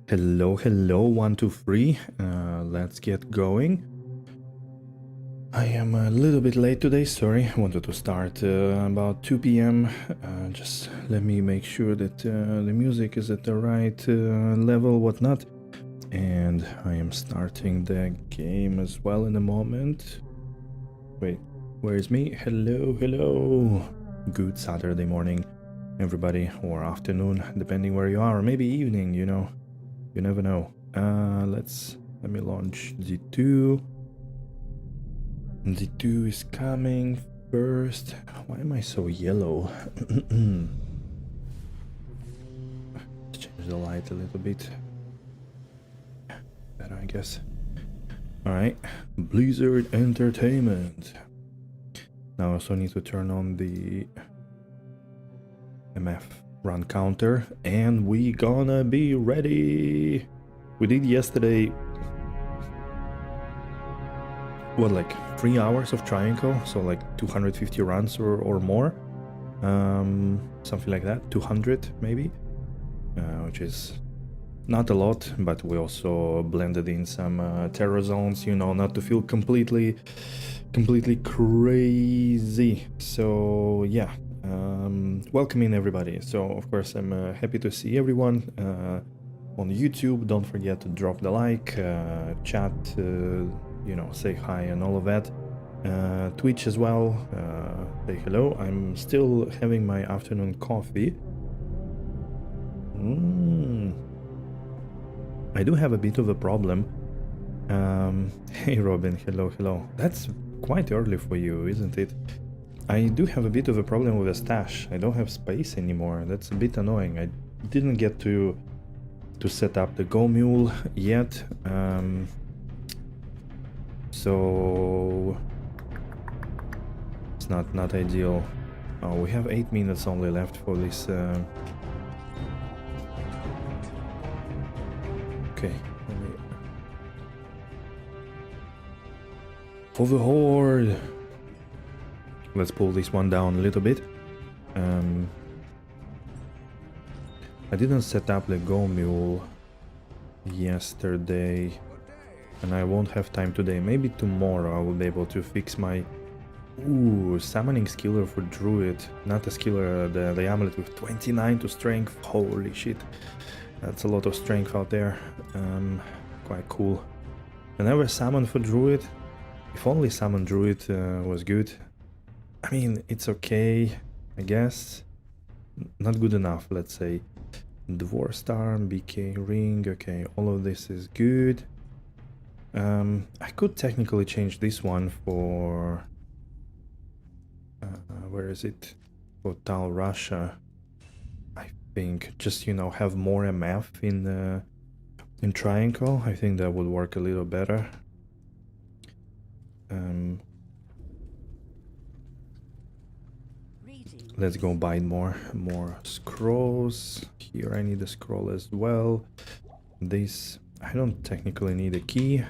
Hello, hello, 123. Let's get going. I am a little bit late today, sorry. I wanted to start about 2 p.m. Just let me make sure that the music is at the right level, whatnot. And I am starting the game as well in a moment. Wait, where is me? Hello, hello. Good Saturday morning, everybody, or afternoon, depending where you are, or maybe evening, you know. You never know. Let me launch Z2. Z2 is coming first. Why am I so yellow? Change the light a little bit. Better, I guess. Alright. Blizzard Entertainment. Now I also need to turn on the MF run counter, and we gonna be ready. We did yesterday, what, like 3 hours of Travincal, so like 250 runs or more, something like that, 200 maybe, which is not a lot, but we also blended in some terror zones, you know, not to feel completely crazy. So yeah, welcome in everybody. So of course I'm happy to see everyone on YouTube. Don't forget to drop the like, chat, you know, say hi and all of that. Twitch as well, say hello. I'm still having my afternoon coffee. I do have a bit of a problem. Hey Robin, hello. That's quite early for you, isn't it? I do have a bit of a problem with a stash. I don't have space anymore. That's a bit annoying. I didn't get to set up the Go Mule yet. So it's not ideal. Oh, we have 8 minutes only left for this. Okay. For the horde. Let's pull this one down a little bit. I didn't set up the Go Mule yesterday, and I won't have time today. Maybe tomorrow I will be able to fix my summoning skiller for Druid. Not a skiller, the amulet with 29 to strength. Holy shit, that's a lot of strength out there. Quite cool. I never summoned for Druid. If only summon Druid was good. I mean, it's okay, I guess. Not good enough, let's say. Dwarf Star, BK Ring, okay, all of this is good. I could technically change this one for... where is it? For Tal Russia. I think just, you know, have more MF in Travincal. I think that would work a little better. Let's go buy more scrolls. Here I need a scroll as well. This, I don't technically need a key.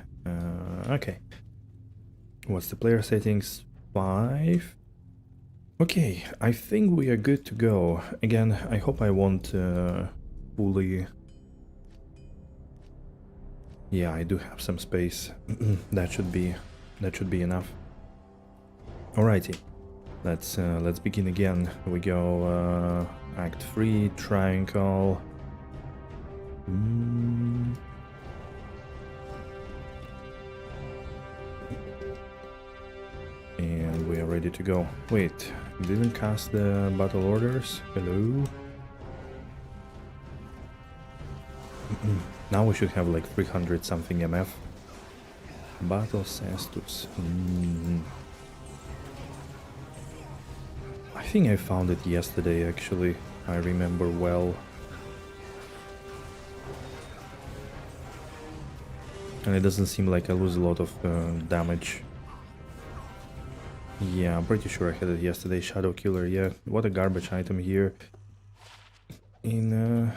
Okay. What's the player settings? 5. Okay, I think we are good to go. Again, I hope I won't fully... Yeah, I do have some space. that should be enough. Alrighty. Let's begin again. We go Act 3, Travincal. And we are ready to go. Wait, didn't cast the battle orders? Hello? Now we should have like 300 something MF. Battle Cestus. I think I found it yesterday, actually. I remember well. And it doesn't seem like I lose a lot of damage. Yeah, I'm pretty sure I had it yesterday. Shadow Killer, yeah. What a garbage item here. In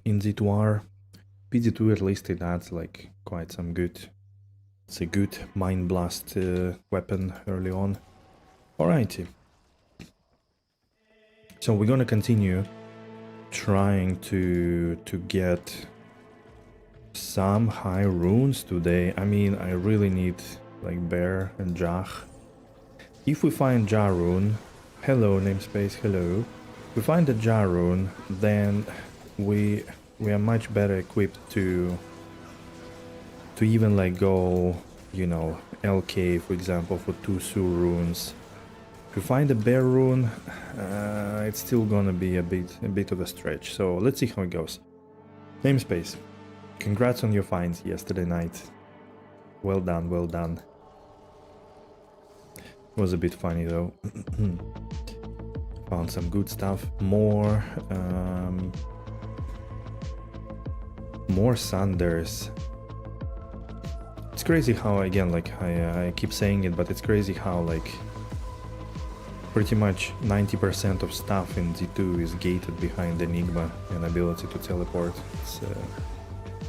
Z2R. PZ2 at least it adds like quite some good... It's a good Mind Blast weapon early on. Alrighty. So we're gonna continue trying to get some high runes today. I mean, I really need like Bear and Jah. If we find Jah rune, hello namespace, hello. If we find the Jah rune, then we are much better equipped to even like go, you know, LK for example for 2 Su runes. If we find a Bear rune, it's still gonna be a bit of a stretch. So let's see how it goes. Namespace, congrats on your finds yesterday night. Well done, well done. Was a bit funny though. Found some good stuff. More Sunders. It's crazy how, again, like I keep saying it, but it's crazy how like pretty much 90% of stuff in Z2 is gated behind Enigma and ability to teleport. It's a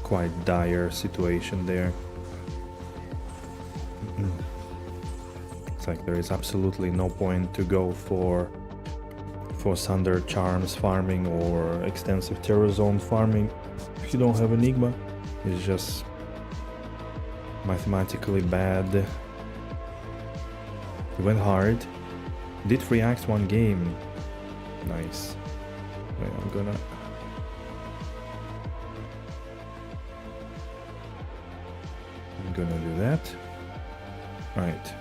quite dire situation there. It's like there is absolutely no point to go for Sunder Charms farming or extensive Terror Zone farming if you don't have Enigma. It's just mathematically bad. It went hard. Did 3 acts 1 game. Nice. Wait, I'm gonna do that. Right.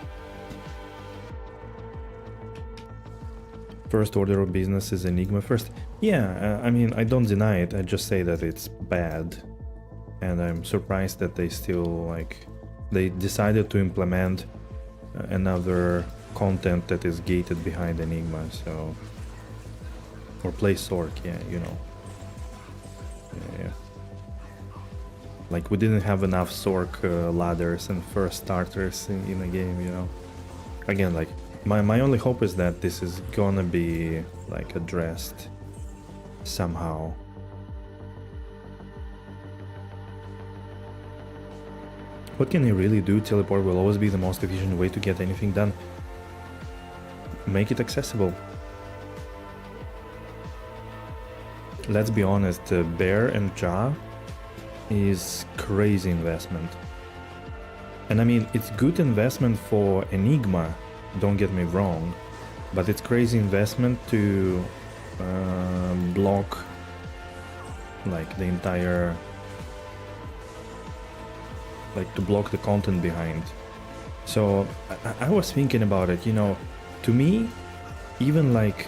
First order of business is Enigma first. Yeah, I mean, I don't deny it. I just say that it's bad. And I'm surprised that they still, like, they decided to implement another content that is gated behind Enigma, so... Or play Sork, yeah, you know. Yeah. Like, we didn't have enough Sork ladders and first starters in a game, you know. Again, like, my only hope is that this is gonna be, like, addressed somehow. What can he really do? Teleport will always be the most efficient way to get anything done. Make it accessible. Let's be honest, Bear and Jah is crazy investment. And I mean, it's good investment for Enigma, don't get me wrong, but it's crazy investment to block like the entire, like to block the content behind. So I was thinking about it, you know, to me, even like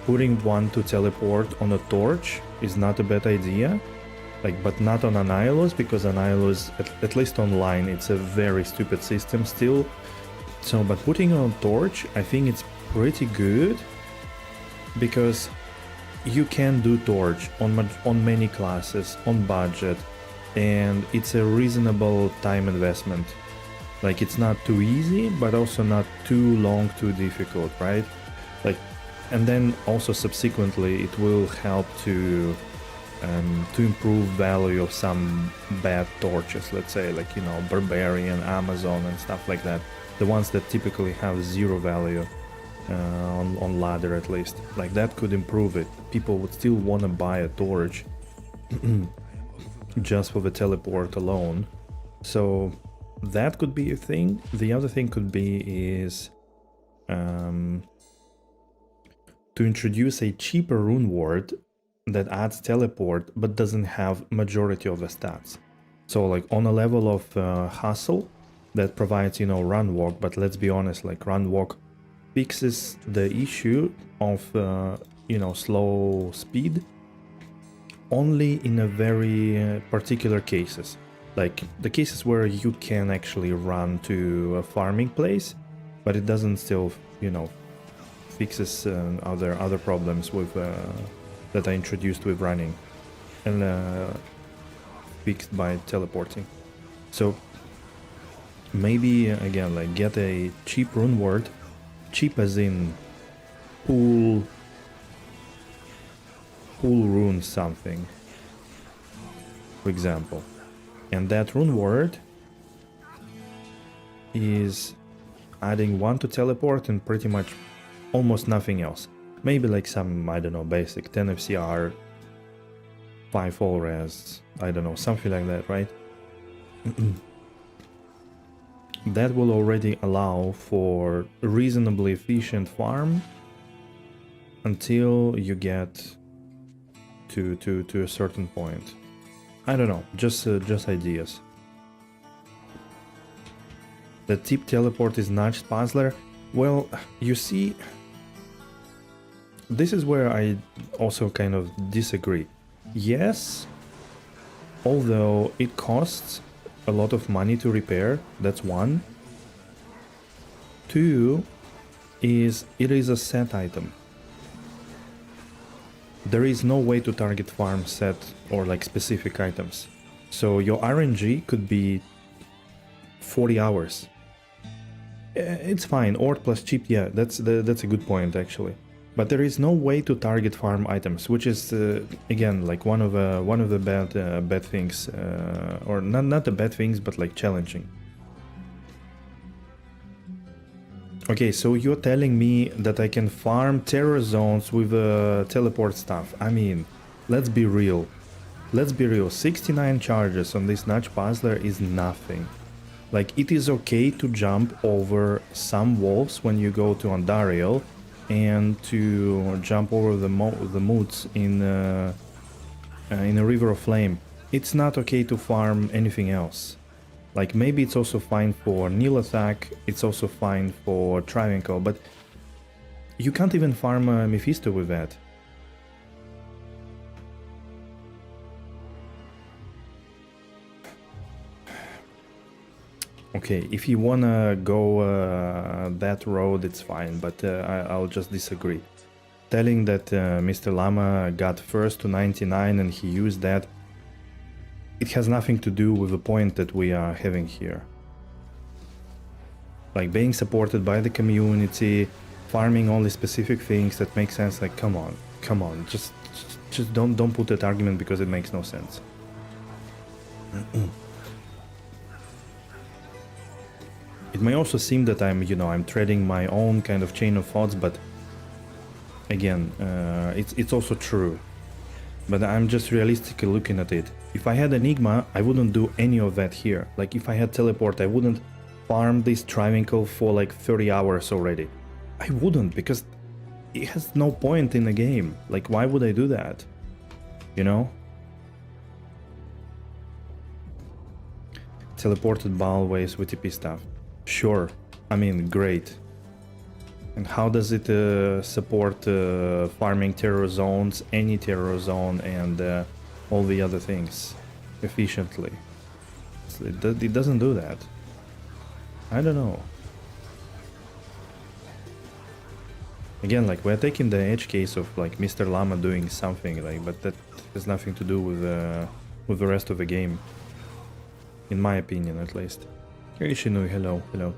putting one to teleport on a torch is not a bad idea, like, but not on Annihilus, because Annihilus, at least online, it's a very stupid system still. So, but putting on torch, I think it's pretty good, because you can do torch on many classes, on budget, and it's a reasonable time investment. Like, it's not too easy, but also not too long, too difficult, right? Like, and then also subsequently it will help to improve value of some bad torches, let's say, like, you know, Barbarian, Amazon and stuff like that. The ones that typically have 0 value on ladder, at least. Like, that could improve it. People would still want to buy a torch just for the teleport alone. So that could be a thing. The other thing could be is to introduce a cheaper rune ward that adds teleport but doesn't have majority of the stats. So like on a level of hustle that provides, you know, run walk, but let's be honest, like run walk fixes the issue of you know, slow speed only in a very particular cases, like the cases where you can actually run to a farming place, but it doesn't still, you know, fixes other problems with that I introduced with running and fixed by teleporting. So maybe again, like, get a cheap rune ward, cheap as in pool rune something, for example, and that rune ward is adding 1 to teleport and pretty much almost nothing else. Maybe like some, I don't know, basic 10 FCR 5 all res, I don't know, something like that, right? That will already allow for a reasonably efficient farm until you get to a certain point. I don't know, just ideas. The tip teleport is nudged puzzler. Well, you see, this is where I also kind of disagree. Yes, although it costs a lot of money to repair, that's one. Two is it is a set item. There is no way to target farm set or like specific items. So your RNG could be 40 hours. It's fine, ort plus cheap, yeah, that's a good point actually. But there is no way to target farm items, which is again like one of the bad things, or not the bad things, but like challenging. Okay, so you're telling me that I can farm terror zones with teleport stuff. I mean, let's be real. Let's be real, 69 charges on this nudge puzzler is nothing. Like, it is okay to jump over some walls when you go to Andariel, and to jump over the moods in a River of Flame. It's not okay to farm anything else. Like, maybe it's also fine for Nil attack, it's also fine for Travincal, but you can't even farm Mephisto with that. Okay, if you wanna go that road, it's fine, but I'll just disagree. Telling that Mr. Llama got first to 99 and he used that, it has nothing to do with the point that we are having here. Like, being supported by the community, farming only specific things that make sense, like, come on, just don't put that argument because it makes no sense. It may also seem that I'm treading my own kind of chain of thoughts, but again, it's also true. But I'm just realistically looking at it. If I had Enigma, I wouldn't do any of that here. Like, if I had teleport, I wouldn't farm this Travincal for like 30 hours already. I wouldn't, because it has no point in the game. Like, why would I do that? You know? Teleported Balways with TP stuff. Sure, I mean, great. And how does it support farming terror zones, any terror zone, and all the other things efficiently? It doesn't do that. I don't know. Again, like, we're taking the edge case of like Mr. Llama doing something, like, but that has nothing to do with the rest of the game. In my opinion, at least. Hey Shinui, hello, hello.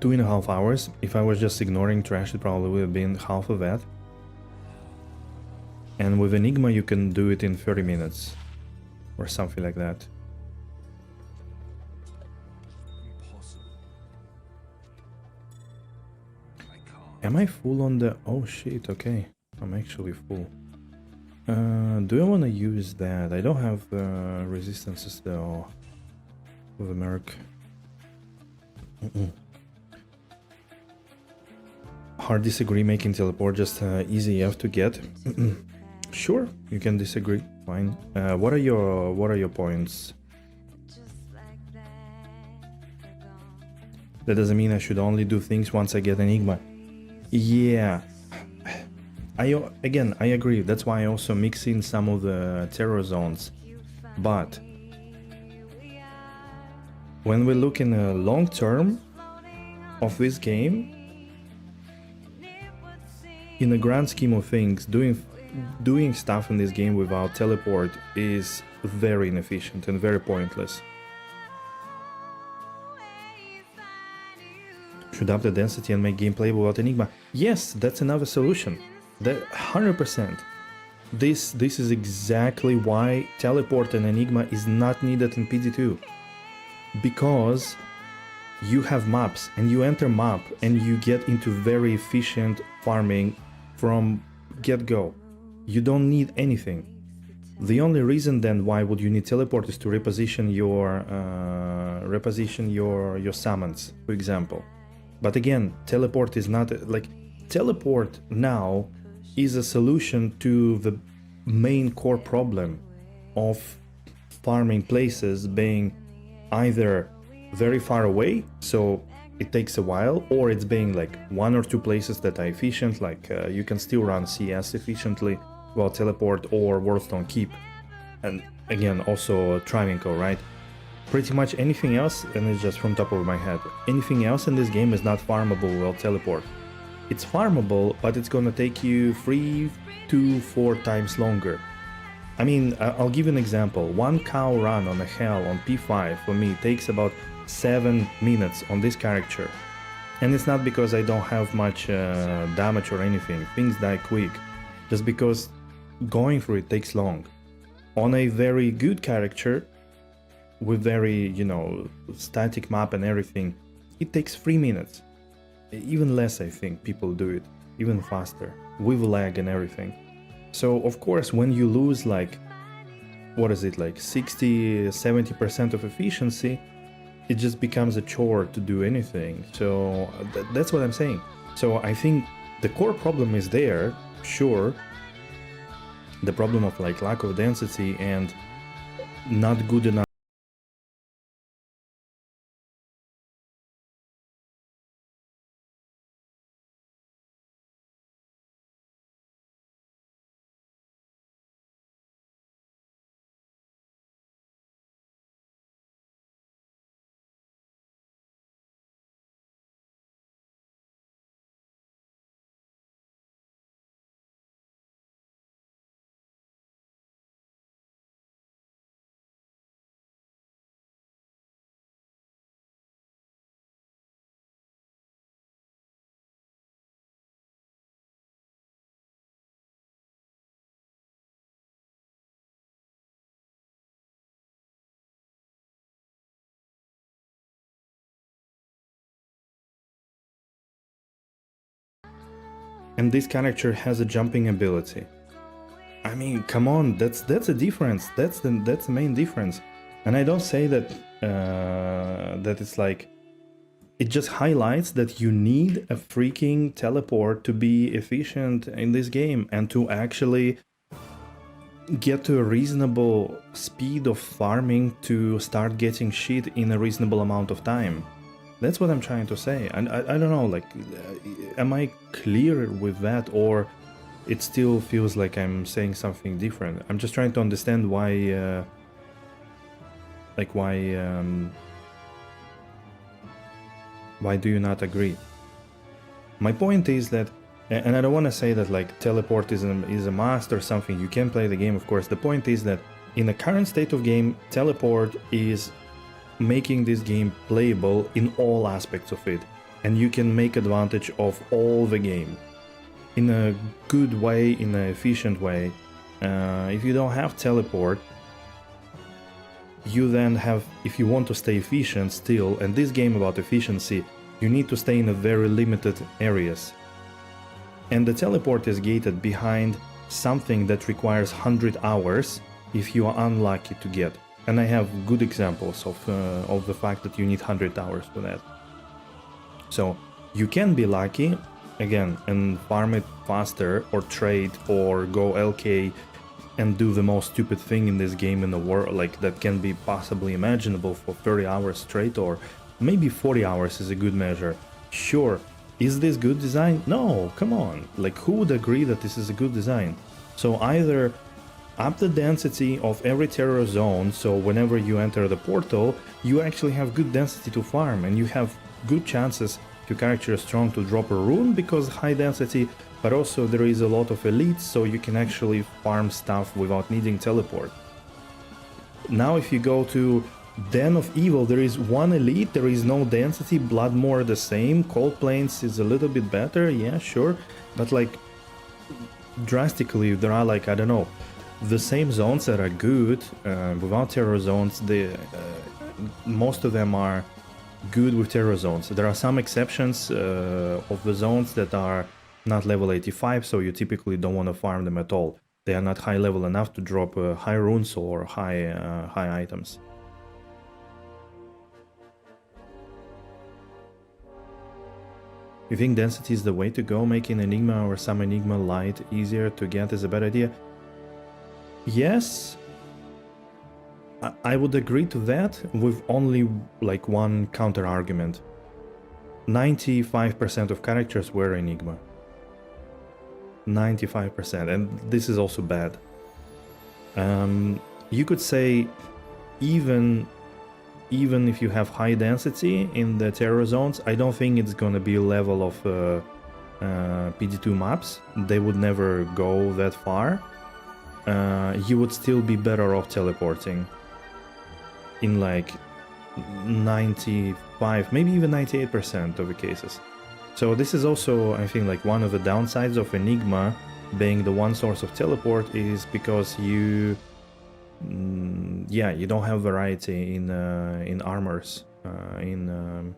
Two and a half hours. If I was just ignoring trash, it probably would have been half of that. And with Enigma, you can do it in 30 minutes. Or something like that. Am I full on the... Oh shit, okay. I'm actually full. Do I want to use that? I don't have resistances though with the Merc. Hard disagree, making teleport just easy enough to get. Sure, you can disagree. Fine. What are your points? That doesn't mean I should only do things once I get Enigma. Yeah. I agree. That's why I also mix in some of the terror zones. But when we look in the long term of this game, in the grand scheme of things, doing stuff in this game without teleport is very inefficient and very pointless. Should up the density and make gameplay without Enigma? Yes, that's another solution. That 100%. This is exactly why teleport and Enigma is not needed in PD2. Because you have maps and you enter map and you get into very efficient farming from get-go. You don't need anything. The only reason then why would you need teleport is to reposition your summons, for example. But again, teleport is not like teleport now is a solution to the main core problem of farming places being either very far away, so it takes a while, or it's being like one or two places that are efficient, like you can still run CS efficiently while teleport or Worldstone Keep, and again also Travincal, right? Pretty much anything else, and it's just from top of my head, anything else in this game is not farmable while teleport. It's farmable, but it's gonna take you 3 to 4 times longer. I mean, I'll give you an example. One cow run on a hell on p5 for me takes about 7 minutes on this character. And it's not because I don't have much damage or anything, things die quick, just because going through it takes long. On a very good character, with very, you know, static map and everything, it takes 3 minutes. Even less, I think, people do it, even faster, with lag and everything. So, of course, when you lose like, what is it, like 60-70% of efficiency, it just becomes a chore to do anything. So that's what I'm saying. So I think the core problem is there, sure. The problem of like lack of density and not good enough. And this character has a jumping ability. I mean, come on, that's a difference. That's the main difference. And I don't say that that it's like, it just highlights that you need a freaking teleport to be efficient in this game and to actually get to a reasonable speed of farming to start getting shit in a reasonable amount of time. That's what I'm trying to say. And I don't know, like, am I clear with that, or it still feels like I'm saying something different? I'm just trying to understand why, why do you not agree? My point is that, and I don't want to say that like teleport is a must or something, you can play the game, of course. The point is that in the current state of game, teleport is making this game playable in all aspects of it, and you can make advantage of all the game in a good way, in an efficient way. If you don't have teleport, you then have, if you want to stay efficient still, and this game about efficiency, you need to stay in a very limited areas. And the teleport is gated behind something that requires 100 hours if you are unlucky to get. And I have good examples of the fact that you need 100 hours for that. So you can be lucky, again, and farm it faster, or trade, or go LK and do the most stupid thing in this game in the world, like that can be possibly imaginable for 30 hours straight, or maybe 40 hours is a good measure. Sure, is this good design? No, come on, like who would agree that this is a good design? So either up the density of every terror zone, so whenever you enter the portal, you actually have good density to farm, and you have good chances if your character is strong to drop a rune because high density, but also there is a lot of elites, so you can actually farm stuff without needing teleport. Now if you go to Den of Evil, there is one elite, there is no density, Bloodmore the same, Cold Plains is a little bit better, yeah, sure, but like drastically there are like, I don't know, the same zones that are good without terror zones. Most of them are good with terror zones. There are some exceptions of the zones that are not level 85, so you typically don't want to farm them at all. They are not high level enough to drop high runes or high items. You think density is the way to go? Making Enigma or some Enigma light easier to get is a bad idea? Yes, I would agree to that with only like one counter argument. 95% of characters were Enigma. 95%, and this is also bad. You could say even if you have high density in the terror zones, I don't think it's gonna be a level of PD2 maps. They would never go that far. You would still be better off teleporting in like 95, maybe even 98% of the cases. So this is also, I think, like one of the downsides of Enigma being the one source of teleport is because you don't have variety in armors on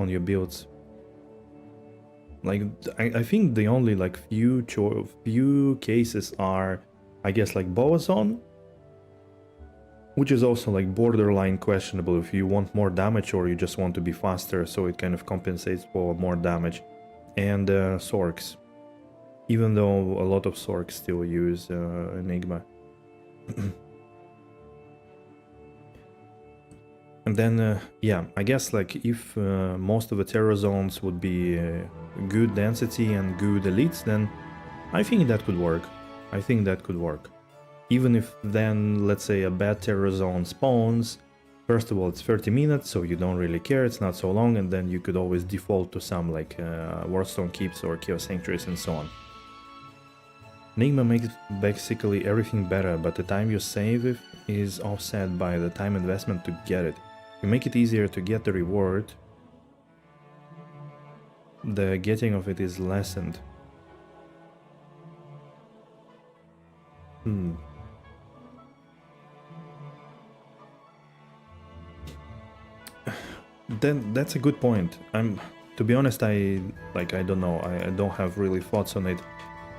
your builds. Like I think the only like few cases are, I guess, like Boazon, which is also like borderline questionable if you want more damage or you just want to be faster, so it kind of compensates for more damage, and Sorks, even though a lot of Sorks still use Enigma. And then I guess like if most of the terror zones would be good density and good elites, then I think that could work. Even if then, let's say, a bad terror zone spawns, first of all, it's 30 minutes, so you don't really care, it's not so long, and then you could always default to some like Warstone Keeps or Chaos Sanctuaries and so on. Enigma makes basically everything better, but the time you save is offset by the time investment to get it. You make it easier to get the reward, the getting of it is lessened. Then that's a good point. To be honest, I don't know. I don't have really thoughts on it,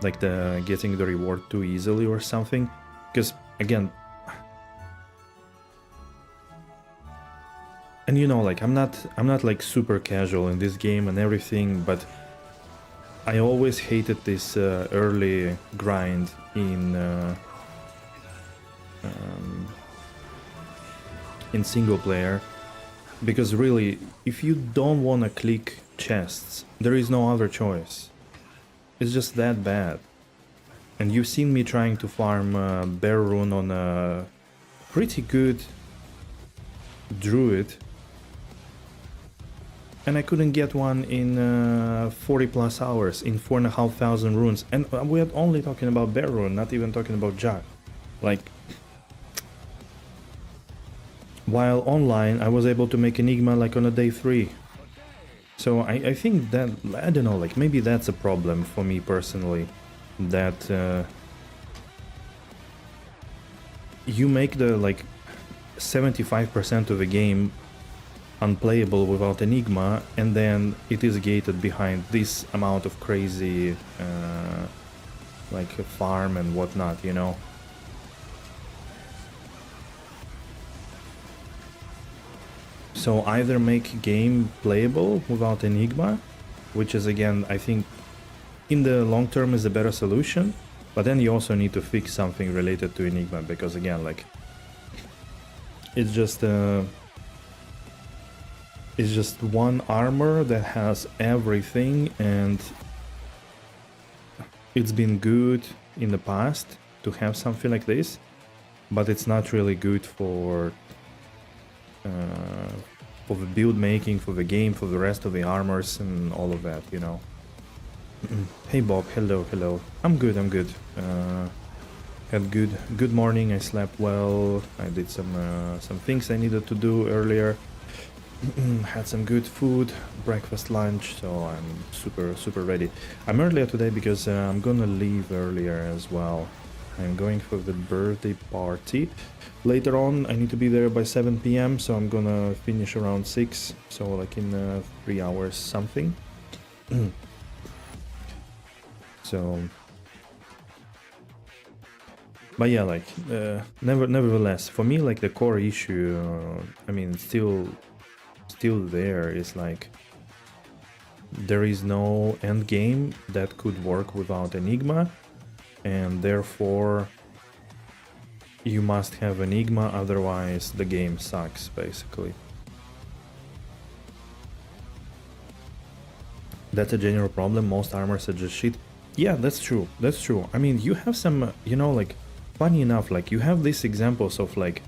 like the getting the reward too easily or something. Because again, and you know, like I'm not like super casual in this game and everything, but I always hated this early grind in single player. Because really, if you don't want to click chests, there is no other choice. It's just that bad. And you've seen me trying to farm Bear Rune on a pretty good Druid, and I couldn't get one in 40 plus hours, in 4,500 runes. And we're only talking about Bear Rune, not even talking about Jack. Like, while online, I was able to make Enigma like on a day 3. So I think that, I don't know, like maybe that's a problem for me personally, that you make the like 75% of the game unplayable without Enigma, and then it is gated behind this amount of crazy like farm and whatnot, you know. So either make game playable without Enigma, which is again, I think in the long term is a better solution, but then you also need to fix something related to Enigma, because again, like it's just one armor that has everything, and it's been good in the past to have something like this, but it's not really good for the build making, for the game, for the rest of the armors and all of that, you know. Hey Bob, hello. I'm good. Had good morning. I slept well. I did some things I needed to do earlier. Had some good food, breakfast, lunch, so I'm super ready. I'm earlier today because I'm gonna leave earlier as well. I'm going for the birthday party. Later on, I need to be there by 7 p.m, so I'm gonna finish around 6, so like in 3 hours something. So... But yeah, like, nevertheless, for me, like, the core issue, I mean, still there is, like, there is no end game that could work without Enigma, and therefore you must have Enigma, otherwise the game sucks, basically. That's a general problem, most armors are just shit. Yeah, that's true, that's true. I mean, you have some, you know, like, funny enough, like, you have these examples of, like,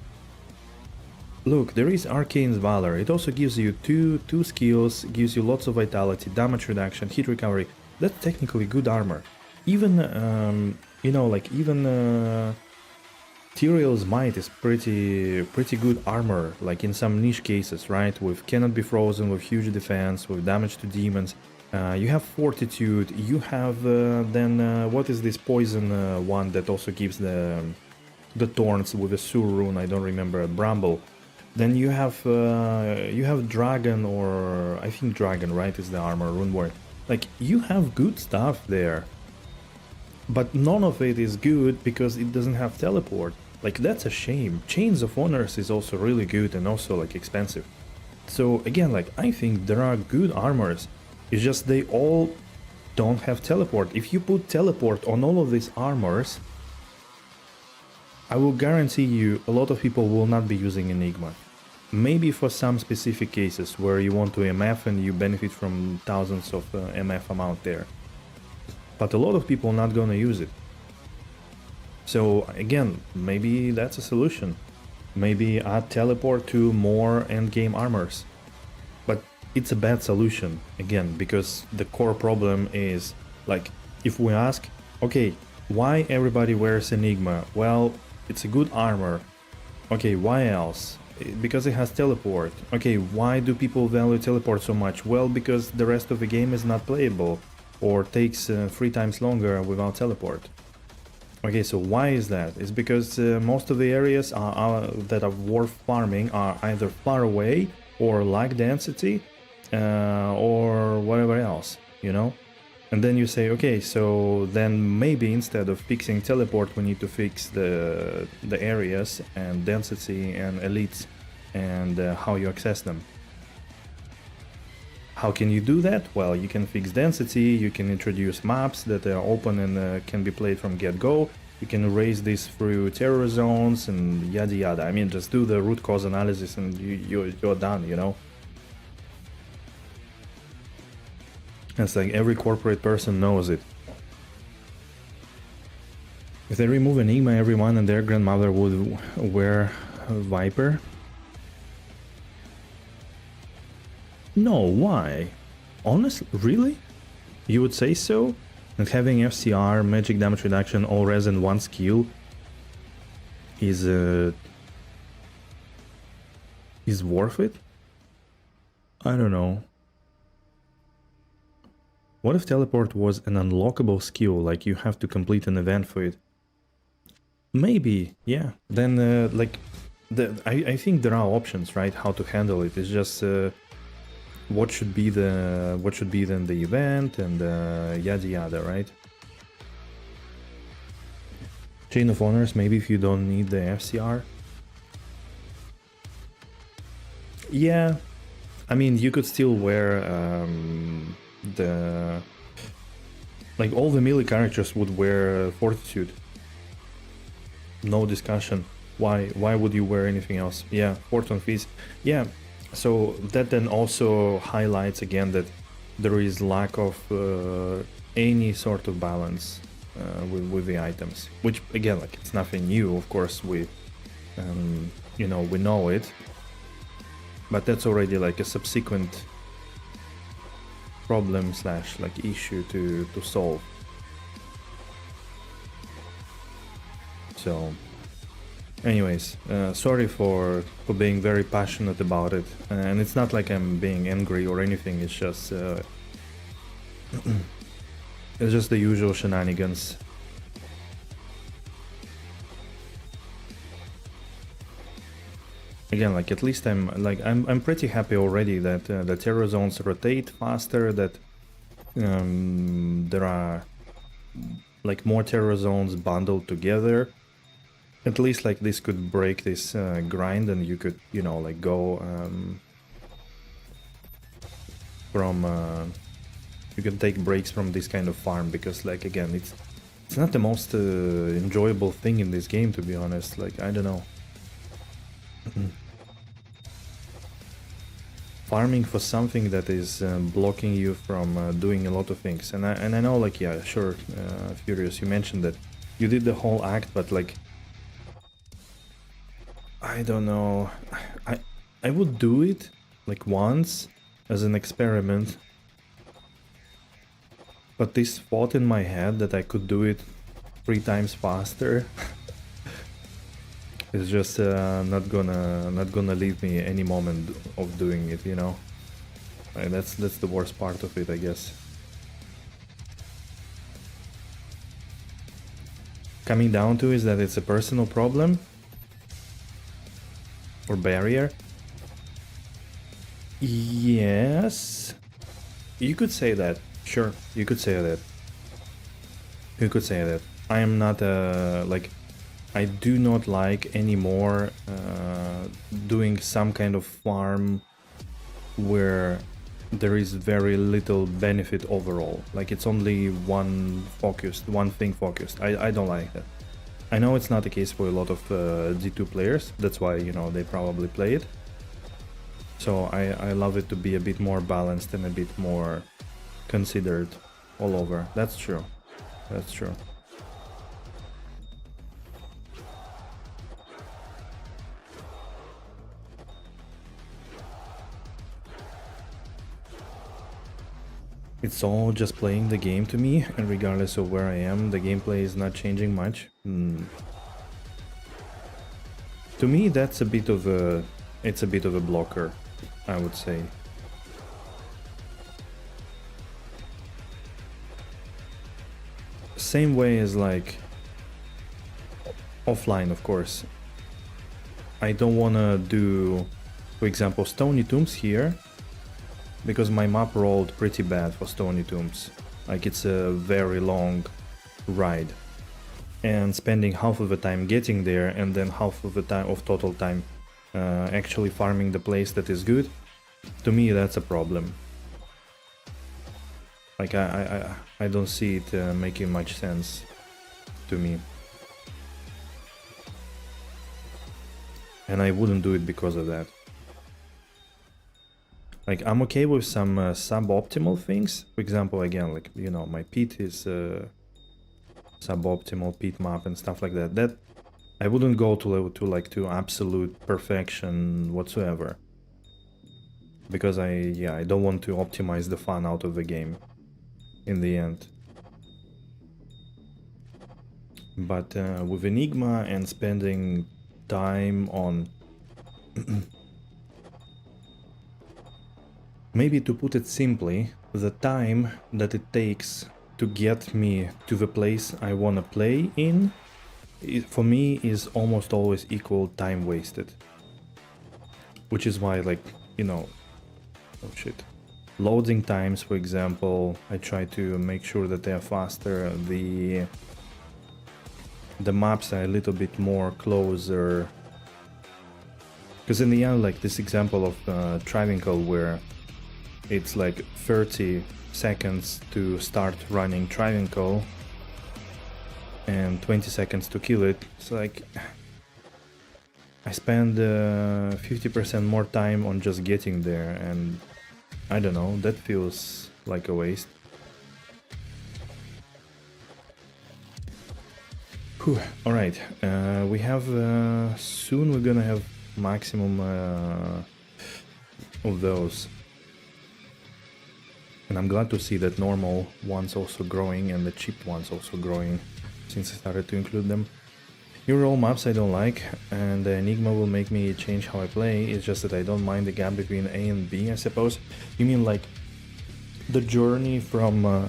look, there is Arcane's Valor. It also gives you two skills, gives you lots of vitality, damage reduction, hit recovery. That's technically good armor. Even, you know, like, even Tyrael's Might is pretty good armor, like in some niche cases, right? With cannot be frozen, with huge defense, with damage to demons. You have Fortitude, you have then what is this poison one that also gives the thorns with a Sur rune, I don't remember, Bramble. Then you have Dragon, or I think Dragon, right, is the armor rune word. Like, you have good stuff there, but none of it is good because it doesn't have teleport. Like, that's a shame. Chains of Honors is also really good and also like expensive. So again, like, I think there are good armors. It's just they all don't have teleport. If you put teleport on all of these armors, I will guarantee you a lot of people will not be using Enigma. Maybe for some specific cases where you want to MF and you benefit from thousands of MF amount there. But a lot of people are not gonna use it. So again, maybe that's a solution. Maybe add teleport to more endgame armors. But it's a bad solution, again, because the core problem is, like, if we ask, okay, why everybody wears Enigma? Well, it's a good armor. Okay, why else? Because it has teleport. Okay, why do people value teleport so much? Well, because the rest of the game is not playable, or takes 3 times longer without teleport. Okay, so why is that? It's because most of the areas that are worth farming are either far away, or lack density, or whatever else, you know? And then you say, okay, so then maybe instead of fixing teleport, we need to fix the areas and density and elites and how you access them. How can you do that? Well, you can fix density, you can introduce maps that are open and can be played from get-go. You can raise this through terror zones and yada yada. I mean, just do the root cause analysis and you're done, you know? It's like every corporate person knows it. If they remove Enigma, everyone and their grandmother would wear Viper. No, why? Honestly, really? You would say so? And having FCR, magic damage reduction, all res and one skill is worth it? I don't know. What if teleport was an unlockable skill, like you have to complete an event for it? Maybe, yeah. Then, like, I think there are options, right? How to handle it. It's just what should be then the event and yada yada, right? Chain of Honors, maybe if you don't need the FCR. Yeah, I mean, you could still wear like all the melee characters would wear Fortitude. No discussion. Why would you wear anything else? Yeah, Fortune Feast. Yeah, so that then also highlights again that there is lack of any sort of balance with the items, which again, like, it's nothing new. Of course, we you know, we know it, but that's already like a subsequent problem slash like issue to solve. So anyways, sorry for being very passionate about it, and it's not like I'm being angry or anything, it's just it's just the usual shenanigans. again, like at least I'm pretty happy already that the terror zones rotate faster, that there are like more terror zones bundled together. At least like this could break this grind, and you could, you know, like go from you can take breaks from this kind of farm, because like again, it's not the most enjoyable thing in this game, to be honest. Like, I don't know. Farming for something that is blocking you from doing a lot of things. And I know, like, yeah, sure, Furious, you mentioned that you did the whole act, but like, I don't know. I would do it like once as an experiment. But this thought in my head that I could do it 3 times faster is just not gonna leave me any moment of doing it, you know. That's the worst part of it, I guess. Coming down to is that it's a personal problem or barrier. Yes, you could say that. Sure, you could say that. You could say that. I am not like, I do not like anymore doing some kind of farm where there is very little benefit overall. Like, it's only one thing focused. I don't like that. I know it's not the case for a lot of D2 players. That's why, you know, they probably play it. So I love it to be a bit more balanced and a bit more considered all over. That's true. That's true. It's all just playing the game to me, and regardless of where I am, the gameplay is not changing much. To me, that's a bit of a... it's a bit of a blocker, I would say. Same way as like offline, of course. I don't wanna do, for example, Stony Tombs here, because my map rolled pretty bad for Stony Tombs. Like, it's a very long ride, and spending half of the time getting there and then half of the time of total time actually farming the place that is good, to me that's a problem. Like, I don't see it making much sense to me. And I wouldn't do it because of that. Like, I'm okay with some suboptimal things. For example, again, like, you know, my pit is suboptimal pit map and stuff like that. That I wouldn't go to absolute perfection whatsoever. Because I don't want to optimize the fun out of the game in the end. But with Enigma and spending time on... maybe to put it simply, the time that it takes to get me to the place I wanna play in, for me is almost always equal time wasted. Which is why, like, you know... oh shit. Loading times, for example, I try to make sure that they are faster. The maps are a little bit more closer. Because in the end, like this example of Travincal, where it's like 30 seconds to start running Travincal and 20 seconds to kill it. It's like I spend 50% more time on just getting there, and I don't know, that feels like a waste. Whew. All right, we have soon we're gonna have maximum of those, and I'm glad to see that normal ones also growing and the cheap ones also growing since I started to include them. Neural maps I don't like, and the Enigma will make me change how I play. It's just that I don't mind the gap between A and B, I suppose. You mean like the journey from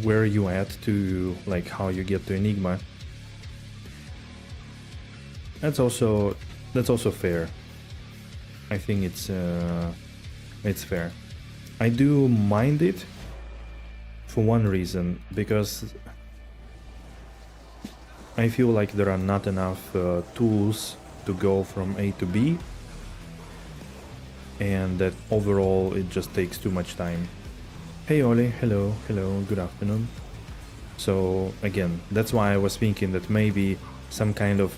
where you at to like how you get to Enigma? That's also That's also fair. I think it's fair. I do mind it for one reason, because I feel like there are not enough tools to go from A to B, and that overall it just takes too much time. Hey Oli, hello, good afternoon. So again, that's why I was thinking that maybe some kind of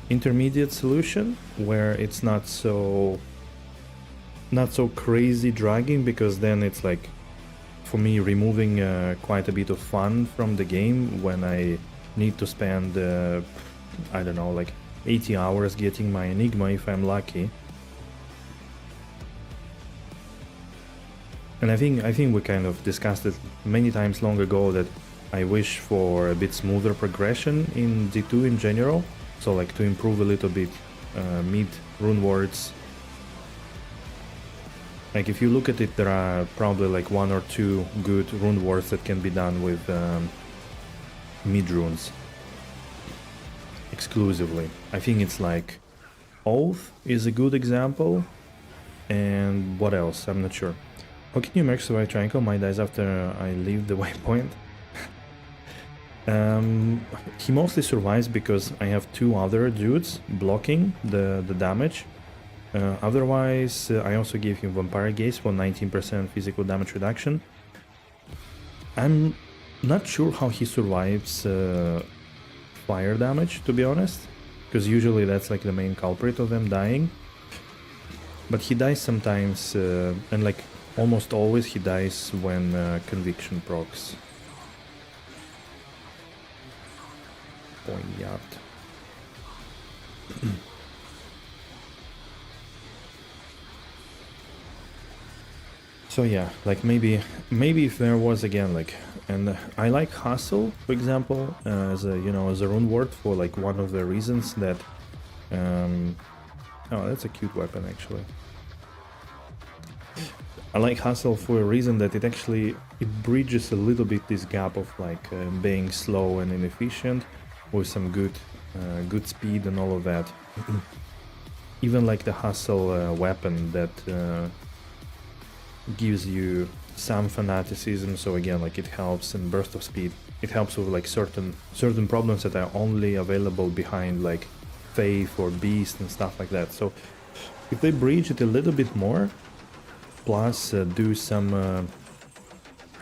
intermediate solution where it's not so crazy dragging, because then it's like, for me, removing quite a bit of fun from the game when I need to spend I don't know, like 80 hours getting my Enigma if I'm lucky. And I think we kind of discussed it many times long ago that I wish for a bit smoother progression in D2 in general. So like to improve a little bit mid rune words. Like if you look at it, there are probably like 1 or 2 good rune words that can be done with mid runes exclusively. I think it's like Oath is a good example, and what else? I'm not sure. How can you make survive Travincal? My dies after I leave the waypoint. He mostly survives because I have 2 other dudes blocking the damage. Otherwise, I also gave him Vampire Gaze for 19% physical damage reduction. I'm not sure how he survives fire damage, to be honest, because usually that's like the main culprit of them dying. But he dies sometimes, and like almost always he dies when Conviction procs. Poignard. So yeah, like maybe if there was again like, and I like Hustle, for example, as a, you know, as a rune word for like one of the reasons that oh, that's a cute weapon actually. I like Hustle for a reason that it bridges a little bit this gap of like being slow and inefficient with some good speed and all of that. Even like the Hustle weapon that gives you some fanaticism, so again, like it helps in burst of speed. It helps with like certain problems that are only available behind like Faith or Beast and stuff like that. So if they bridge it a little bit more, plus do some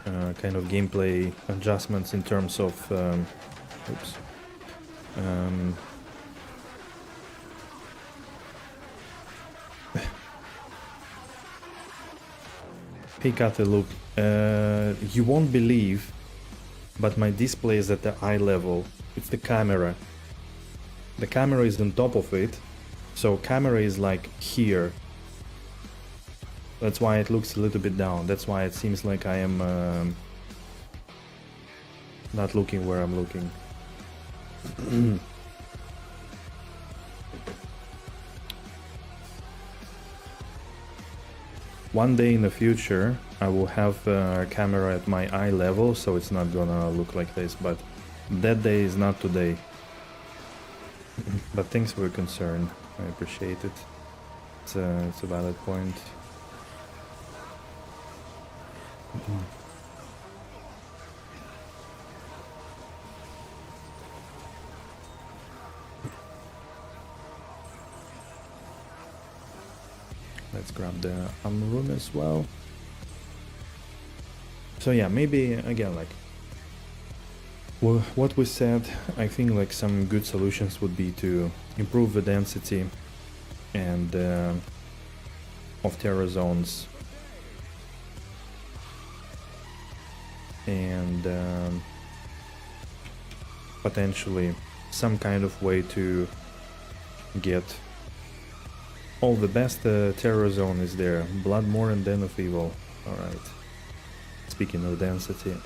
kind of gameplay adjustments in terms of Hey Kate, look, you won't believe, but my display is at the eye level. It's the camera. The camera is on top of it, so camera is like here. That's why it looks a little bit down. That's why it seems like I am not looking where I'm looking. One day in the future, I will have a camera at my eye level, so it's not gonna look like this, but that day is not today. But thanks for your concern, I appreciate it. It's a valid point. Let's grab the rune as well. So yeah, maybe again, like what we said, I think like some good solutions would be to improve the density and of terror zones, and potentially some kind of way to get all the best terror zone is there. Bloodmore and Den of Evil. Alright. Speaking of density.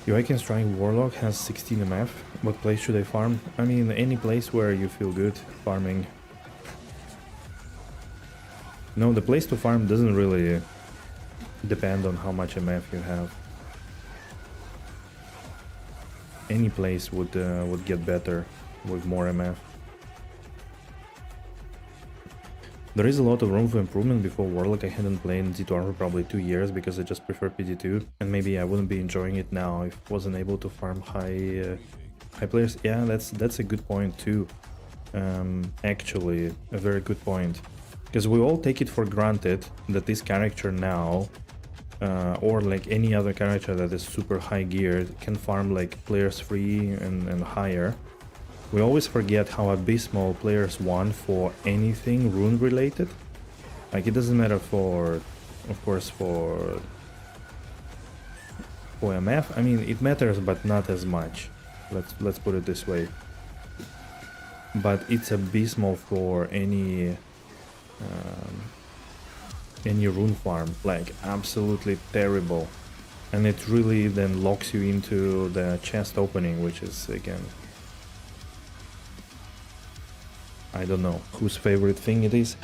Your Icon Strike Warlock has 16 MF. What place should I farm? I mean, any place where you feel good farming. No, the place to farm doesn't really depend on how much MF you have. Any place would get better with more MF. There is a lot of room for improvement. Before Warlock I hadn't played D2R for probably 2 years because I just prefer PD2, and maybe I wouldn't be enjoying it now if I wasn't able to farm high players. Yeah, that's a good point too. Actually, a very good point. Because we all take it for granted that this character now, or like any other character that is super high geared, can farm like players 3 and higher. We always forget how abysmal players 1 for anything rune related. Like it doesn't matter for, of course, for MF. I mean, it matters, but not as much. Let's put it this way. But it's abysmal for any rune farm, like absolutely terrible, and it really then locks you into the chest opening, which is again, I don't know whose favorite thing it is.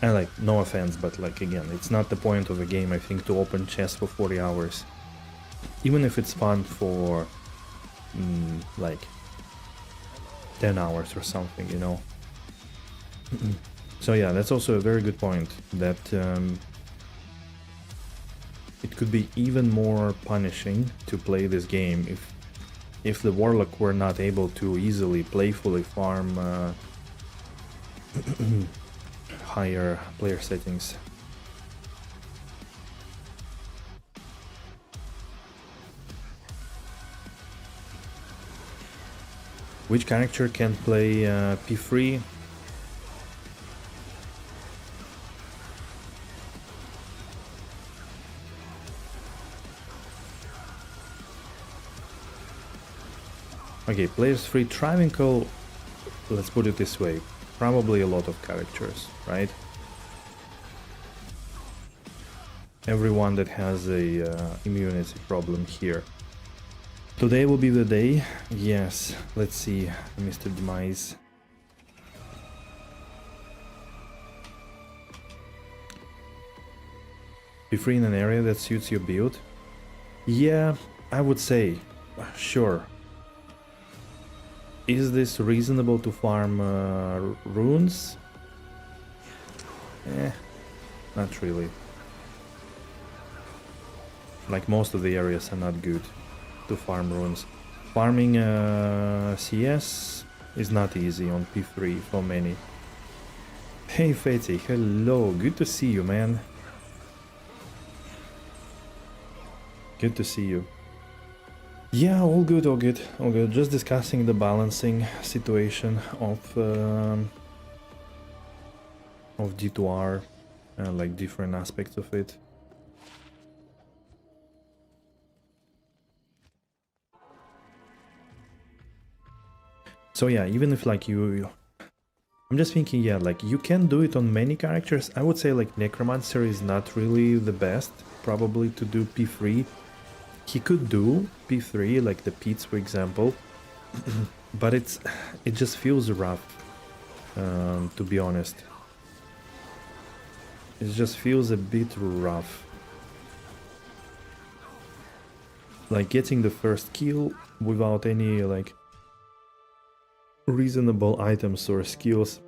And like, no offense, but like again, it's not the point of the game, I think, to open chests for 40 hours. Even if it's fun for like 10 hours or something, you know. So yeah, that's also a very good point, that it could be even more punishing to play this game if the Warlock were not able to easily playfully farm higher player settings. Which character can play P3? Okay, players 3 Travincal, let's put it this way, probably a lot of characters, right? Everyone that has a immunity problem here. Today will be the day. Yes, let's see, Mr. Demise. Be free in an area that suits your build? Yeah, I would say, sure. Is this reasonable to farm runes? Not really. Like, most of the areas are not good to farm runes. Farming CS is not easy on P3 for many. Hey Fetty, hello, good to see you, man. Good to see you. Yeah, all good, all good, all good. Just discussing the balancing situation of D2R, like different aspects of it. So yeah, even if like I'm just thinking, yeah, like you can do it on many characters. I would say like Necromancer is not really the best, probably, to do P3. He could do P3, like the Peats, for example, but it just feels rough, to be honest. It just feels a bit rough. Like getting the first kill without any like reasonable items or skills,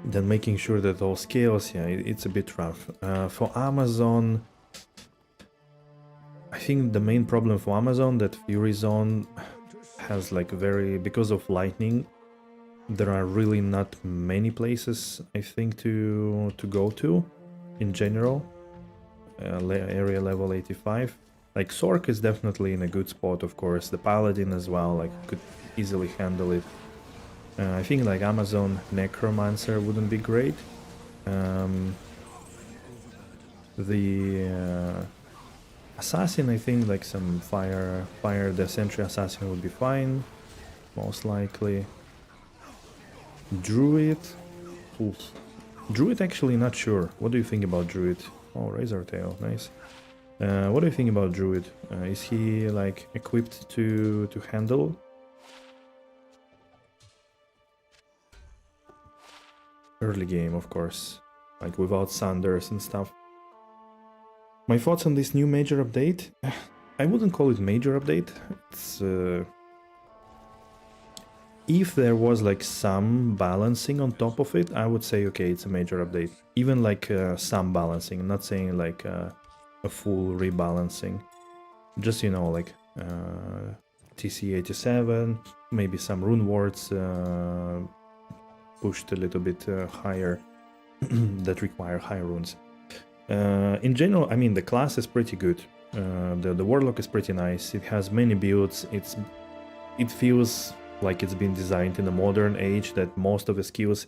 then making sure that all scales, yeah, it's a bit rough. For Amazon, I think the main problem for Amazon that Fury Zone has like because of lightning, there are really not many places I think to go to in general. Area level 85. Like Sork is definitely in a good spot, of course. The Paladin as well, like could easily handle it. I think like Amazon Necromancer wouldn't be great. The Assassin, I think like some fire the Sentry Assassin would be fine, most likely. Druid, oof. Druid actually not sure. What do you think about Druid? Oh, Razor Tail, nice. What do you think about Druid? Is he like equipped to handle? Early game, of course, like without Sanders and stuff. My thoughts on this new major update? I wouldn't call it major update. if there was like some balancing on top of it, I would say, okay, it's a major update. Even like some balancing, I'm not saying like a full rebalancing. Just, you know, like TC87, maybe some rune wards pushed a little bit higher that require high runes. In general, I mean, the class is pretty good. The Warlock is pretty nice. It has many builds. It feels like it's been designed in a modern age, that most of the skills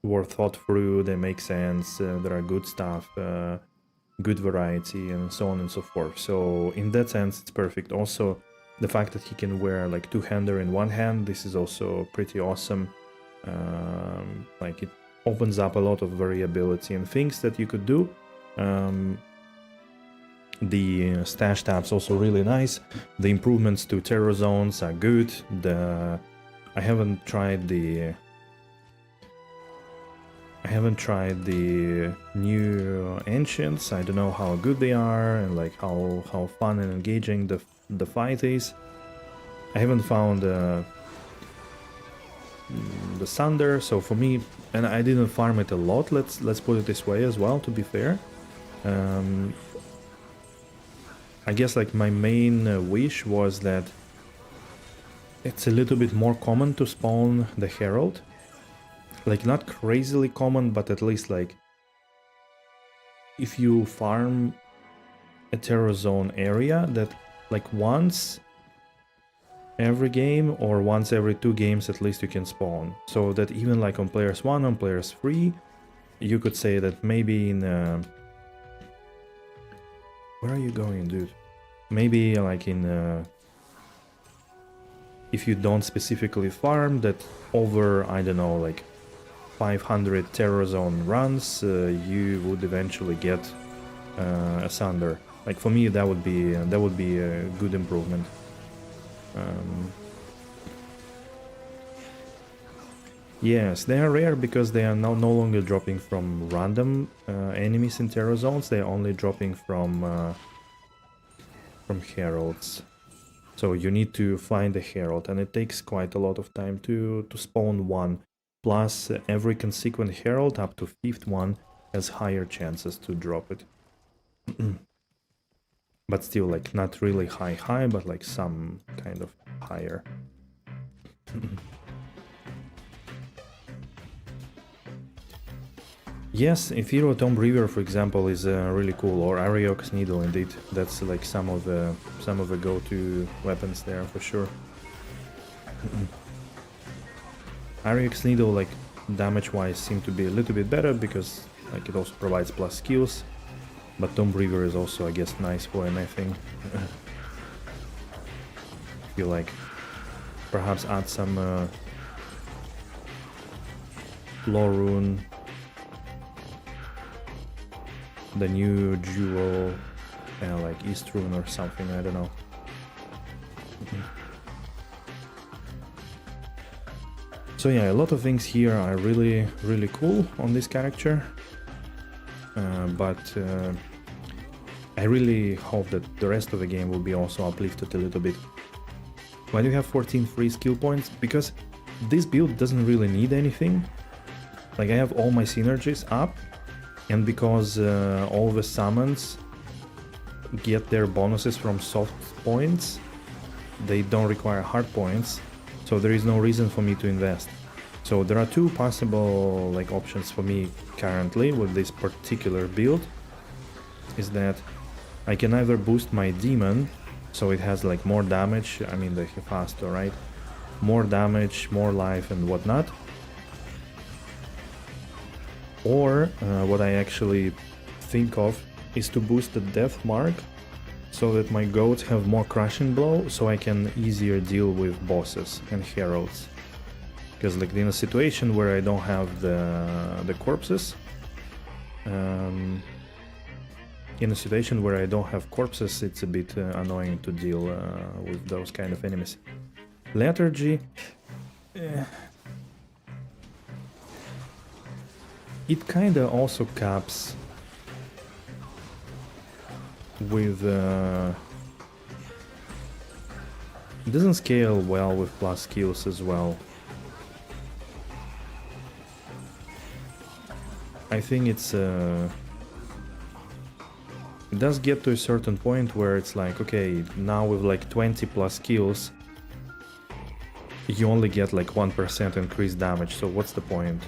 were thought through, they make sense, there are good stuff, good variety, and so on and so forth. So in that sense, it's perfect. Also, the fact that he can wear like two-hander in one hand, this is also pretty awesome. Like it opens up a lot of variability and things that you could do. The stash tab's also really nice. The improvements to terror zones are good. I haven't tried the new ancients. I don't know how good they are and like how fun and engaging the fight is. I haven't found the Sunder, so for me, and I didn't farm it a lot. Let's put it this way as well. To be fair, I guess like my main wish was that it's a little bit more common to spawn the Herald. Like not crazily common, but at least like if you farm a terror zone area, that like once every game or once every 2 games at least you can spawn. So that even like on players 1, on players 3, you could say that maybe in... where are you going, dude? Maybe like in... if you don't specifically farm, that over, I don't know, like 500 terror zone runs, you would eventually get a Sunder. Like for me, that would be a good improvement. Yes, they are rare because they are now no longer dropping from random enemies in terror zones. They are only dropping from heralds. So you need to find a herald, and it takes quite a lot of time to spawn one. Plus, every consequent herald up to 5th one has higher chances to drop it. But still, like, not really high, but like some kind of higher. Yes, Ethereal Tomb Breather, for example, is really cool, or Ariox Needle, indeed. That's like some of the go-to weapons there for sure. Ariox Needle, like damage-wise, seem to be a little bit better because like it also provides plus skills. But Tomb Breather is also, I guess, nice for anything. Feel like perhaps add some Law Rune, the new jewel, like East Rune or something, I don't know. So yeah, a lot of things here are really, really cool on this character. But I really hope that the rest of the game will be also uplifted a little bit. Why do you have 14 free skill points? Because this build doesn't really need anything. Like I have all my synergies up, and because all the summons get their bonuses from soft points, they don't require hard points, so there is no reason for me to invest. So there are 2 possible like options for me currently with this particular build, is that I can either boost my demon, so it has like more damage, I mean the Hephasto, right? More damage, more life and whatnot. Or what I actually think of is to boost the death mark so that my goats have more crushing blow, so I can easier deal with bosses and heralds. Because like in a situation where I don't have the corpses, it's a bit annoying to deal with those kind of enemies. Lethargy, it kinda also caps with it doesn't scale well with plus skills as well. I think it's it does get to a certain point where it's like, okay, now with like 20 plus kills, you only get like 1% increased damage, so what's the point?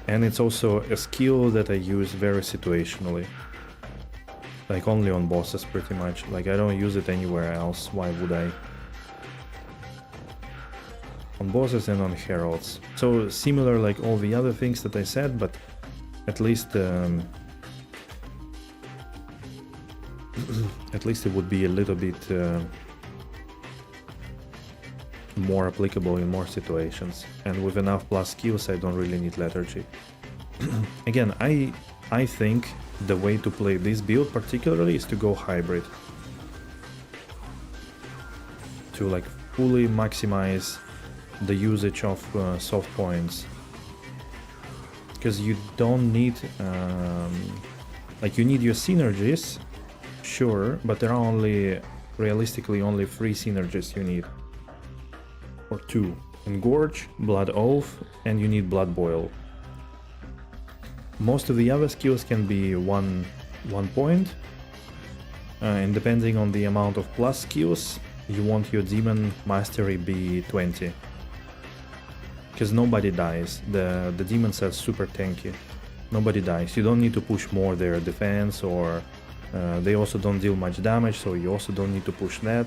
And it's also a skill that I use very situationally. Like only on bosses pretty much. Like I don't use it anywhere else, why would I? On bosses and on heralds. So similar like all the other things that I said, but at least at least it would be a little bit more applicable in more situations. And with enough plus skills, I don't really need lethargy. Again, I think the way to play this build particularly is to go hybrid. To like fully maximize the usage of soft points. Because you don't need... like you need your synergies, sure, but there are only, realistically, only 3 synergies you need. Or 2. Engorge, Blood Oath, and you need Blood Boil. Most of the other skills can be one point, and depending on the amount of plus skills, you want your Demon Mastery be 20. Because nobody dies, the demons are super tanky. Nobody dies, you don't need to push more their defense, or they also don't deal much damage, so you also don't need to push that.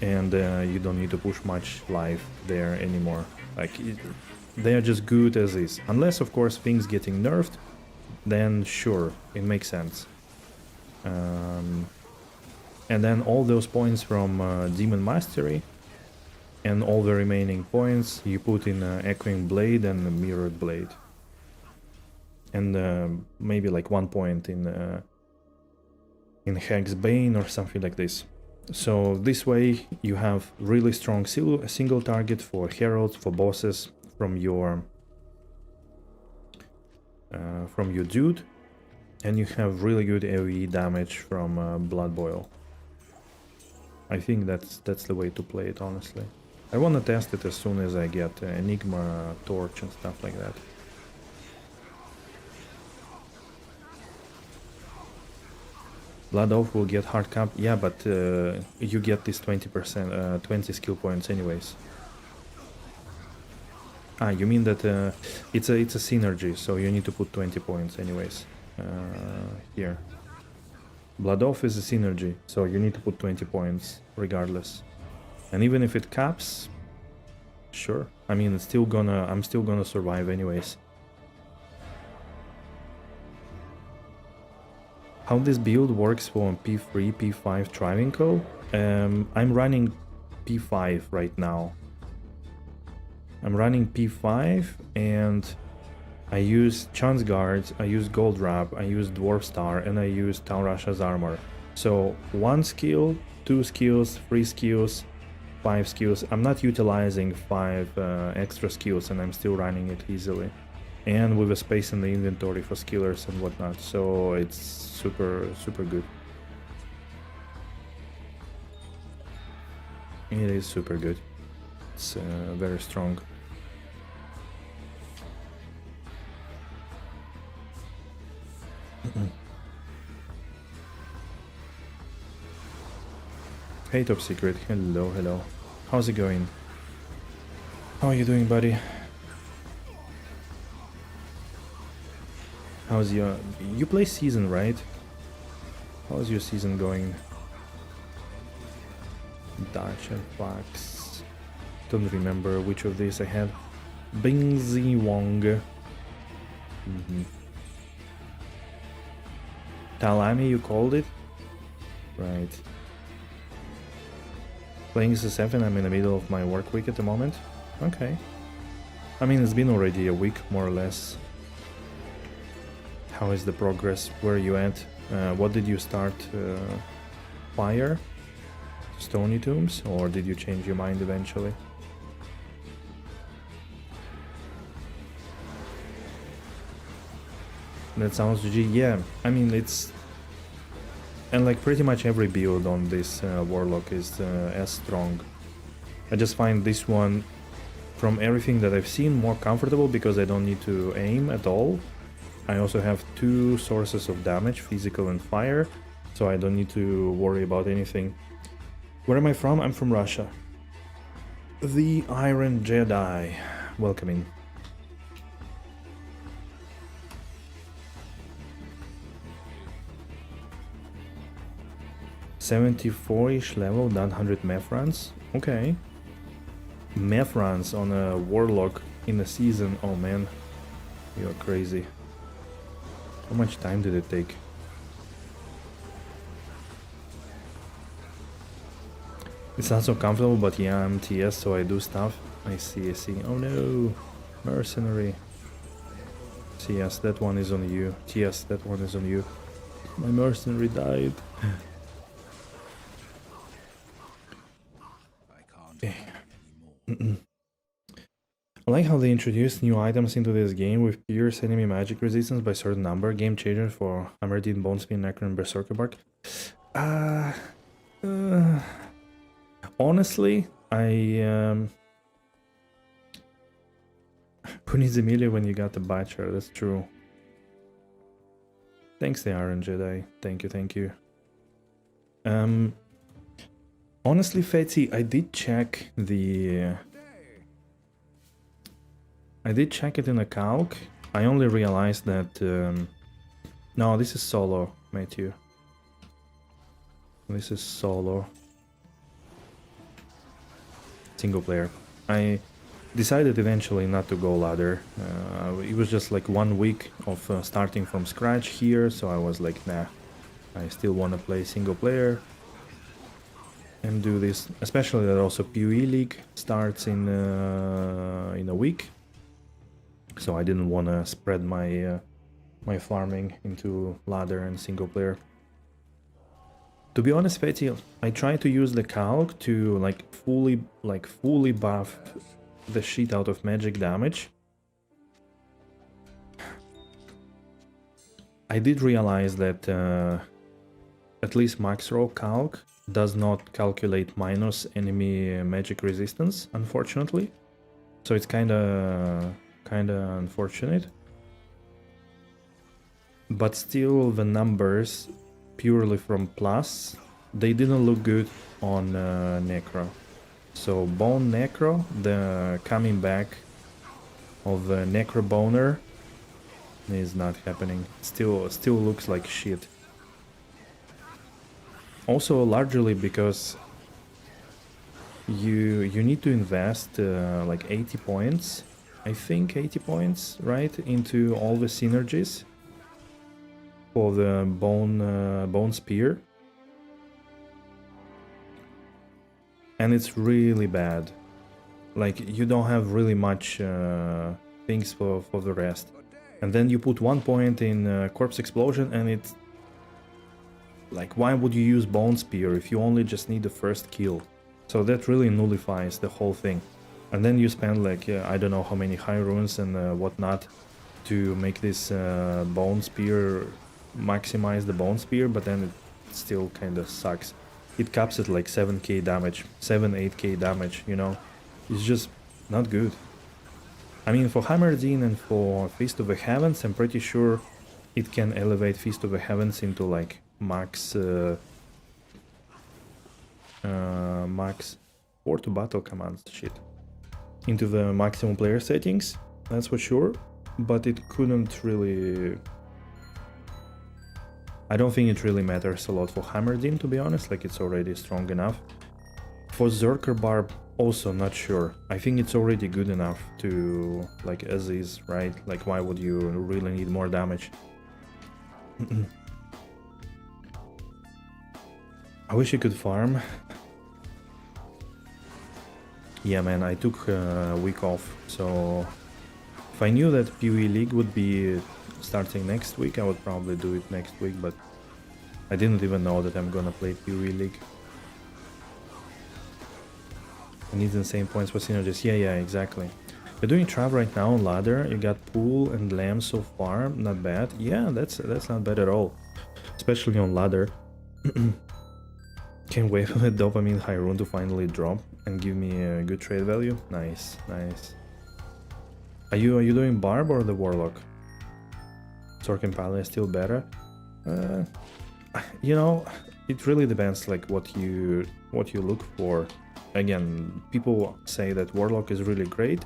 And you don't need to push much life there anymore. Like, they are just good as is. Unless, of course, things getting nerfed, then sure, it makes sense. And then all those points from Demon Mastery and all the remaining points you put in Echoing Blade and Mirrored Blade. And maybe like 1 point in Hex Bane or something like this. So this way you have really strong single target for heralds, for bosses from your dude, and you have really good AoE damage from Blood Boil. I think that's the way to play it, honestly. I want to test it as soon as I get Enigma, Torch and stuff like that. Blood Oath will get hard cap, yeah, but you get this 20%, 20 skill points anyways. Ah, you mean that it's a synergy, so you need to put 20 points anyways. Here. Blood Oath is a synergy, so you need to put 20 points regardless. And even if it caps, sure. I mean, I'm still gonna survive anyways. How this build works for P3, P5 Travincal? I'm running P5 right now. I'm running P5 and I use Chance Guards, I use Gold Wrap, I use Dwarf Star, and I use Taurasha's Armor. So 1 skill, 2 skills, 3 skills, 5 skills. I'm not utilizing 5 extra skills and I'm still running it easily. And with a space in the inventory for skillers and whatnot, so it's super good. It is super good. It's very strong. Hey Top Secret, hello. How's it going? How are you doing, buddy? How's your... You play season, right? How's your season going? Dutch and Fox. Don't remember which of these I had. Bingzi Wong. Talami, you called it? Right. Playing S7, I'm in the middle of my work week at the moment. Okay. I mean, it's been already a week, more or less. How is the progress? Where are you at? What did you start? Fire? Stony Tombs? Or did you change your mind eventually? That sounds GG. Yeah, I mean, it's... And like pretty much every build on this Warlock is as strong. I just find this one from everything that I've seen, more comfortable because I don't need to aim at all. I also have 2 sources of damage, physical and fire, so I don't need to worry about anything. Where am I from? I'm from Russia. The Iron Jedi. Welcome in. $74-ish level, done 100 meth runs. Okay. Meth runs on a warlock in a season. Oh man, you're crazy. How much time did it take? It's not so comfortable, but yeah, I'm TS, so I do stuff. I see, I see. Oh no, mercenary. TS, that one is on you. TS, that one is on you. My mercenary died. I like how they introduced new items into this game with pierce enemy magic resistance by certain number. Game changer for Hammerdean, Bonespear, Necro, and Berserker Bark. Honestly, who needs Emilia when you got the Butcher? That's true. Thanks, the Iron Jedi. Thank you, thank you. Honestly, Fetty, I did check the... I did check it in a calc. I only realized that... no, this is solo, Matthew. This is solo. Single player. I decided eventually not to go ladder. It was just like 1 week of starting from scratch here, so I was like, nah, I still want to play single player and do this. Especially that also PoE League starts in a week, so I didn't want to spread my my farming into ladder and single player. To be honest, Fetty, I try to use the calc to fully buff the shit out of magic damage. I did realize that at least max row calc does not calculate minus enemy magic resistance, unfortunately. So it's kinda unfortunate. But still, the numbers purely from plus, they didn't look good on Necro. So Bone Necro, the coming back of the Necro Boner is not happening. Still looks like shit. Also largely because you need to invest like 80 points, I think 80 points, right, into all the synergies for the bone spear, and it's really bad. Like, you don't have really much things for the rest, and then you put 1 point in corpse explosion, and it's like, why would you use bone spear if you only just need the first kill? So that really nullifies the whole thing. And then you spend like I don't know how many high runes and whatnot to make this bone spear maximize the bone spear, but then it still kind of sucks. It caps at like 7k damage, 8k damage, you know. It's just not good. I mean, for Hammerdean and for Feast of the Heavens, I'm pretty sure it can elevate Feast of the Heavens into like max max 4 to battle commands shit. Into the maximum player settings, that's for sure, but it couldn't really... I don't think it really matters a lot for Hammerdean, to be honest, like it's already strong enough. For Zerker Barb, also not sure. I think it's already good enough to, like, as is, right? Like, why would you really need more damage? I wish you could farm. Yeah, man, I took a week off, so if I knew that PoE League would be starting next week, I would probably do it next week, but I didn't even know that I'm gonna play PoE League. I need the same points for synergies. Yeah, exactly. You're doing Trav right now on ladder. You got Pool and Lamb so far, not bad. Yeah, that's not bad at all, especially on ladder. Can wait for the dopamine high rune to finally drop and give me a good trade value. Nice, nice. Are you doing Barb or the Warlock? Sork and Pally is still better. You know, it really depends like what you look for. Again, people say that Warlock is really great.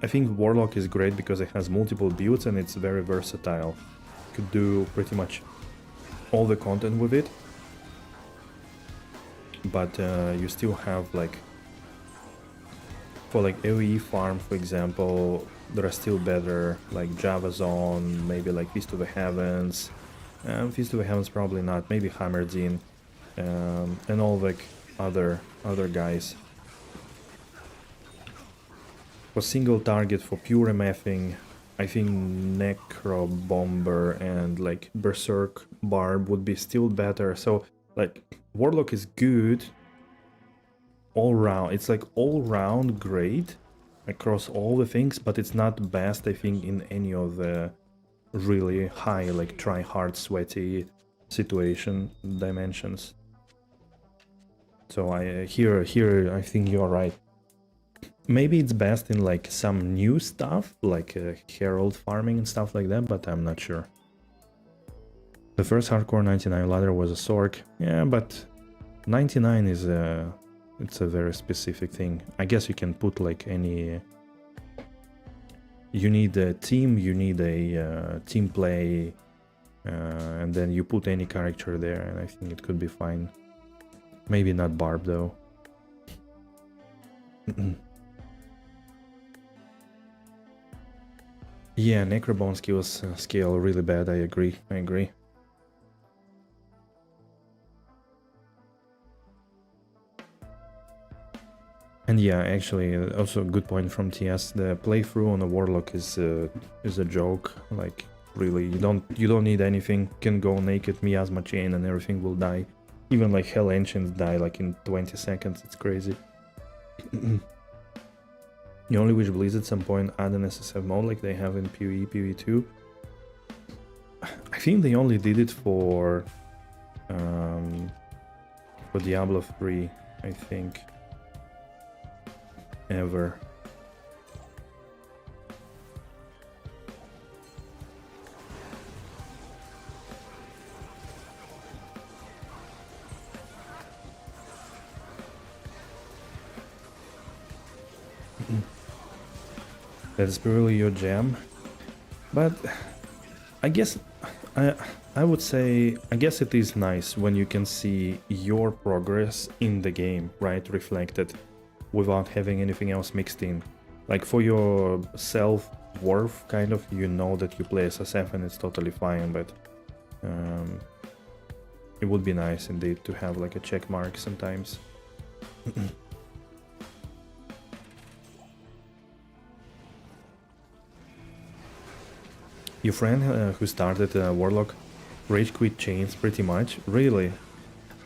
I think Warlock is great because it has multiple builds and it's very versatile. You could do pretty much all the content with it. But you still have like, for like AoE farm, for example, there are still better, like Java Zone, maybe like Feast of the Heavens. Feast of the Heavens probably not, maybe Hammerdin, and all like other guys. For single target, for pure MFing, I think Necro Bomber and like Berserk Barb would be still better. So like Warlock is good all round. It's like all round great across all the things, but it's not best, I think, in any of the really high, like try hard, sweaty situation dimensions. So here I think you're right. Maybe it's best in like some new stuff, like Herald farming and stuff like that, but I'm not sure. The first hardcore 99 ladder was a Sork. Yeah, but 99 is it's a very specific thing. I guess you can put like any... You need a team, you need a team play, and then you put any character there, and I think it could be fine. Maybe not Barb though. Yeah, Necrobone skills scale really bad, I agree. And yeah, actually, also a good point from TS. The playthrough on the Warlock is a joke. Like, really, you don't need anything. You can go naked, miasma chain, and everything will die. Even like Hell Ancients die like in 20 seconds. It's crazy. You only wish Blizzard at some point add an SSF mode like they have in PvE, PvE2. I think they only did it for Diablo 3, I think. Ever. That's purely your jam, but I guess I would say I guess it is nice when you can see your progress in the game, right, reflected, without having anything else mixed in. Like for your self-worth, kind of, you know that you play SSF and it's totally fine, but it would be nice indeed to have like a check mark sometimes. Your friend who started Warlock rage quit chains pretty much? Really?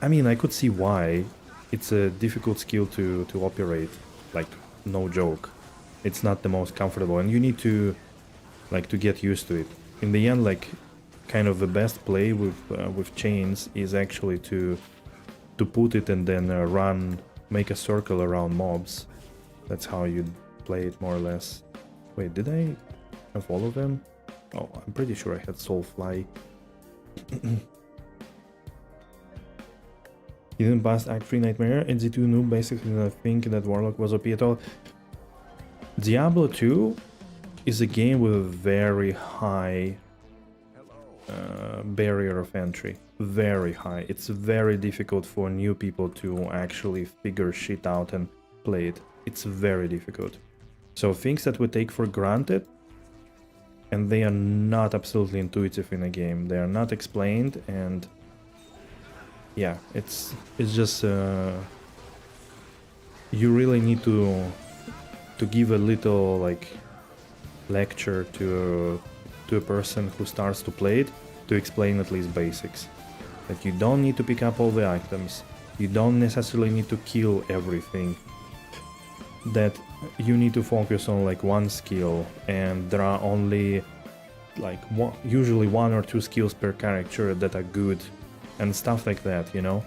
I mean, I could see why. It's a difficult skill to operate, like, no joke. It's not the most comfortable, and you need to, like, to get used to it. In the end, like, kind of the best play with chains is actually to put it and then make a circle around mobs. That's how you play it, more or less. Wait, did I have all of them? Oh, I'm pretty sure I had Soulfly. He didn't pass Act 3 Nightmare, and Z2 noob basically didn't think that Warlock was OP at all. Diablo 2 is a game with a very high barrier of entry. Very high. It's very difficult for new people to actually figure shit out and play it. It's very difficult. So things that we take for granted, and they are not absolutely intuitive in a game. They are not explained, and yeah, it's just you really need to give a little like lecture to a person who starts to play it, to explain at least basics. That you don't need to pick up all the items, you don't necessarily need to kill everything, that you need to focus on like one skill, and there are only like usually one or two skills per character that are good and stuff like that, you know?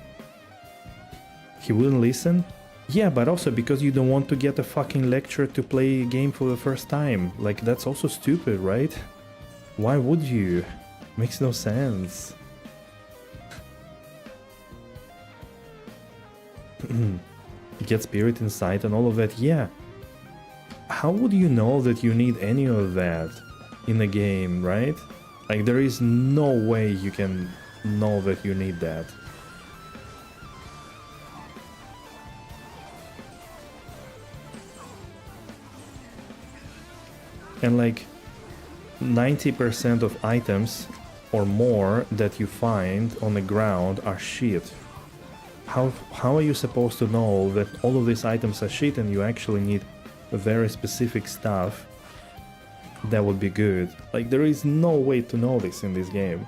He wouldn't listen? Yeah, but also because you don't want to get a fucking lecture to play a game for the first time. Like, that's also stupid, right? Why would you? Makes no sense. Get spirit inside and all of that, yeah. How would you know that you need any of that in a game, right? Like, there is no way you can know that you need that. And like 90% of items or more that you find on the ground are shit. How are you supposed to know that all of these items are shit and you actually need very specific stuff that would be good? Like, there is no way to know this in this game.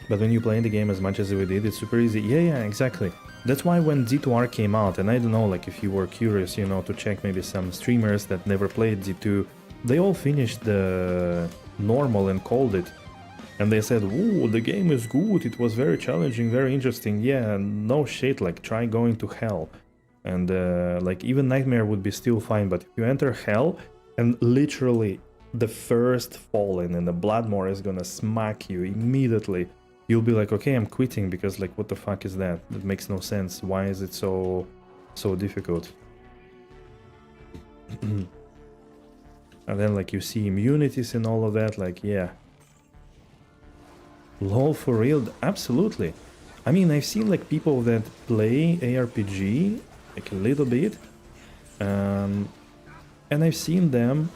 But when you play the game as much as we did, it's super easy. Yeah, exactly. That's why when D2R came out, and I don't know, like, if you were curious, you know, to check maybe some streamers that never played D2, they all finished the normal and called it. And they said, ooh, the game is good, it was very challenging, very interesting. Yeah, no shit, like, try going to hell. And, like, even Nightmare would be still fine, but if you enter hell, and literally the first fallen and the Bloodmore is gonna smack you immediately, you'll be like, okay, I'm quitting, because, like, what the fuck is that? That makes no sense. Why is it so difficult? And then, like, you see immunities and all of that, like, yeah. LOL, for real? Absolutely. I mean, I've seen, like, people that play ARPG, like, a little bit, and I've seen them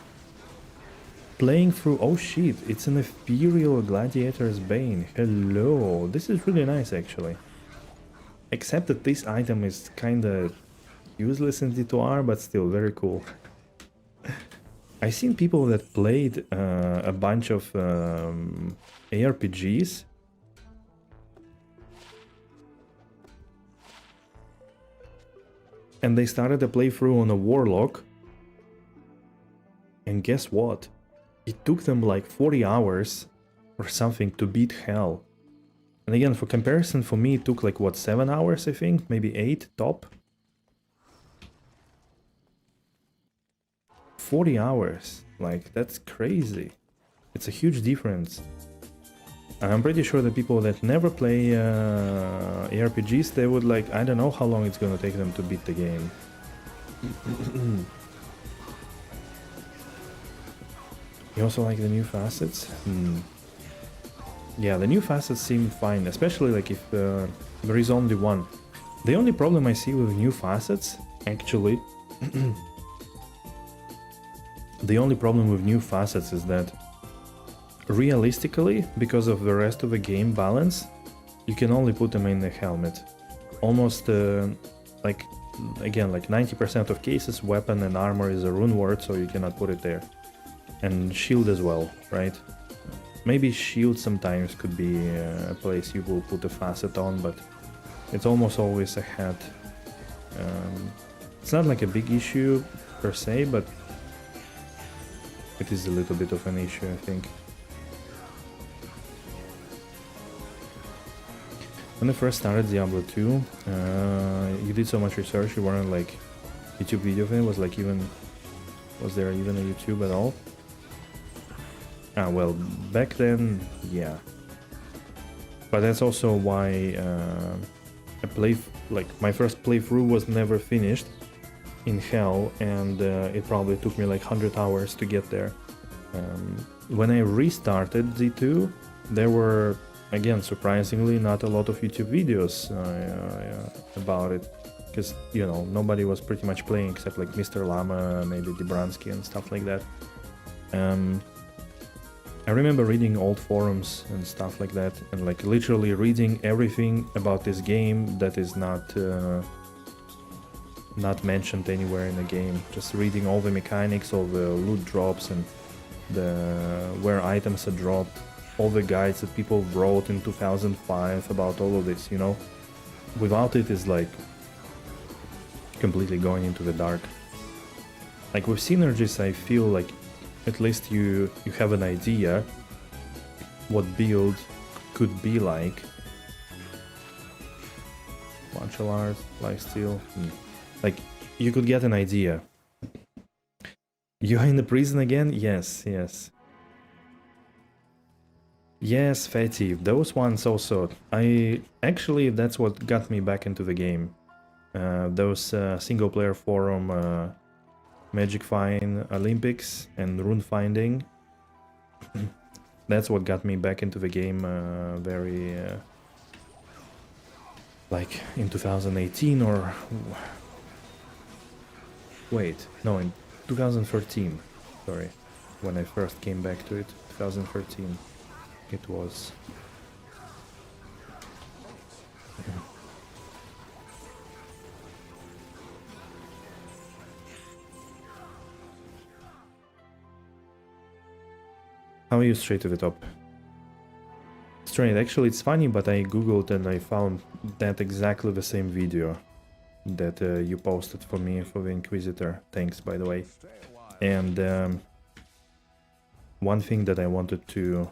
playing through... Oh shit, it's an Imperial Gladiator's Bane. Hello, this is really nice, actually. Except that this item is kinda useless in D2R, but still very cool. I've seen people that played a bunch of ARPGs. And they started a playthrough on a Warlock. And guess what? It took them like 40 hours or something to beat Hell. And again, for comparison, for me it took like, what, 7 hours, I think? Maybe 8 top? 40 hours. Like, that's crazy. It's a huge difference. I'm pretty sure the people that never play ARPGs, they would like, I don't know how long it's gonna take them to beat the game. You also like the new facets? Yeah, the new facets seem fine, especially like if there is only one. The only problem I see with new facets, actually, the only problem with new facets is that realistically, because of the rest of the game balance, you can only put them in the helmet. Almost like, again, like 90% of cases, weapon and armor is a rune word, so you cannot put it there. And shield as well, right? Maybe shield sometimes could be a place you will put a facet on, but it's almost always a hat. It's not like a big issue per se, but it is a little bit of an issue, I think. When I first started Diablo 2, you did so much research, you weren't like YouTube video of it, was there even a YouTube at all? Ah, well, back then, yeah. But that's also why my first playthrough was never finished in Hell, and it probably took me like 100 hours to get there. When I restarted Z2, there were, again, surprisingly, not a lot of YouTube videos about it, because, you know, nobody was pretty much playing except like Mr. Llama, maybe Debransky and stuff like that. I remember reading old forums and stuff like that, and like literally reading everything about this game that is not mentioned anywhere in the game. Just reading all the mechanics, all the loot drops, and where items are dropped, all the guides that people wrote in 2005 about all of this, you know. Without it is like completely going into the dark. Like with Synergies, I feel like at least you have an idea what build could be like. Martial arts, lifesteal. Like, you could get an idea. You're in the prison again? Yes, yes. Yes, Fatty, those ones also. Actually, that's what got me back into the game. Those single-player forum Magic Find Olympics and Rune Finding. That's what got me back into the game very... like in 2018 or... Wait, no, in 2013. Sorry, when I first came back to it, 2013. It was. How are you straight to the top? Straight, actually it's funny, but I googled and I found that exactly the same video that you posted for me for the Inquisitor. Thanks, by the way. And one thing that I wanted to...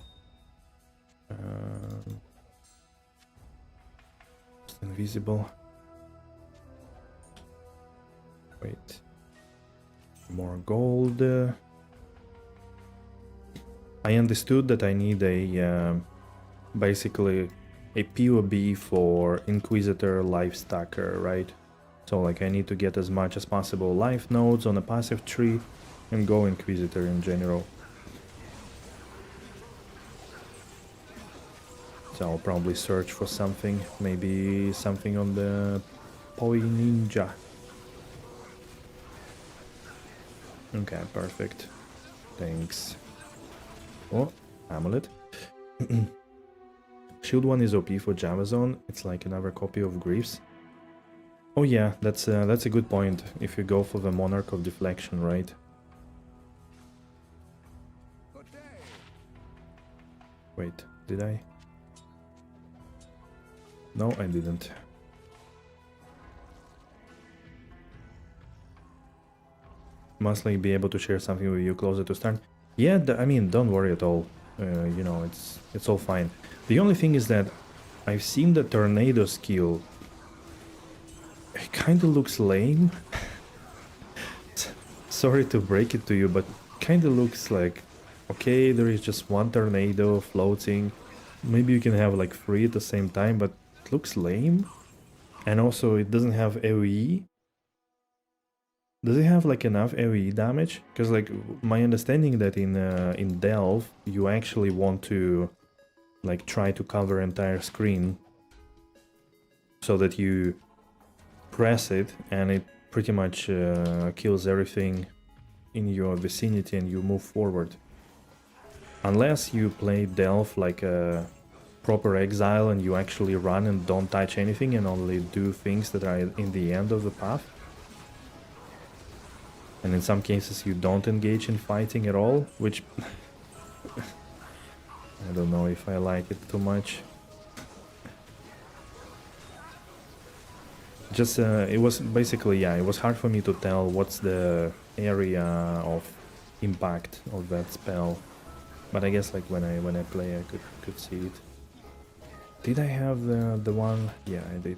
invisible. Wait. More gold. I understood that I need a basically a POB for Inquisitor life stacker, right? So like I need to get as much as possible life nodes on a passive tree and go Inquisitor in general. So I'll probably search for something, maybe something on the p.9. Okay, perfect. Thanks. Oh, amulet. Shield 1 is OP for Java Zone. It's like another copy of Griefs. Oh yeah, that's a good point. If you go for the Monarch of Deflection, right? Wait, did I? No, I didn't. Mostly be able to share something with you closer to start. Yeah, I mean, don't worry at all. You know, it's all fine. The only thing is that I've seen the tornado skill. It kind of looks lame. Sorry to break it to you, but kind of looks like, okay, there is just one tornado floating. Maybe you can have like 3 at the same time, but it looks lame. And also it doesn't have AoE. Does it have like enough AoE damage? Because like my understanding that in Delve you actually want to like try to cover entire screen so that you press it and it pretty much kills everything in your vicinity and you move forward. Unless you play Delve like a proper exile and you actually run and don't touch anything and only do things that are in the end of the path. And in some cases you don't engage in fighting at all, which I don't know if I like it too much. Just it was basically, yeah, it was hard for me to tell what's the area of impact of that spell. But I guess like when I play I could see it. Did I have the one? Yeah, I did.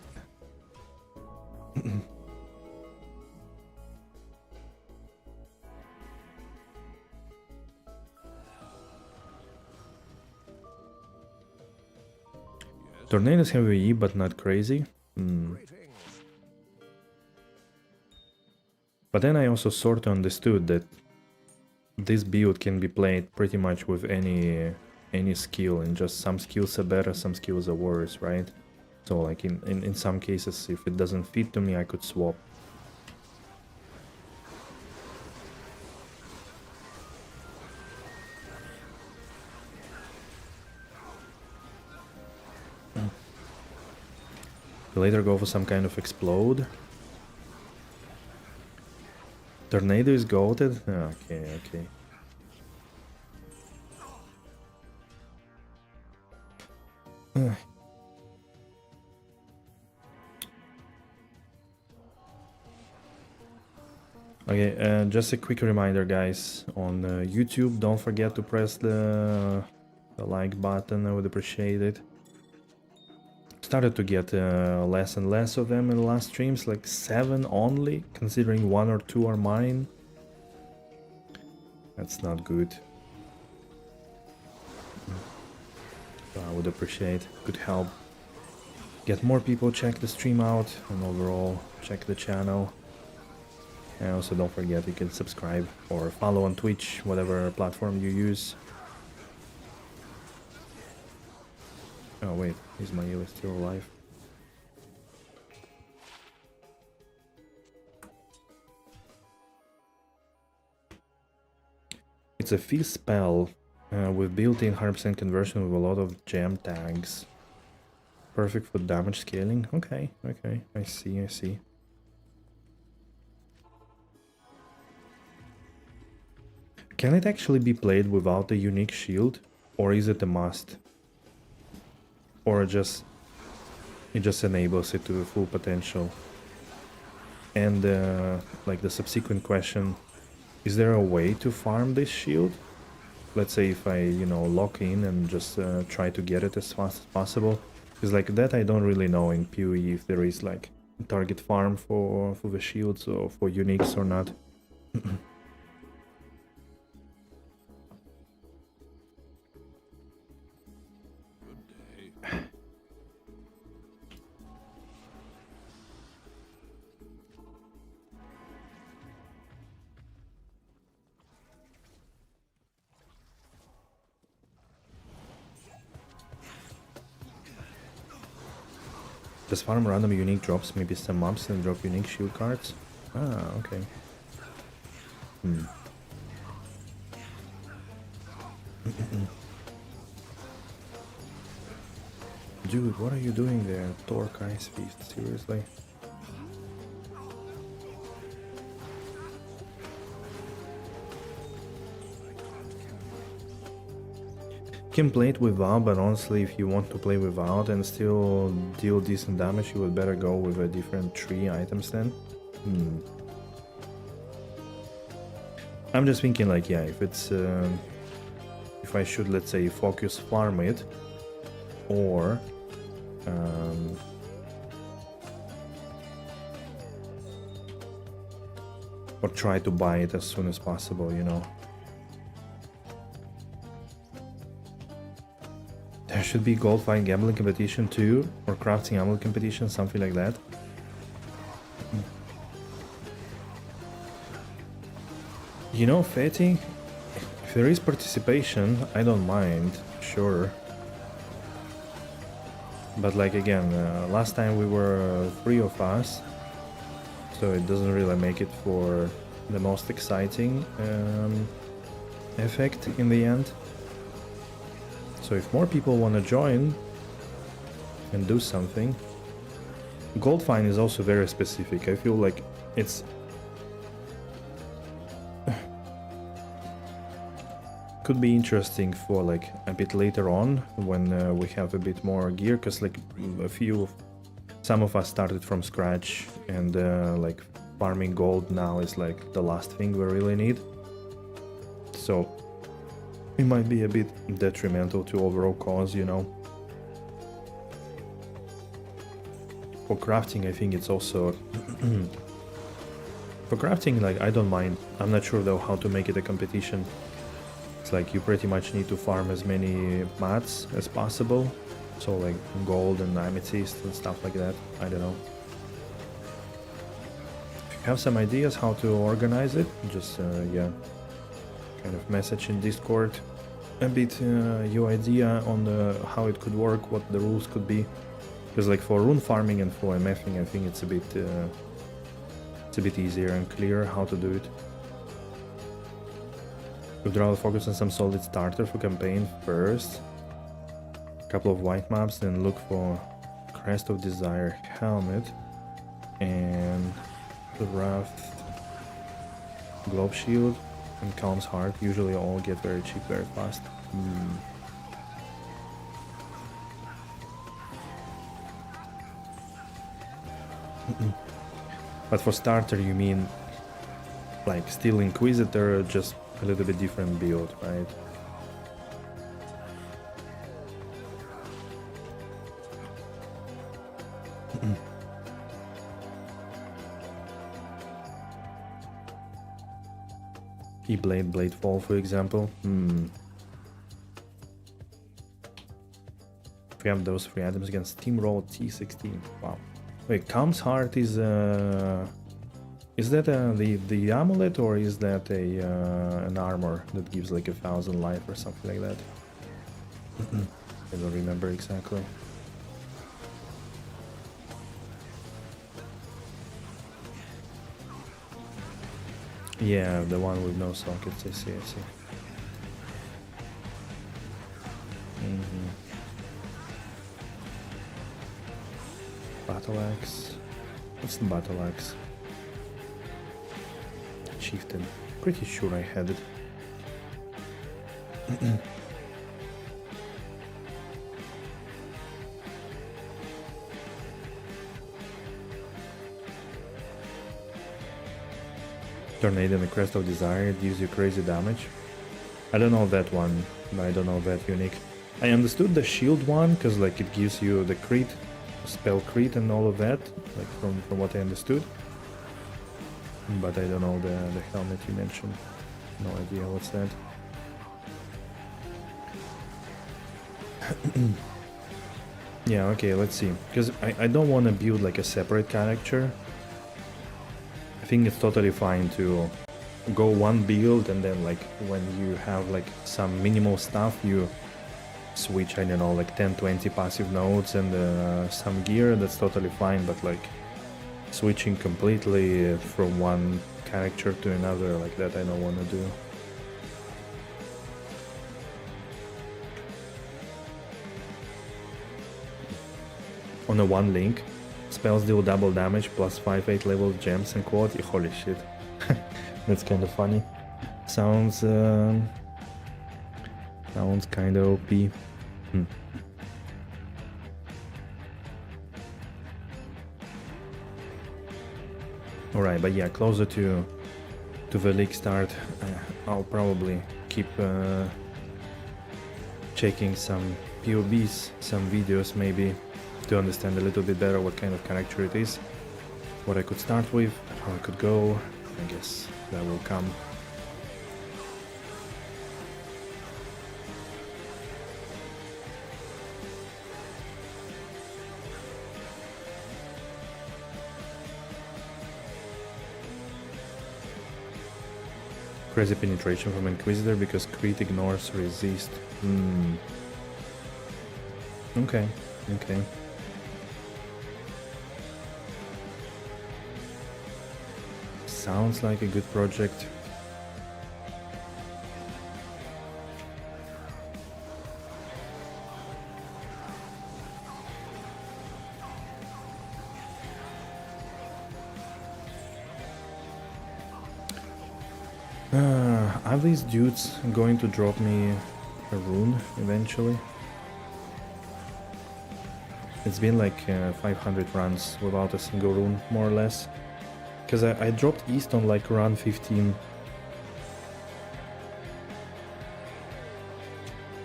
Tornadoes have AoE, but not crazy. But then I also sort of understood that this build can be played pretty much with any skill, and just some skills are better, some skills are worse, right? So like in some cases, if it doesn't fit to me, I could swap. Later go for some kind of explode. Tornado is goated? Okay, okay. Okay, just a quick reminder, guys. On YouTube, don't forget to press the the like button, I would appreciate it. Started to get less and less of them in the last streams, like 7 only, considering 1 or 2 are mine. That's not good. So I would appreciate, could help get more people check the stream out and overall check the channel. And also don't forget you can subscribe or follow on Twitch, whatever platform you use. Oh wait, is my eel still alive? It's a fee spell with built-in 100% conversion with a lot of gem tags. Perfect for damage scaling. Okay, okay, I see. Can it actually be played without a unique shield, or is it a must? Or it just enables it to the full potential? And like the subsequent question, is there a way to farm this shield? Let's say if I, you know, lock in and just try to get it as fast as possible. Because like that I don't really know in PoE if there is like a target farm for the shields or for uniques or not. Does farm random unique drops, maybe some mobs and drop unique shield cards? Ah, okay. Dude, what are you doing there? Torque Ice Feast, seriously? You can play it without, but honestly, if you want to play without and still deal decent damage, you would better go with a different 3 items then. I'm just thinking like, yeah, if it's... if I should, let's say, focus farm it, or... or try to buy it as soon as possible, you know. There should be gold fight gambling competition too, or crafting amulet competition, something like that. You know, Fetty, if there is participation, I don't mind, sure. But like again, last time we were 3 of us, so it doesn't really make it for the most exciting effect in the end. So if more people want to join and do something... Gold Find is also very specific. I feel like it's... could be interesting for like a bit later on when we have a bit more gear, because like some of us started from scratch, and like farming gold now is like the last thing we really need. So it might be a bit detrimental to overall cause, you know. For crafting, I think it's also... for crafting, like, I don't mind. I'm not sure though how to make it a competition. It's like you pretty much need to farm as many mats as possible. So like gold and amethyst and stuff like that. I don't know. If you have some ideas how to organize it, just, yeah, kind of message in Discord a bit your idea on how it could work, what the rules could be. Because like for rune farming and for MFing, I think it's a bit easier and clearer how to do it. Would rather focus on some solid starter for campaign first. A couple of white maps, then look for Crest of Desire helmet and the Raft Globe Shield and Calm's Heart. Usually all get very cheap very fast. But for starter you mean like still Inquisitor, just a little bit different build, right? E-Blade, Blade Fall, for example. If we have those 3 items against Steamroll T16. Wow. Wait, Calm's Heart is that the amulet, or is that an armor that gives like 1,000 life or something like that? I don't remember exactly. Yeah, the one with no sockets, I see. Battle Axe. What's the Battle Axe? Chieftain. Pretty sure I had it. Tornado and the Crest of Desire deals you crazy damage. I don't know that one, but I don't know that unique. I understood the shield one, because like it gives you the crit, spell crit and all of that, like from what I understood. But I don't know the helmet you mentioned. No idea what's that. Yeah, okay, let's see. Because I don't want to build like a separate character. I think it's totally fine to go one build and then like when you have like some minimal stuff you switch, I don't know, like 10-20 passive nodes and some gear, that's totally fine, but like switching completely from one character to another like that I don't want to do. On a one link, spells deal double damage plus 5-8 level gems and quality. Holy shit. That's kind of funny. Sounds kind of OP. Alright, but yeah, closer to the league start, I'll probably keep checking some POBs, some videos maybe, to understand a little bit better what kind of character it is, what I could start with, how I could go. I guess that will come. Crazy penetration from Inquisitor because crit ignores resist. Okay. Sounds like a good project. Are these dudes going to drop me a rune eventually? It's been like 500 runs without a single rune, more or less. Because I dropped East on like run 15.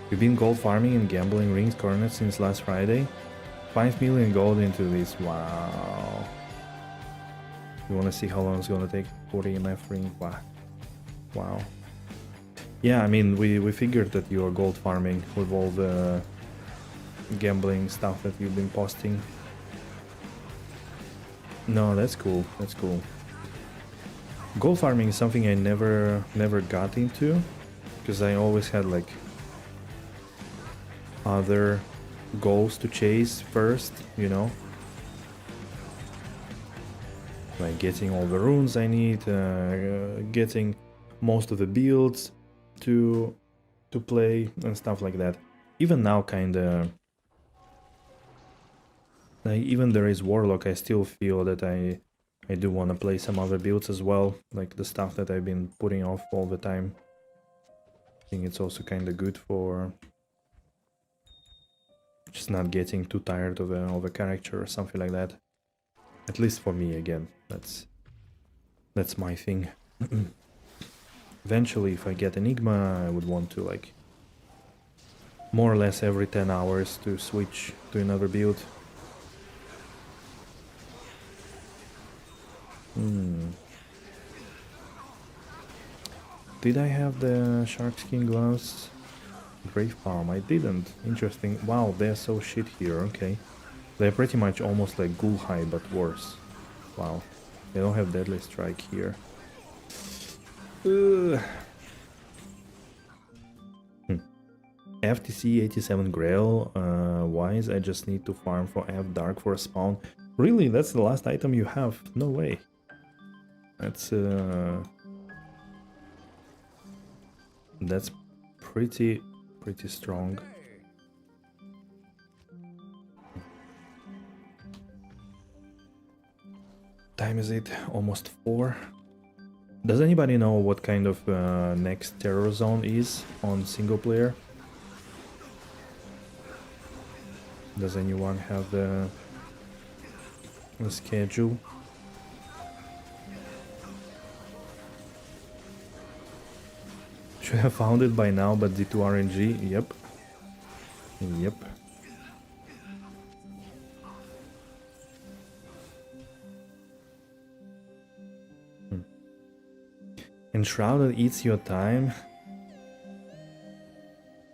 We've been gold farming and gambling rings coronet since last Friday. 5 million gold into this, wow. You wanna see how long it's gonna take? 40 MF ring, wow. Yeah, I mean, we figured that you are gold farming with all the gambling stuff that you've been posting. No, that's cool, that's cool. Gold farming is something I never got into, because I always had like other goals to chase first, you know? Like getting all the runes I need, getting most of the builds to play and stuff like that. Even now, kinda, like, even there is Warlock, I still feel that I do want to play some other builds as well, like the stuff that I've been putting off all the time. I think it's also kind of good for just not getting too tired of a character or something like that. At least for me, again, that's my thing. Eventually, if I get Enigma, I would want to, like, more or less every 10 hours to switch to another build. Did I have the shark skin gloves? Grave Palm, I didn't. Interesting. Wow, they're so shit here, okay. They're pretty much almost like Ghoul Hide, but worse. Wow. They don't have Deadly Strike here. Ugh. FTC 87 Grail, wise, I just need to farm for F Dark for a spawn. Really? That's the last item you have? No way. That's pretty strong. Time is it? Almost 4. Does anybody know what kind of next terror zone is on single player? Does anyone have the schedule? Should have found it by now, but D2 RNG, yep. Yep. Enshrouded eats your time.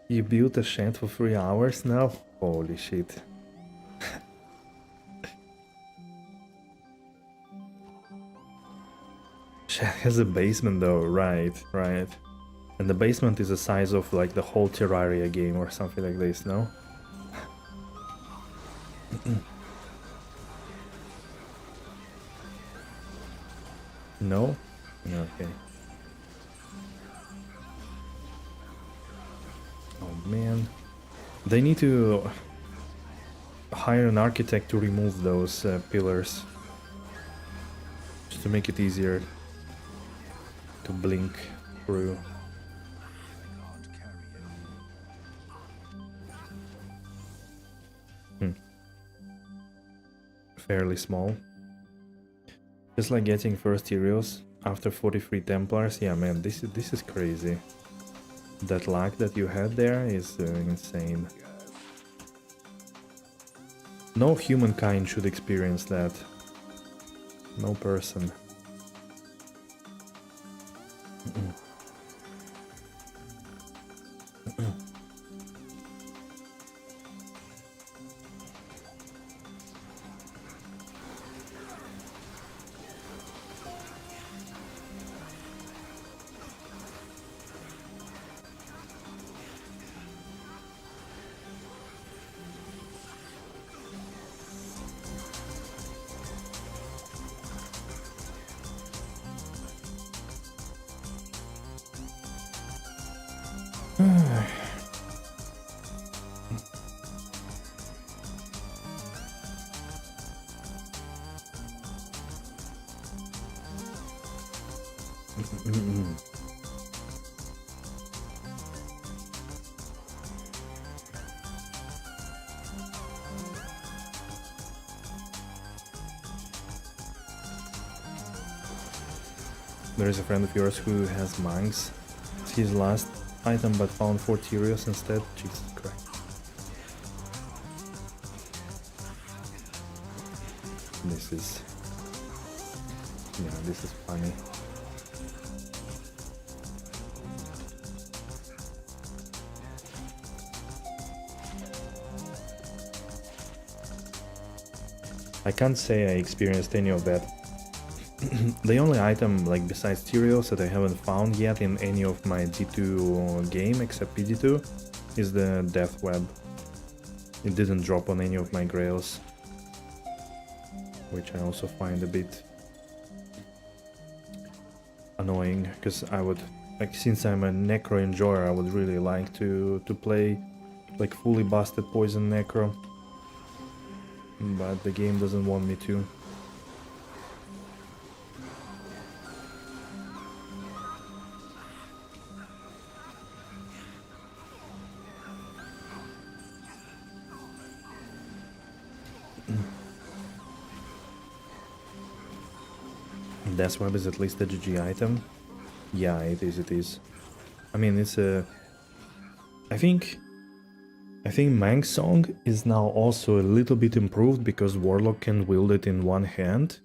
You built a shed for 3 hours now? Holy shit. Shed has a basement though, right. And the basement is the size of like the whole Terraria game or something like this, no? No? Okay. Oh man. They need to hire an architect to remove those pillars. Just to make it easier to blink through. Fairly small. Just like getting first heroes after 43 Templars. Yeah man, this is crazy. That luck that you had there is insane. No humankind should experience that. No person. There is a friend of yours who has monks. It's his last item but found 4 Tyrios instead. Jesus Christ. This is... yeah, this is funny. I can't say I experienced any of that. The only item, like besides Tyrios, that I haven't found yet in any of my D2 game except PD2 is the Death Web. It didn't drop on any of my grails, which I also find a bit annoying, because I would, like, since I'm a Necro enjoyer, I would really like to play like fully busted Poison Necro, but the game doesn't want me to. Death Web is at least a GG item. Yeah, it is. I mean, it's a... I think Manx Song is now also a little bit improved because Warlock can wield it in one hand,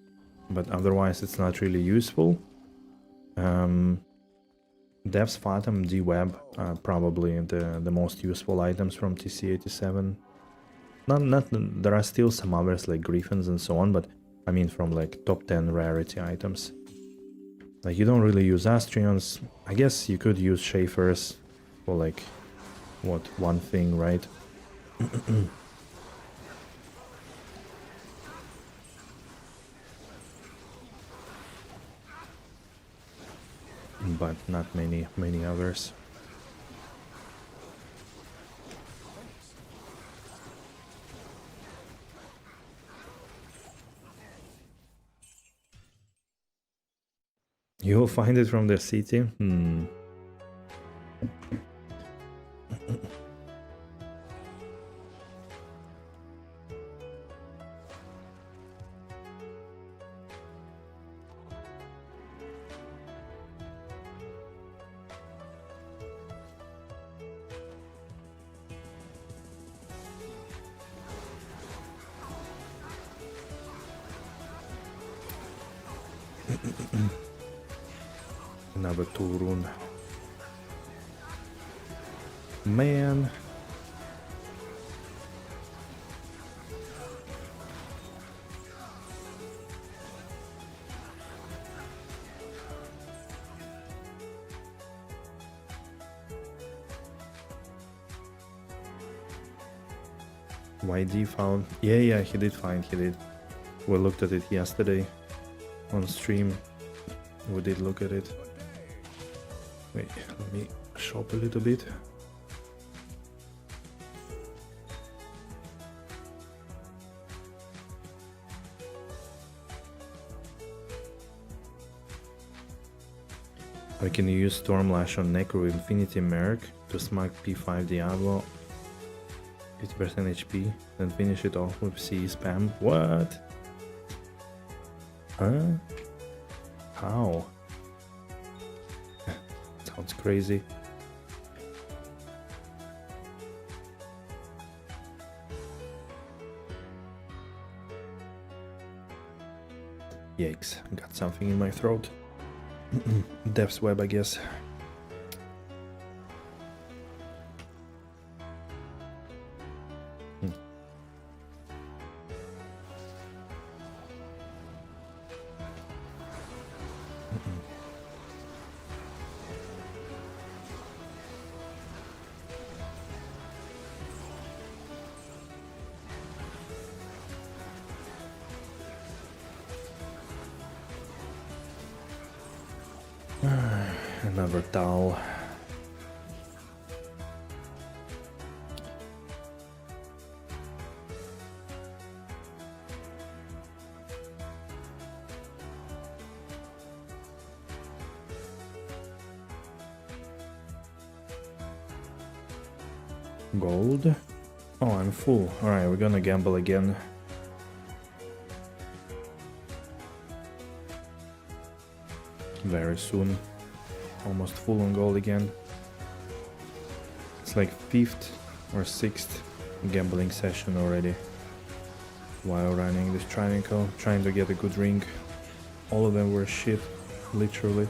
but otherwise it's not really useful. Dev's Fathom, D-Web are probably the most useful items from TC87. Not there are still some others like Griffins and so on, but I mean from like top 10 rarity items. Like you don't really use Astrions. I guess you could use Schaefers for like what, one thing, right? But not many others. You'll find it from the city? Another 2 rune. Man. YD found. Yeah, he did find, he did. We looked at it yesterday on stream. We did look at it. Wait, let me shop a little bit. I can use Stormlash on Necro Infinity Merc to smite P5 Diablo 50% HP, then finish it off with C spam. What? Huh? How? Sounds crazy. Yikes, got something in my throat. Death's Web, I guess. Another towel. Gold. Oh, I'm full. Alright, we're gonna gamble again. Very soon. Almost full on gold again. It's like 5th or 6th gambling session already while running this Travincal, trying to get a good ring. All of them were shit, literally.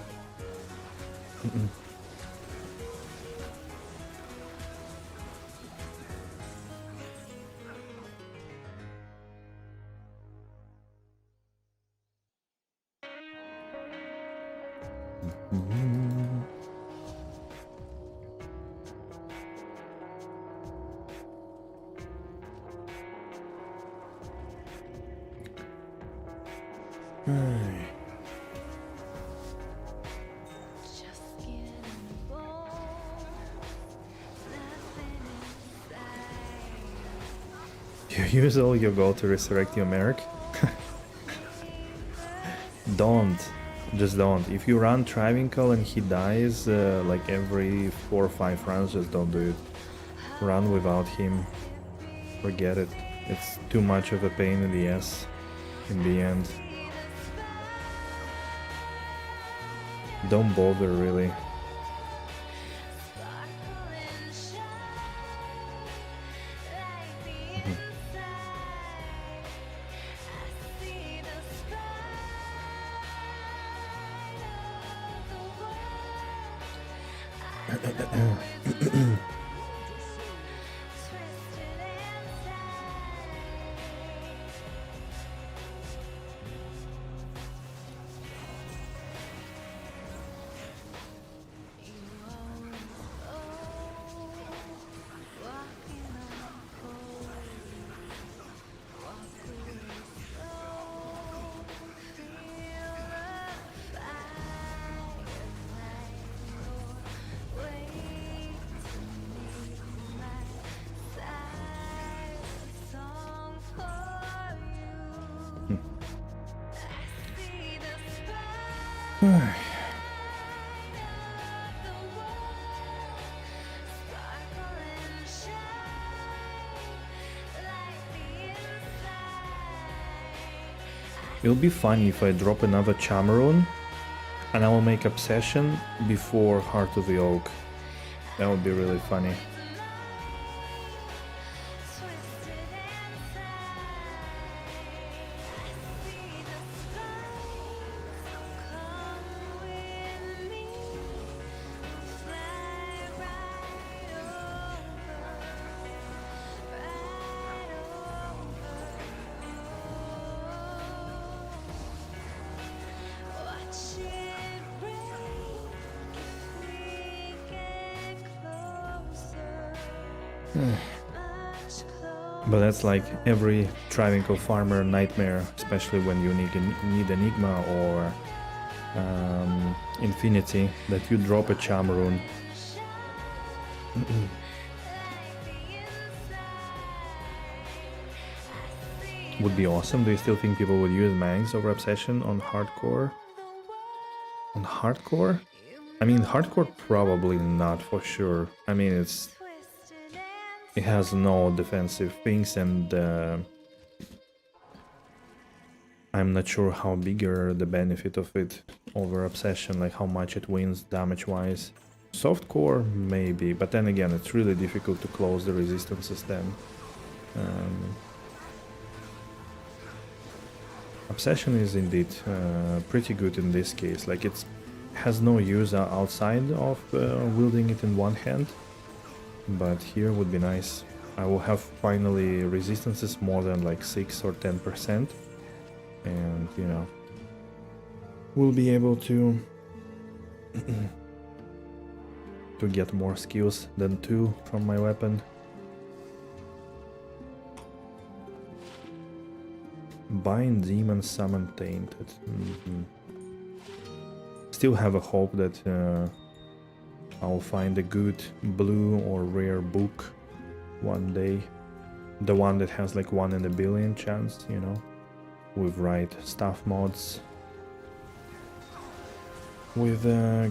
You use all your gold to resurrect your Merc? Don't. Just don't. If you run Travincal and he dies like every 4 or 5 rounds, just don't do it. Run without him. Forget it. It's too much of a pain in the ass in the end. Don't bother, really. It'll be fun if I drop another Chamaron and I will make Obsession before Heart of the Oak. That would be really funny. But that's like every Travincal farmer nightmare, especially when you need Enigma or Infinity, that you drop a Chamaron. Would be awesome. Do you still think people would use Mangs over Obsession on hardcore? On hardcore? I mean, hardcore probably not for sure. I mean, it has no defensive things, and I'm not sure how bigger the benefit of it over Obsession, like how much it wins damage-wise. Softcore, maybe, but then again, it's really difficult to close the resistances then. Obsession is indeed pretty good in this case, like it has no use outside of wielding it in one hand. But here would be nice. I will have finally resistances more than like 6 or 10%. And, you know, we'll be able to to get more skills than 2 from my weapon. Bind Demon, Summon Tainted. Still have a hope that I'll find a good blue or rare book one day. The one that has like 1 in a billion chance, you know, with right staff mods, with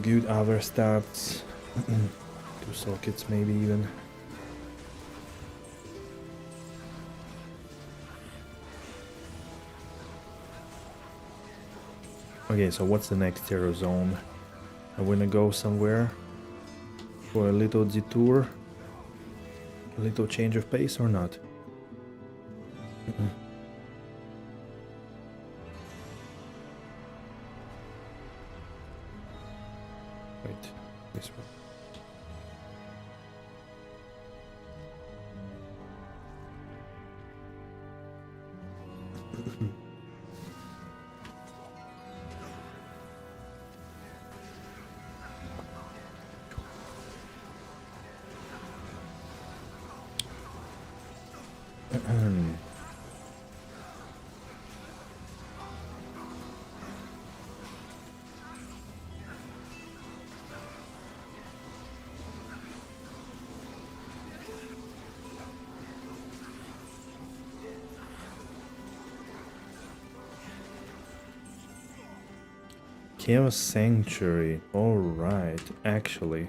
good other stats, 2 sockets maybe even. Okay, so what's the next terror zone? I wanna go somewhere for a little detour, a little change of pace or not? Wait, this one. Chaos Sanctuary. All right, actually,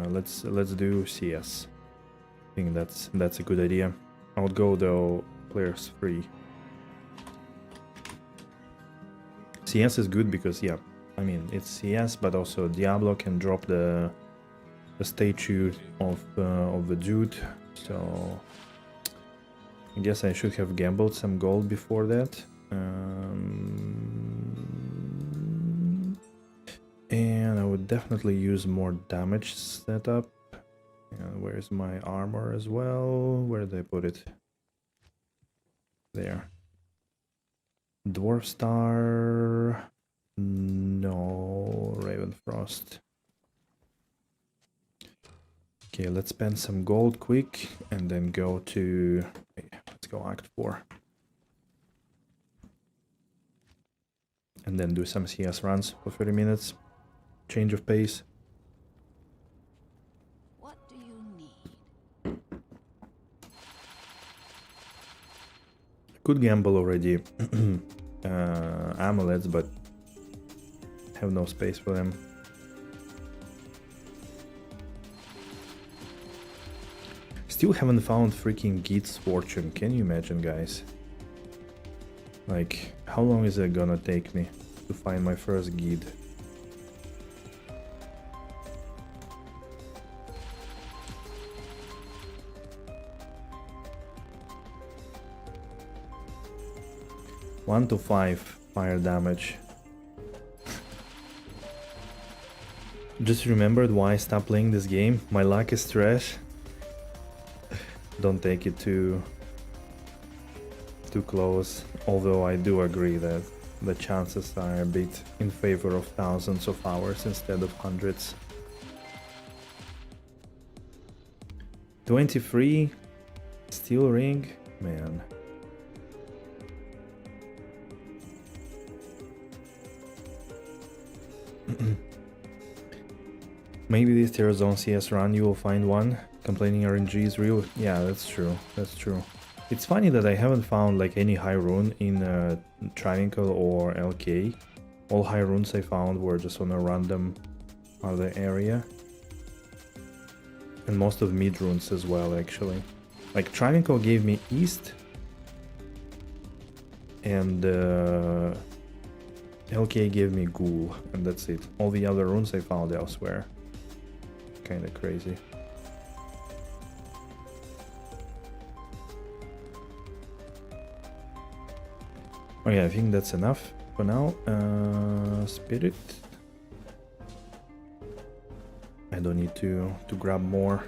let's do CS. I think that's a good idea. I would go though players free. CS is good because yeah, I mean it's CS, but also Diablo can drop the statue of the dude. So I guess I should have gambled some gold before that. And I would definitely use more damage setup. And where's my armor as well? Where did I put it? There. Dwarf Star. No, Ravenfrost. Okay, let's spend some gold quick and then go to... let's go Act 4. And then do some CS runs for 30 minutes. Change of pace. What do you need? Could gamble already amulets, but have no space for them. Still haven't found freaking Geet's Fortune. Can you imagine, guys? Like, how long is it gonna take me to find my first Geet? One to 5 fire damage. Just remembered why I stopped playing this game. My luck is trash. Don't take it too close. Although I do agree that the chances are a bit in favor of thousands of hours instead of hundreds. 23 steel ring, man. Maybe this Terrazone CS run you will find one. Complaining RNG is real. Yeah, that's true. That's true. It's funny that I haven't found like any high rune in Travincal or LK. All high runes I found were just on a random other area. And most of mid runes as well, actually. Like Travincal gave me East. And LK gave me Ghoul. And that's it. All the other runes I found elsewhere. Kinda crazy. Oh yeah, I think that's enough for now. Spirit. I don't need to grab more.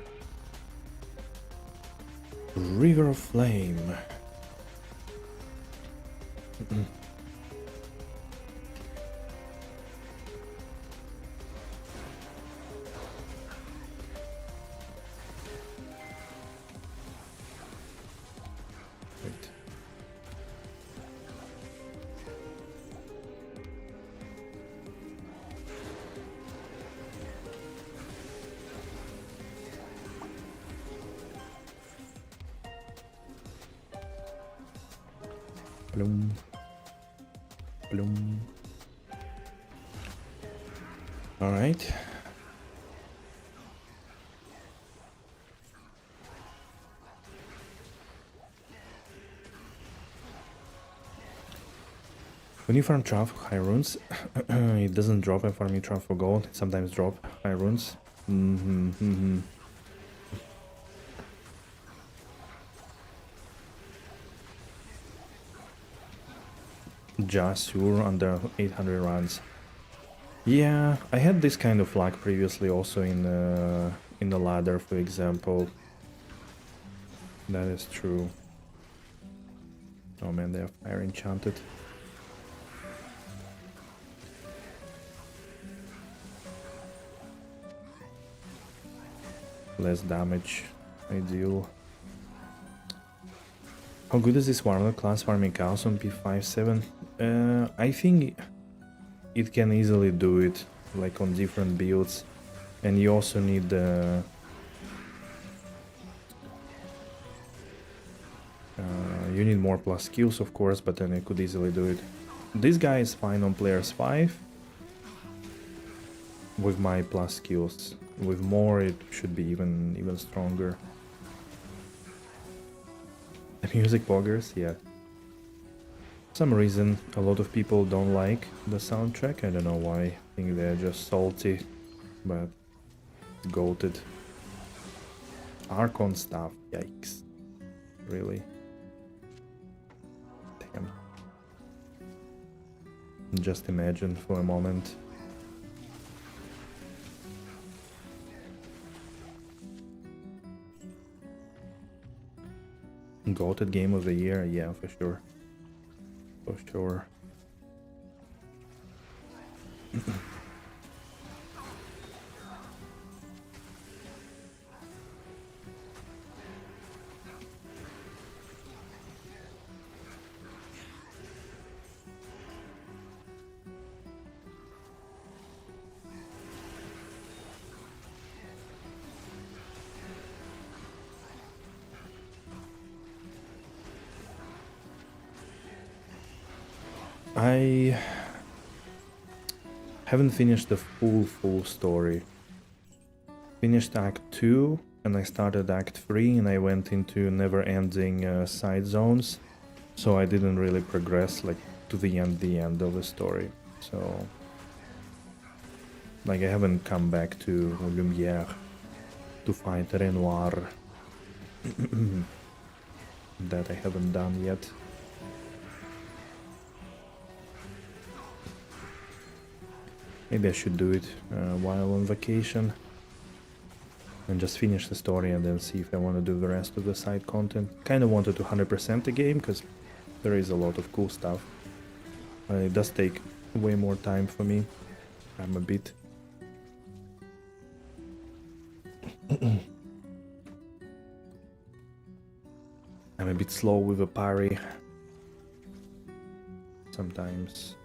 River of Flame. Bloom. Bloom. All right. When you farm Trav high runes, it doesn't drop and farm you Trav for gold. It sometimes drop high runes. Just sure under 800 runs. Yeah, I had this kind of luck previously also in the ladder, for example. That is true. Oh man, they are fire enchanted. Less damage, ideal. How good is this Warlock class farming cows on p.5.7? I think it can easily do it, like on different builds. And you also need the... you need more plus skills, of course, but then you could easily do it. This guy is fine on players 5. With my plus skills. With more, it should be even stronger. The music poggers, yeah. For some reason, a lot of people don't like the soundtrack. I don't know why. I think they're just salty, but it's goated. Archon stuff, yikes. Really? Damn. Just imagine for a moment. Goated game of the year, yeah, for sure. For sure. I haven't finished the full story. Finished Act 2 and I started Act 3 and I went into never-ending side zones, so I didn't really progress like to the end of the story. So like I haven't come back to Lumiere to fight Renoir. That I haven't done yet. Maybe I should do it while on vacation and just finish the story and then see if I want to do the rest of the side content. Kind of wanted to 100% the game because there is a lot of cool stuff. It does take way more time for me. I'm a bit... I'm a bit slow with a parry. Sometimes.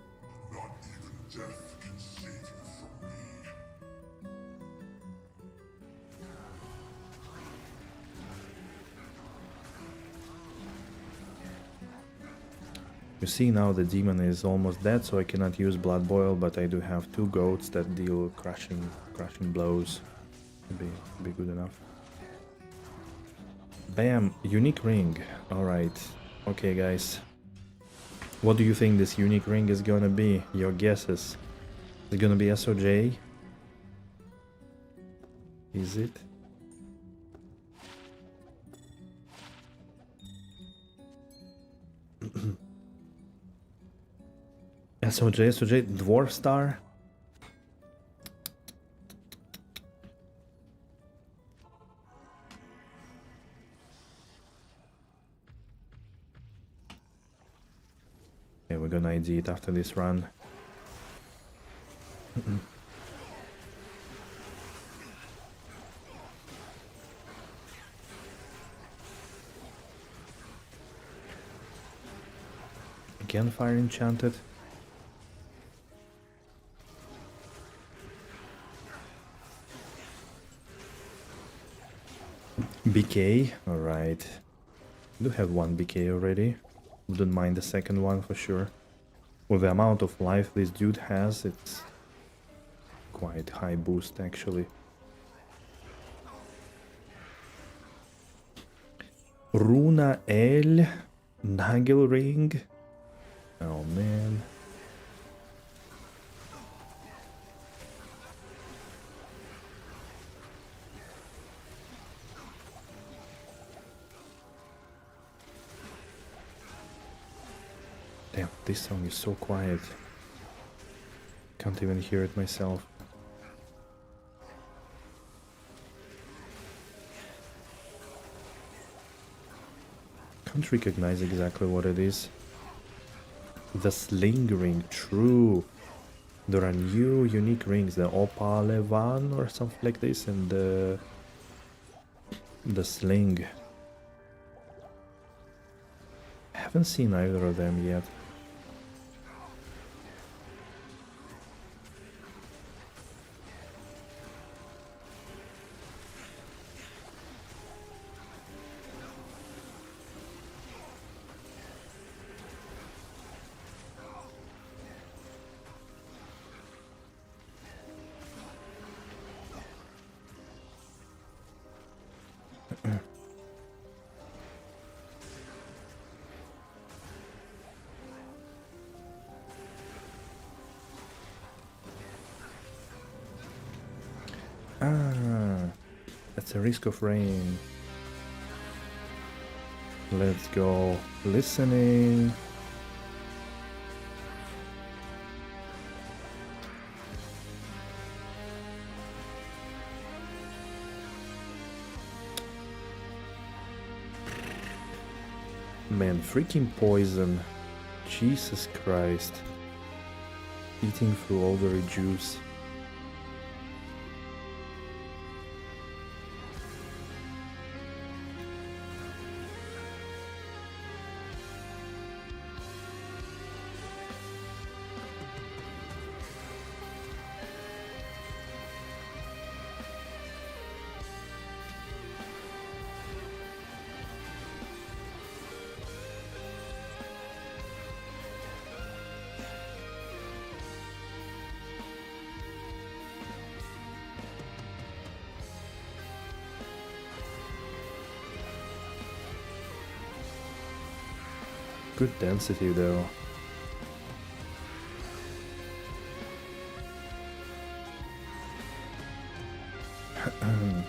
You see now the demon is almost dead, so I cannot use Blood Boil, but I do have 2 goats that deal crushing blows. Be good enough. Bam! Unique ring. Alright. Okay, guys. What do you think this unique ring is gonna be? Your guesses. Is it gonna be SOJ? Is it? SOJ, Dwarf Star? Okay, we're gonna ID it after this run. Again, Fire Enchanted. BK, alright. I do have 1 BK already. Wouldn't mind the second one for sure. With the amount of life this dude has, it's quite high boost actually. Runa L. Nagelring. Oh man. Damn, this song is so quiet. Can't even hear it myself. Can't recognize exactly what it is. The Sling Ring, true. There are new unique rings, the Opalevan or something like this, and the Sling. Haven't seen either of them yet. Ah, that's a Risk of Rain. Let's go. Listening. Man, freaking poison. Jesus Christ. Eating through all the juice. Good density though. Mhm.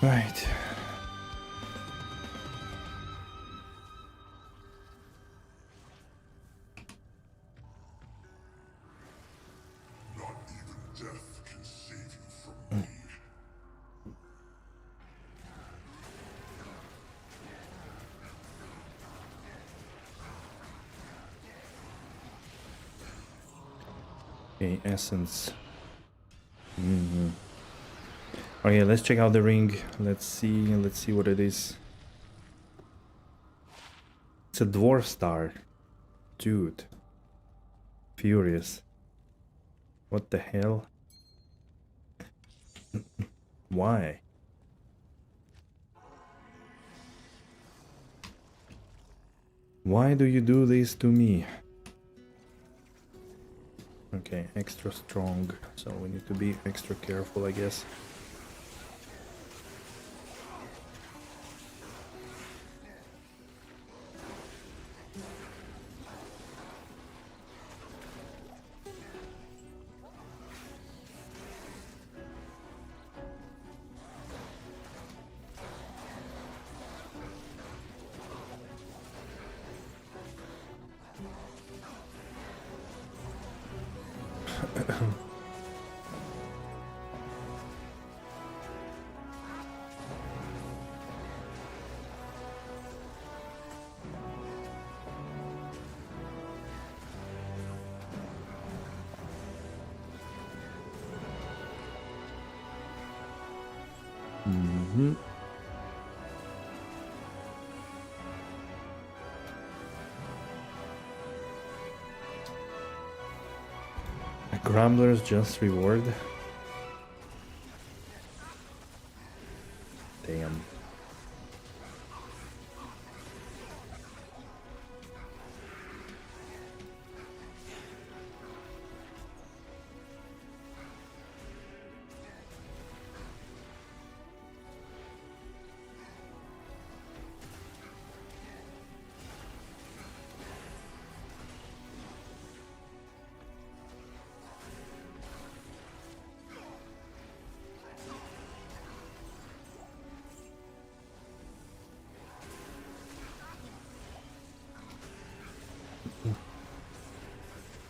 Right. Not even death can save you from me. Okay, essence. Okay, let's check out the ring. Let's see what it is. It's a dwarf star. Dude. Furious. What the hell? Why? Why do you do this to me? Okay, extra strong, so we need to be extra careful, I guess. A Grumbler's just reward. Damn.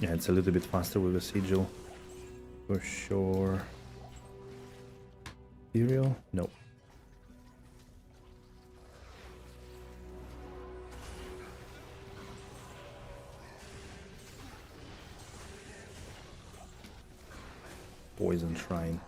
Yeah, it's a little bit faster with the sigil. For sure. Cereal? No. Poison Shrine.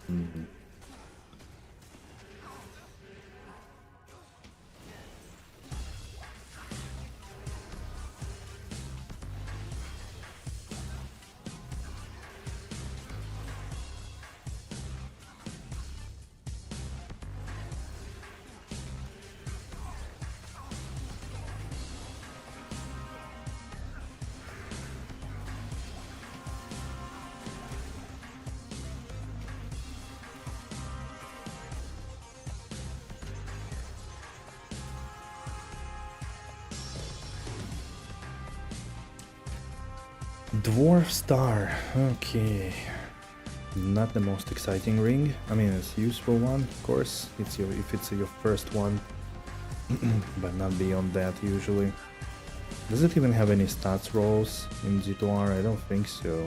Dwarf Star, okay. Not the most exciting ring. I mean, it's a useful one, of course. It's your if it's your first one, but not beyond that usually. Does it even have any stats rolls in G2R? I don't think so.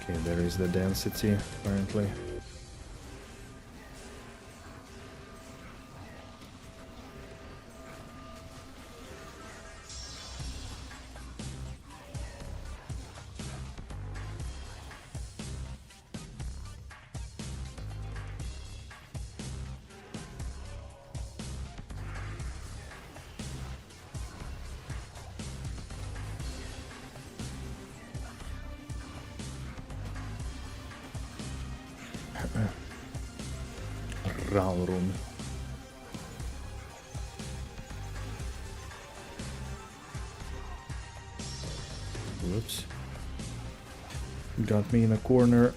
Okay, there is the density apparently. Ralrum. Whoops. Got me in a corner.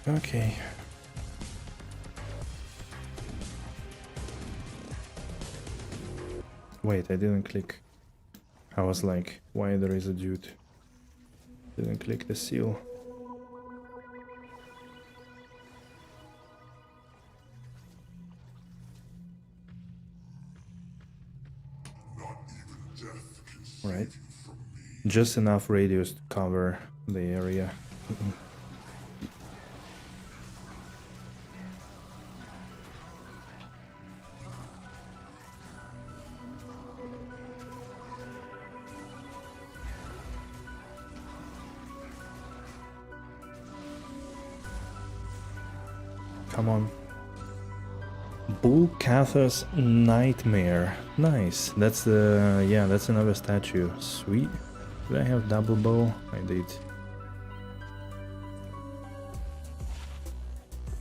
Okay. Wait, I didn't click. I was like, why there is a dude? Didn't click the seal. Not even death can save Right. you from me. Just enough radius to cover the area. Come on. Bull Catha's Nightmare. Nice. That's the yeah, that's another statue. Sweet. Did I have double bow? I did.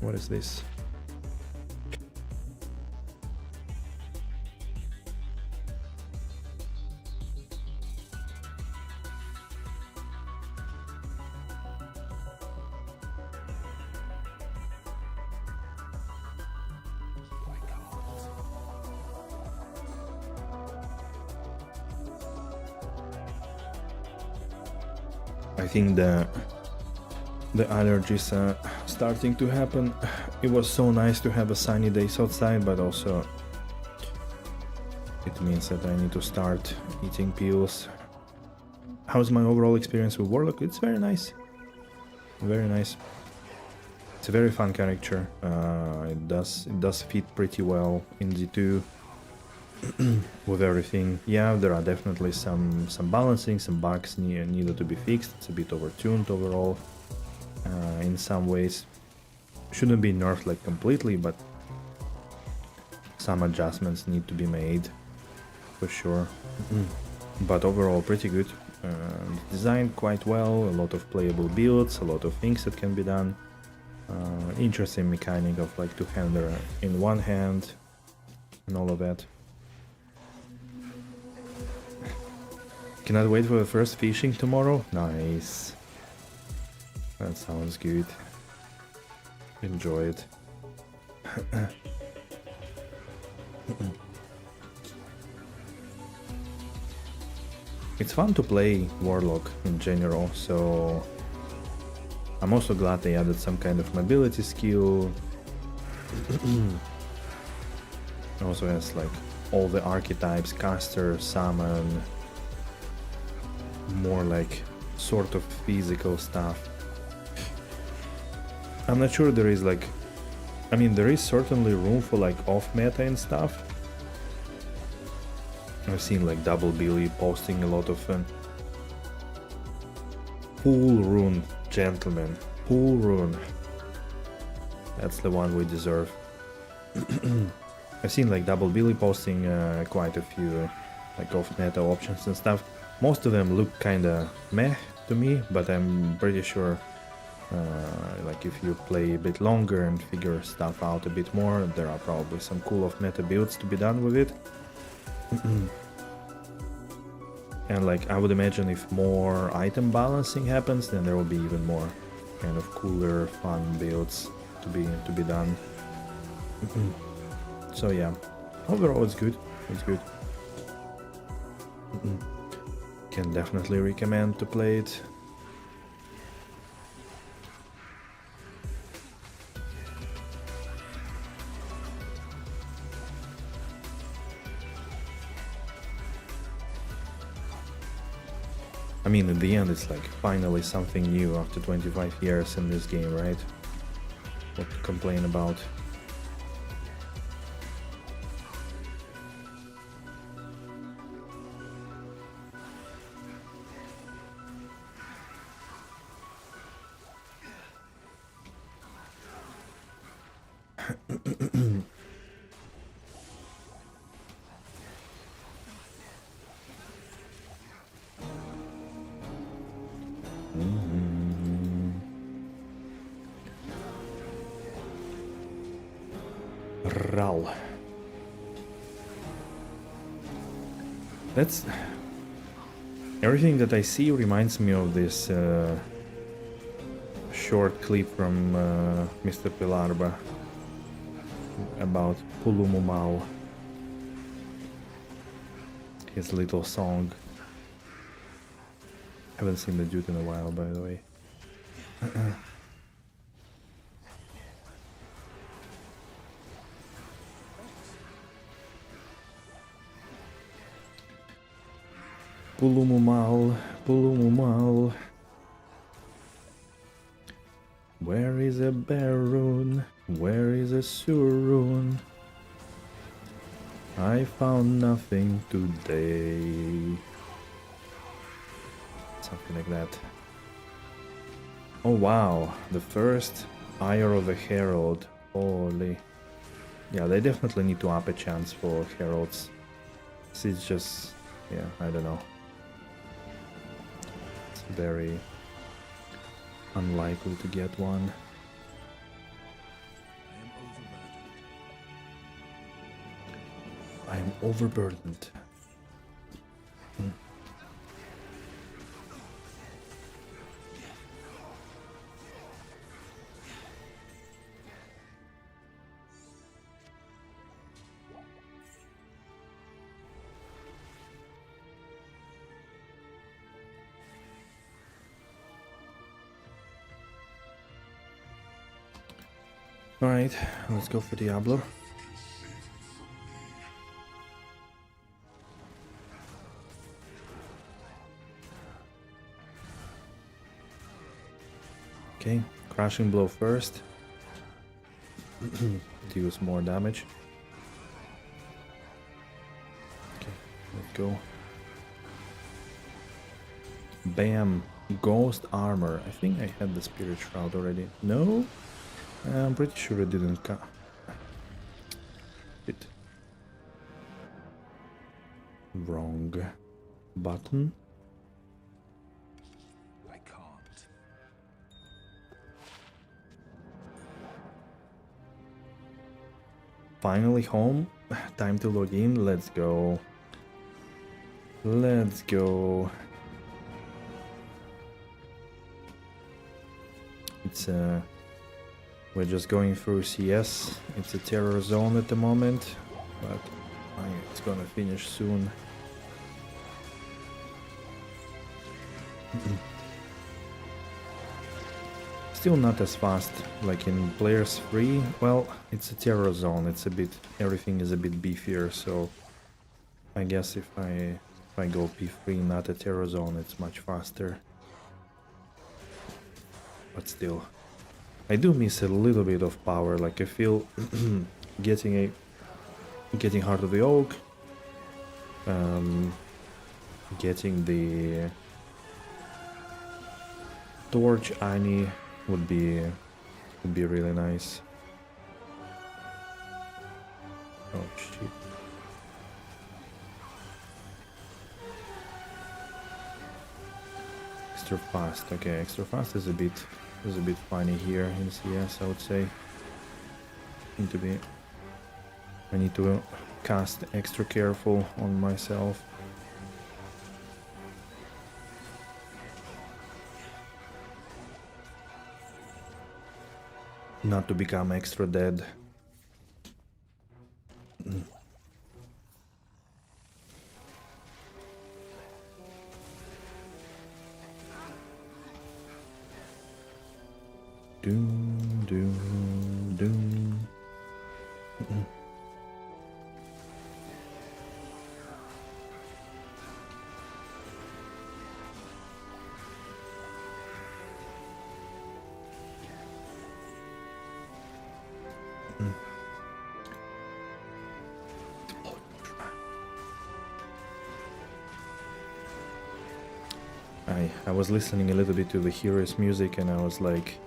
What is this? I think the allergies are starting to happen. It was so nice to have a sunny days outside, but also it means that I need to start eating pills. How's my overall experience with Warlock? It's very nice. Very nice. It's a very fun character. It does fit pretty well in G2 with everything. Yeah, there are definitely some balancing, some bugs needed to be fixed. It's a bit overtuned overall in some ways. Shouldn't be nerfed like completely, but some adjustments need to be made for sure. But overall pretty good. Designed quite well, a lot of playable builds, a lot of things that can be done. Interesting mechanic of like two-hander in one hand and all of that. Cannot wait for the first fishing tomorrow. Nice. That sounds good. Enjoy it. It's fun to play Warlock in general, so I'm also glad they added some kind of mobility skill. Also has like all the archetypes, caster, summon, more like sort of physical stuff. I'm not sure there is like, I mean there is certainly room for like off meta and stuff. I've seen like Double Billy posting a lot of Pool Rune, gentlemen, Pool Rune. That's the one we deserve. I've seen like Double Billy posting quite a few like off meta options and stuff. Most of them look kinda meh to me, but I'm pretty sure like if you play a bit longer and figure stuff out a bit more, there are probably some cool off meta builds to be done with it. And like I would imagine if more item balancing happens, then there will be even more kind of cooler, fun builds to be done. So yeah, overall it's good. It's good. Can definitely recommend to play it. I mean, in the end, it's like finally something new after 25 years in this game, right? What to complain about? Ral. That's... Everything that I see reminds me of this short clip from Mr. Pilarba about Pulumumal. His little song. Haven't seen the dude in a while, by the way. Pulumumal, Pulumumal. Where is a Baroon? Where is a Surun? I found nothing today. Something like that. Oh wow, the first Ire of a Herald. Holy. Yeah, they definitely need to up a chance for Heralds. It's just, yeah, I don't know. It's very unlikely to get one. I am overburdened. Alright, let's go for Diablo. Okay, Crushing Blow first. Deals more damage. Okay, let's go. Bam! Ghost Armor. I think I had the Spirit Shroud already. No? I'm pretty sure it didn't come. It. Wrong button. I can't. Finally home. Time to log in. Let's go. Let's go. It's we're just going through CS. It's a terror zone at the moment, but it's gonna finish soon. Still not as fast like in Players 3. Well, it's a terror zone. It's a bit, everything is a bit beefier, so I guess if I go P3, not a terror zone, it's much faster. But still, I do miss a little bit of power. Like I feel getting Heart of the Oak, getting the Torch Ani would be really nice. Oh shit. extra fast. Okay, extra fast is a bit funny here in CS, I would say. I need to cast extra careful on myself. Not to become extra dead. Doom, doom, doom. I was listening a little bit to the hero's music and I was like,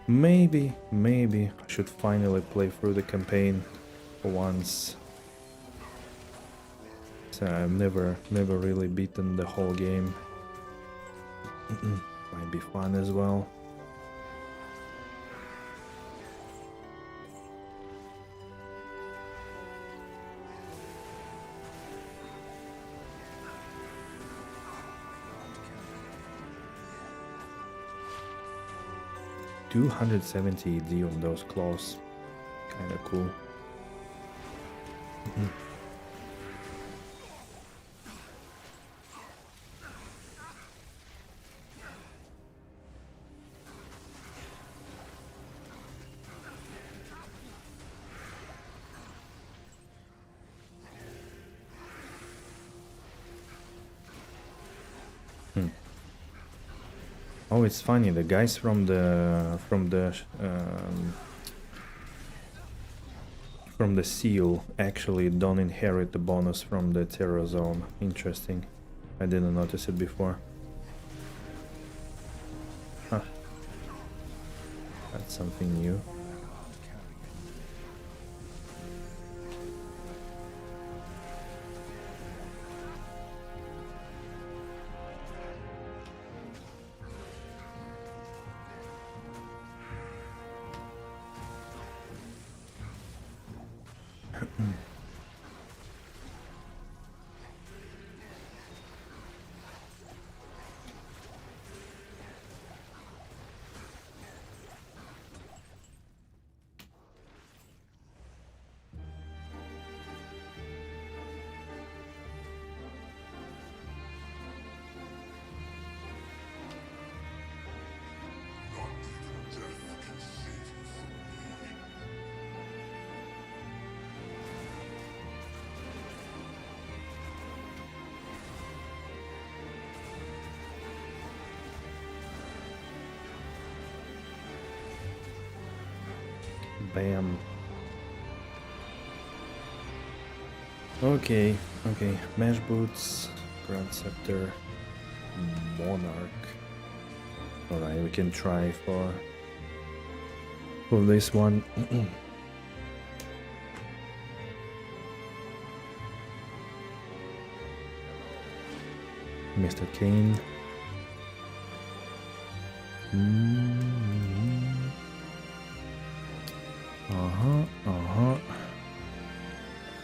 maybe I should finally play through the campaign for once. So I've never really beaten the whole game. Might be fun as well. $270 AD on those claws. Kinda cool. Oh, it's funny. The guys from the seal actually don't inherit the bonus from the terror zone. Interesting. I didn't notice it before. Huh. That's something new. Bam. Okay. Mesh boots, Grand Scepter, Monarch. Alright, we can try for this one. Mr. Kane.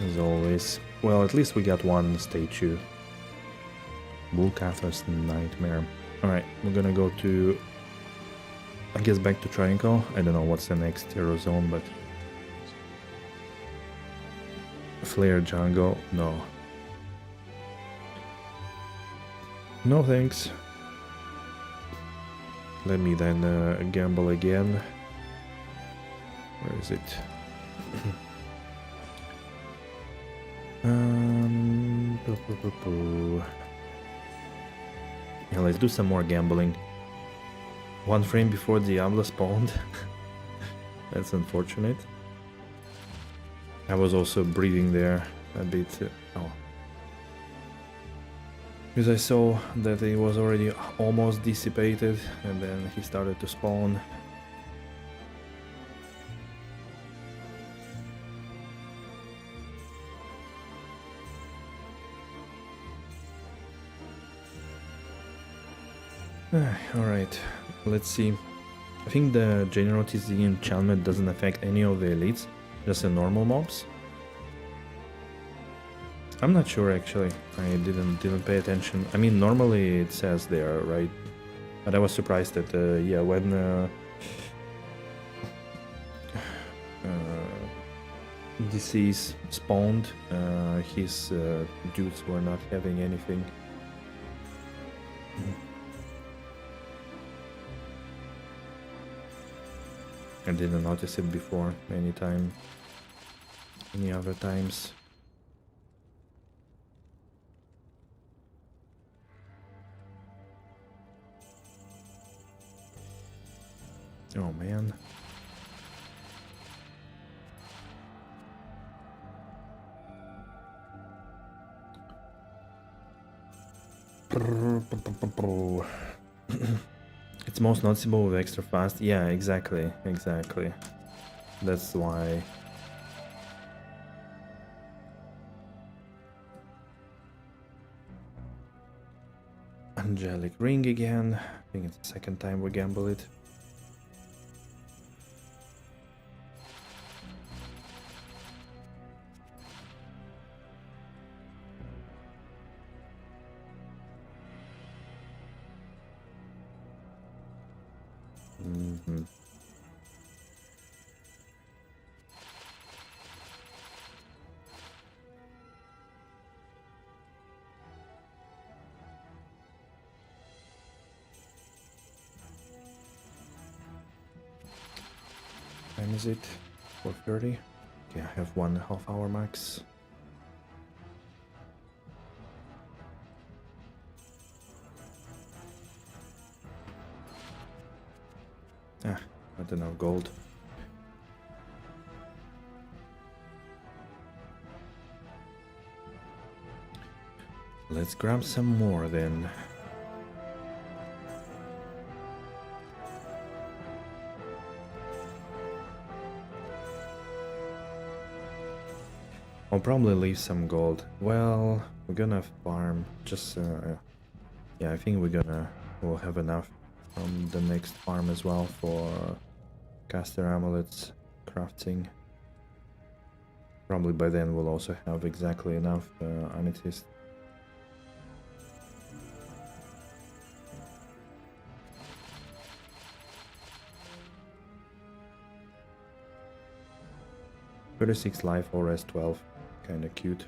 As always. Well, at least we got one statue. Bullcather's Nightmare. Alright, we're gonna go to... I guess back to Travincal. I don't know what's the next terror zone, but... Flare Jungle? No. No thanks. Let me then gamble again. Where is it? Yeah, let's do some more gambling. 1 frame before Diablo spawned. That's unfortunate. I was also breathing there a bit. Oh. Because I saw that it was already almost dissipated and then he started to spawn. Alright, let's see. I think the General TC enchantment doesn't affect any of the elites, just the normal mobs. I'm not sure actually. I didn't pay attention. I mean, normally it says there, right? But I was surprised that yeah, when disease spawned, his dudes were not having anything. I didn't notice it before any other times. Oh man. It's most noticeable with extra fast. Yeah, exactly. That's why. Angelic ring again. I think it's the second time we gamble it. Time is it? 4:30. Okay, I have 1.5 hour max. Not enough gold. Let's grab some more then. I'll probably leave some gold. Well, we're gonna farm. Just yeah, I think we'll have enough from the next farm as well for caster amulets crafting. Probably by then we'll also have exactly enough amethyst. "36 life or S12. Kinda cute.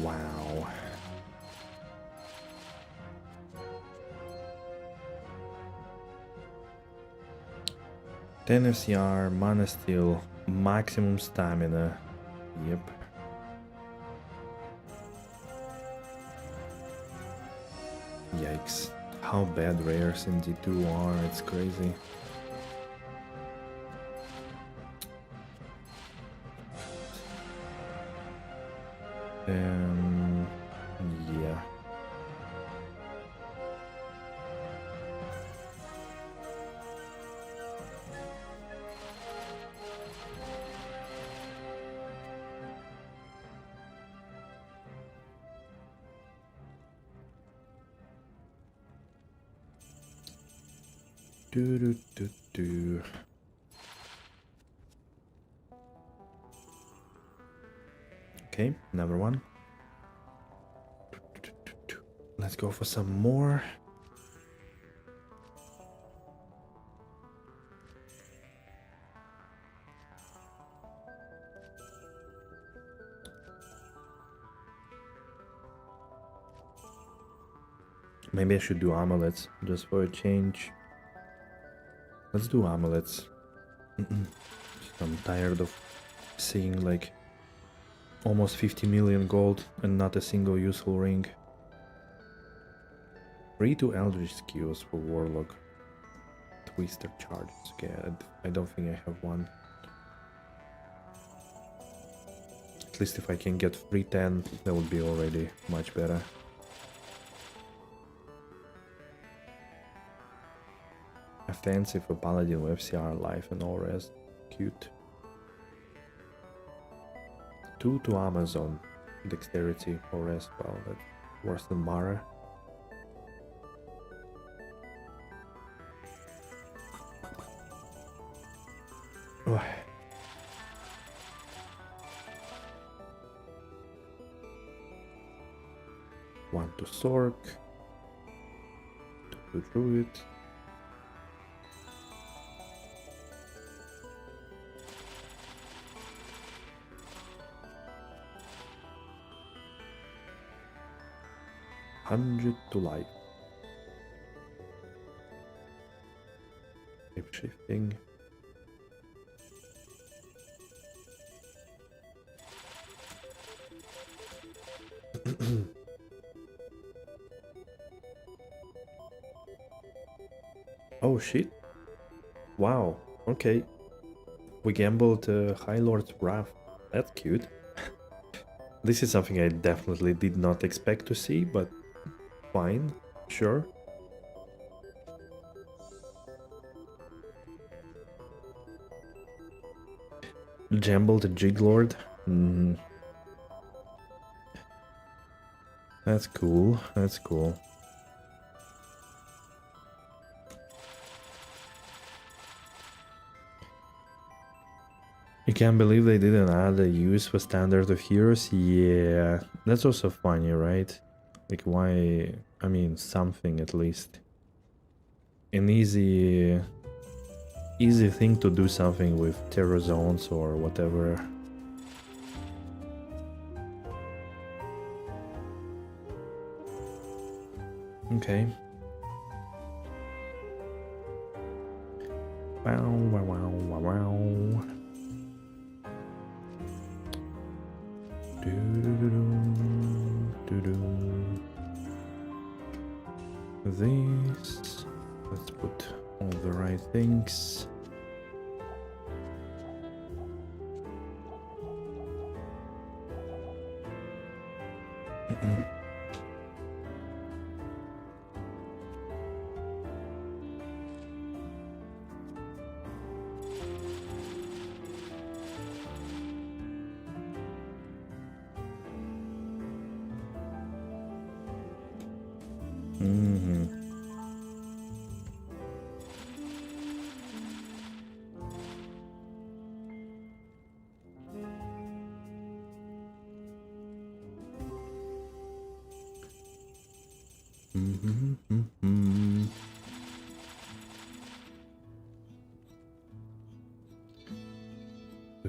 Wow. "10 FCR, mana steel, maximum stamina." Yep. Yikes. How bad rares in D2 are, it's crazy. Yeah. Do. Okay, another one. Let's go for some more. Maybe I should do amulets just for a change. Let's do amulets. I'm tired of seeing like almost 50 million gold and not a single useful ring. 3 to Eldritch skills for Warlock. Twister charges. Okay, I don't think I have one. At least if I can get 310, that would be already much better. Offensive for Paladin with FCR, life and all rest. Cute. 2 to Amazon. Dexterity or rest. Well, that's worse than Mara. Oh. One to Sork. 2 to Druid. $100 to life. Shape shifting. Oh shit. Wow. Okay. We gambled High Lord's Wrath. That's cute. This is something I definitely did not expect to see, but fine. Sure. Gambled Jiglord. That's cool. That's cool. You can't believe they didn't add a use for Standard of Heroes? Yeah, that's also funny, right? Like, why? I mean, something at least. An easy thing to do something with Terror Zones or whatever. Okay. Wow, wow, wow, wow, wow. This. Let's put all the right things.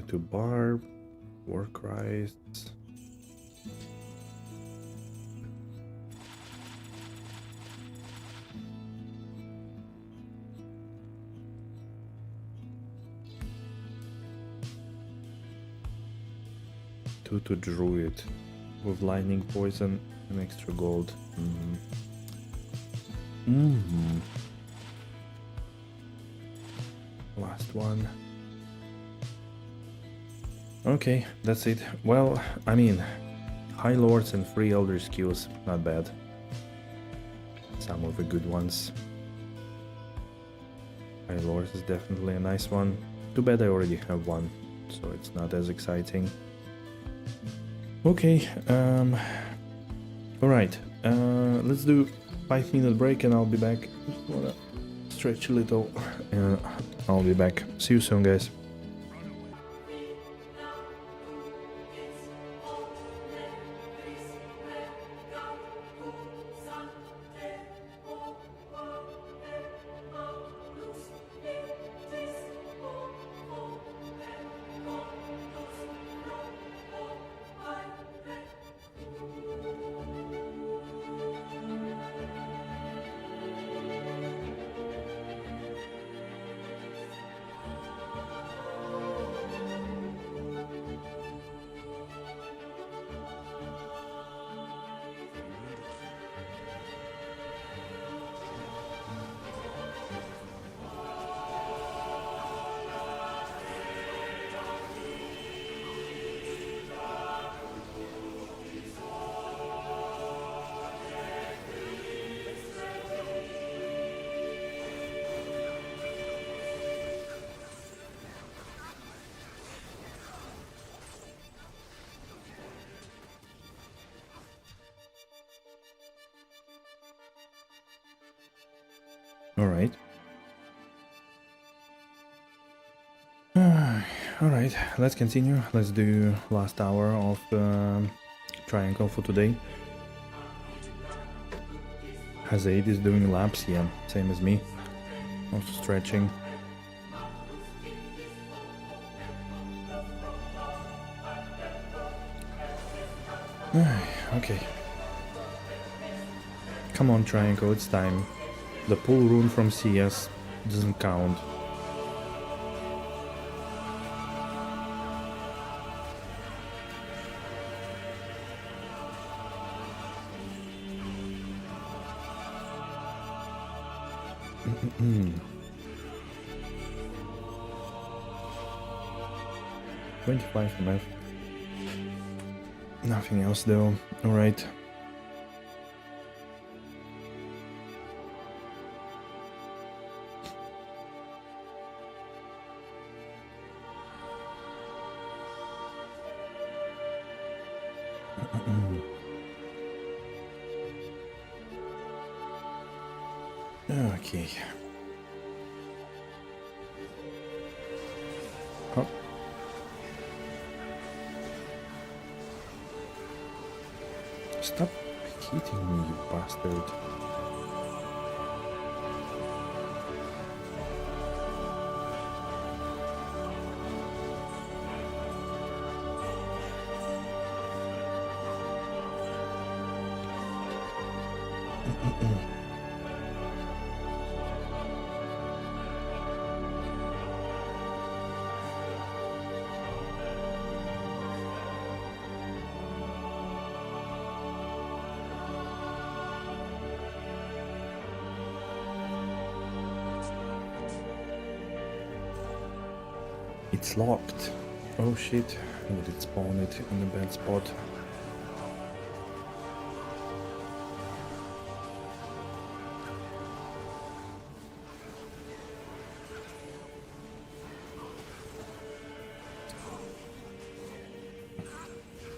To barb, work rise. Two to druid with lightning poison and extra gold. Last one. Okay, that's it. Well, I mean, High Lords and 3 Elder skills, not bad. Some of the good ones. High Lords is definitely a nice one. Too bad I already have one, so it's not as exciting. Okay, alright, let's do 5-minute break and I'll be back. Just wanna stretch a little and I'll be back. See you soon, guys. Alright. Alright, let's continue. Let's do last hour of Travincal for today. Hazade is doing laps, yeah, same as me. Also stretching. Okay. Come on, Travincal, it's time. The pull rune from CS doesn't count. Mm. 25 MF. Nothing else though. Alright. Okay. Hop. Stop hitting me, you bastard. It's locked. Oh shit, would it spawn it in a bad spot?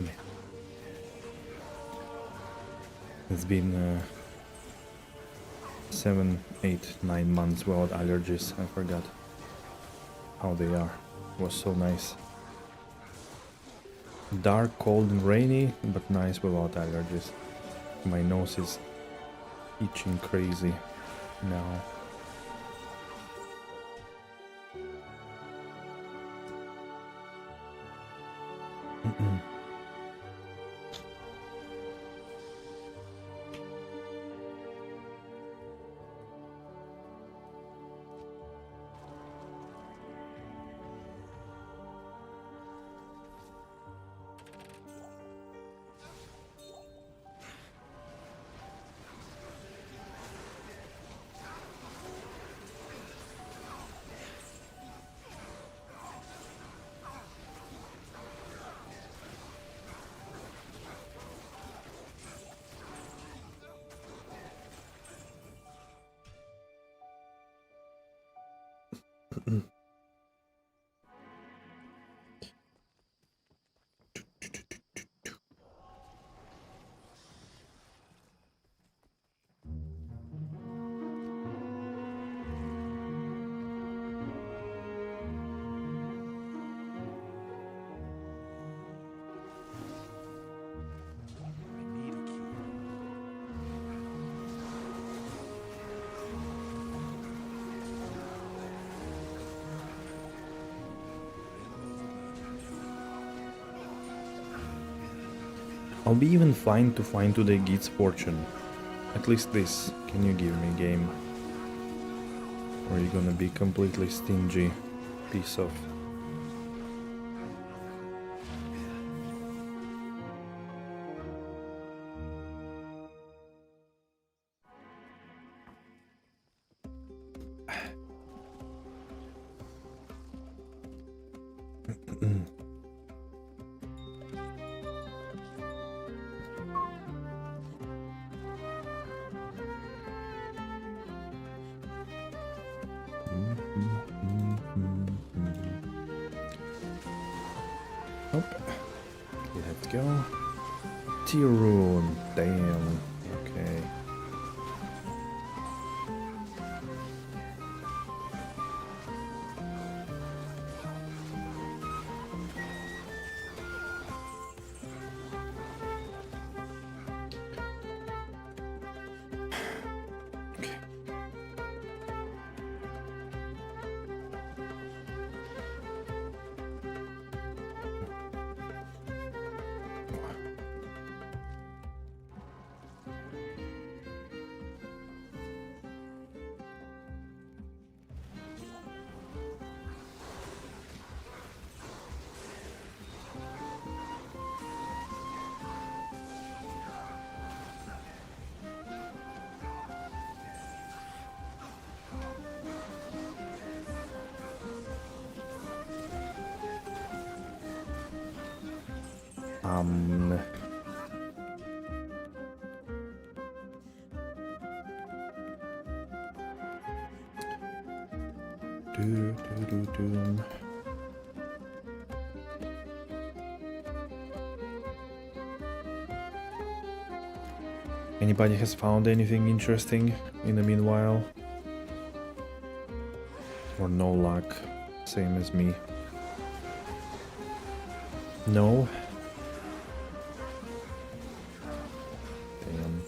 Yeah. It's been 7, 8, 9 months without allergies. I forgot how they are. It was so nice. Dark, cold and rainy, but nice without allergies. My nose is itching crazy now. I'll be even fine to find today Git's fortune. At least this. Can you give me game? Or are you gonna be completely stingy piece of... Hop. Let's go. Tier rune. Damn. Okay. Um. Do. Anybody has found anything interesting in the meanwhile? Or no luck? Same as me. No? Damn.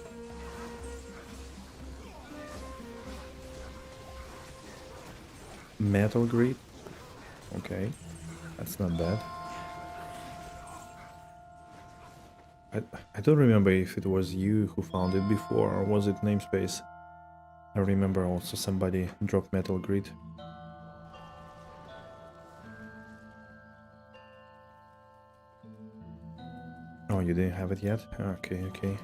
Metal grip? Okay. That's not bad. I don't remember if it was you who found it before or was it namespace. I remember also somebody dropped metal grid. Oh, you didn't have it yet? Okay, okay.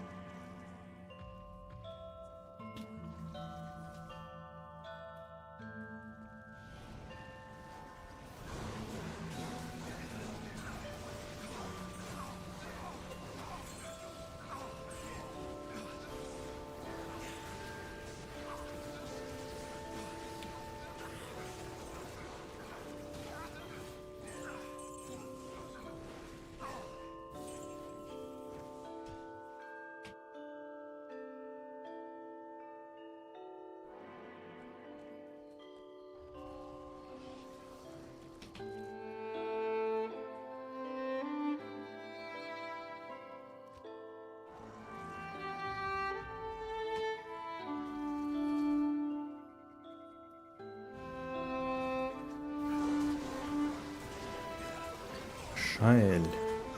Shile.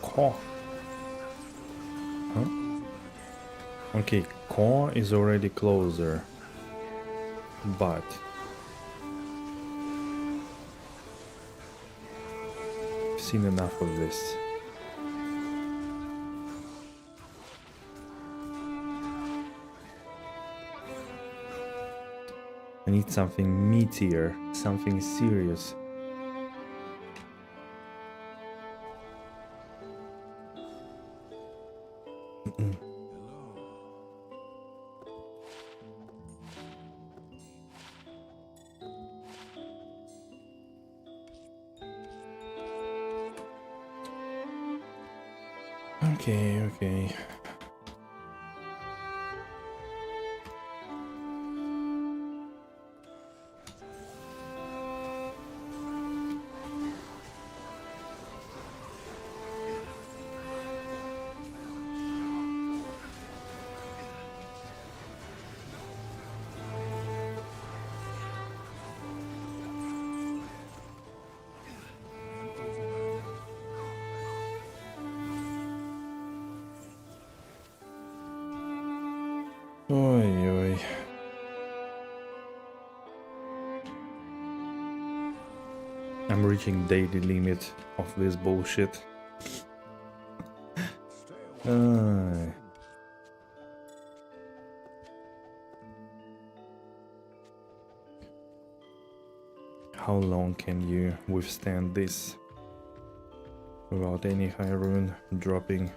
Core. Huh? Okay, core is already closer. But I've seen enough of this. I need something meatier, something serious. Okay, okay. Oi, oi. I'm reaching daily limit of this bullshit. How long can you withstand this without any high rune dropping?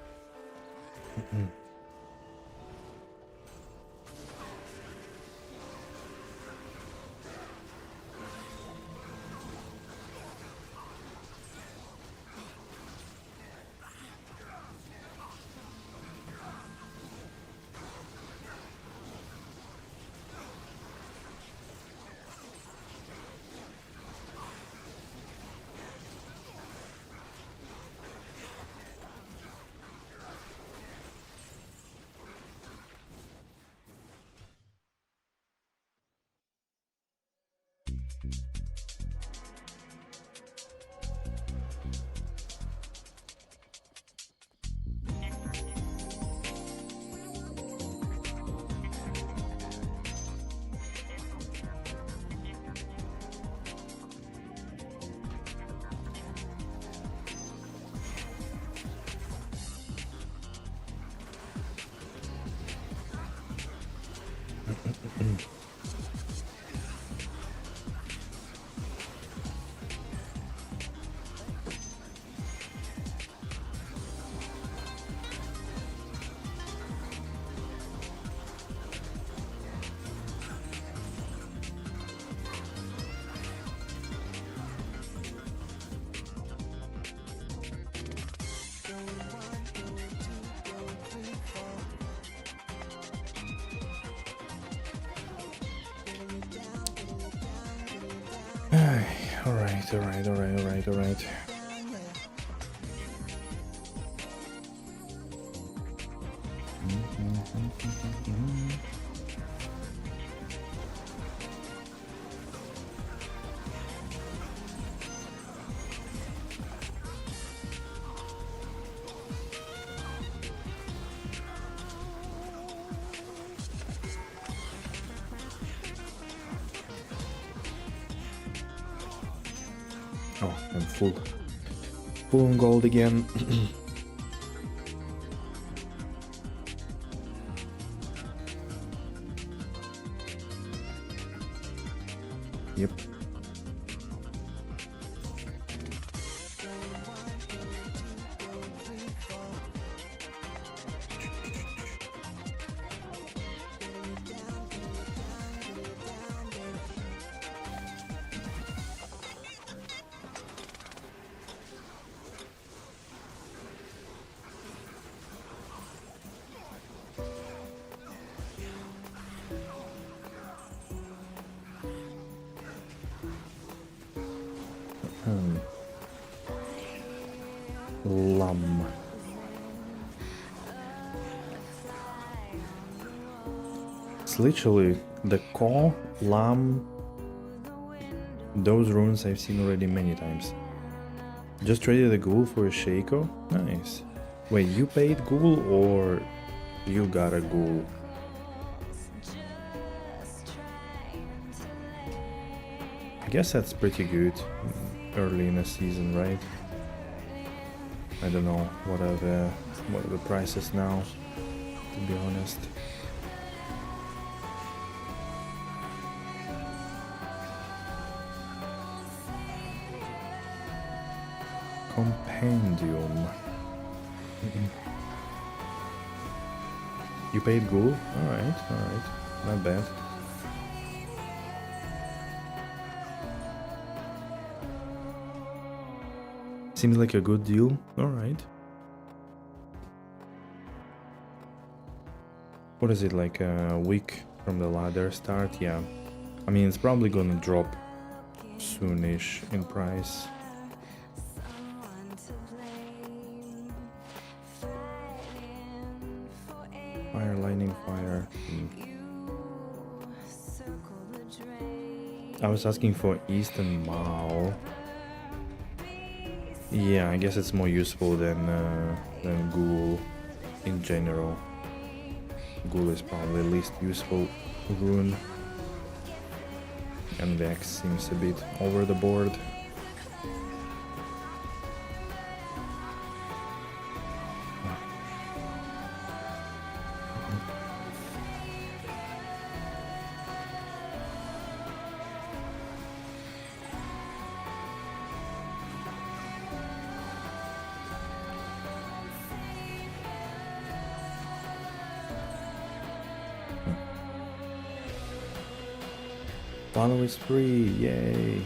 Alright, alright, alright, alright, alright. Oh, I'm full. Full on gold again. Yep. Lum. It's literally the Ko, Lam. Those runes I've seen already many times. Just traded a ghoul for a Shaco? Nice. Wait, you paid ghoul or you got a ghoul? I guess that's pretty good early in a season, right? I don't know what are the prices now, to be honest. Compendium. You paid ghoul? Alright, not bad. Seems like a good deal. Alright. What is it, like a week from the ladder start? Yeah. I mean, it's probably gonna drop soonish in price. Fire, lightning, fire. I was asking for Eastern Mao. Yeah, I guess it's more useful than Ghoul in general. Ghoul is probably the least useful rune. And Vex seems a bit over the board. Follow is free, yay!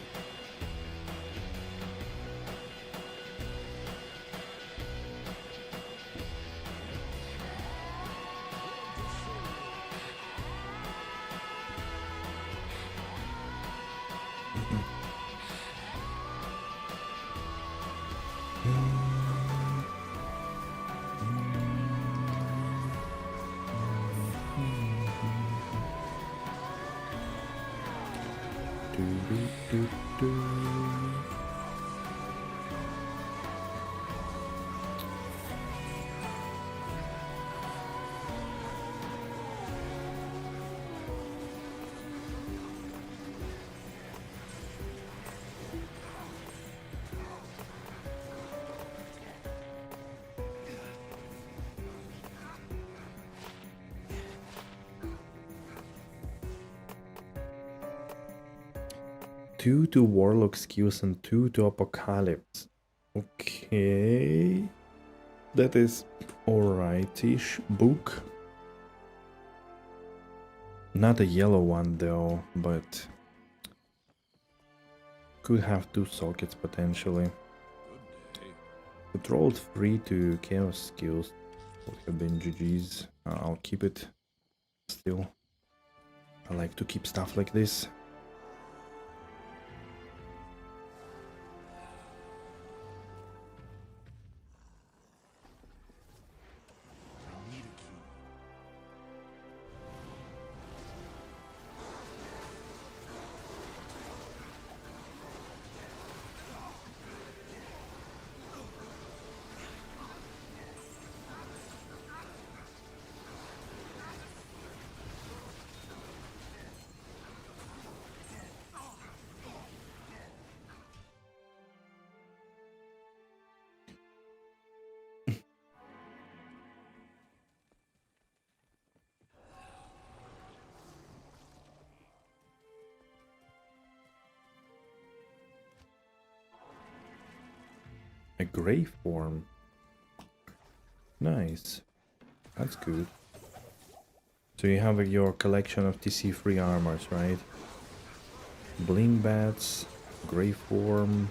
Two to Warlock skills and 2 to Apocalypse. Okay. That is alright-ish book. Not a yellow one though, but could have 2 sockets potentially. It rolled 3 to Chaos skills. Would have been GG's. I'll keep it still. I like to keep stuff like this. A gray form. Nice. That's good. So you have your collection of TC free armors, right? Bling bats, gray form,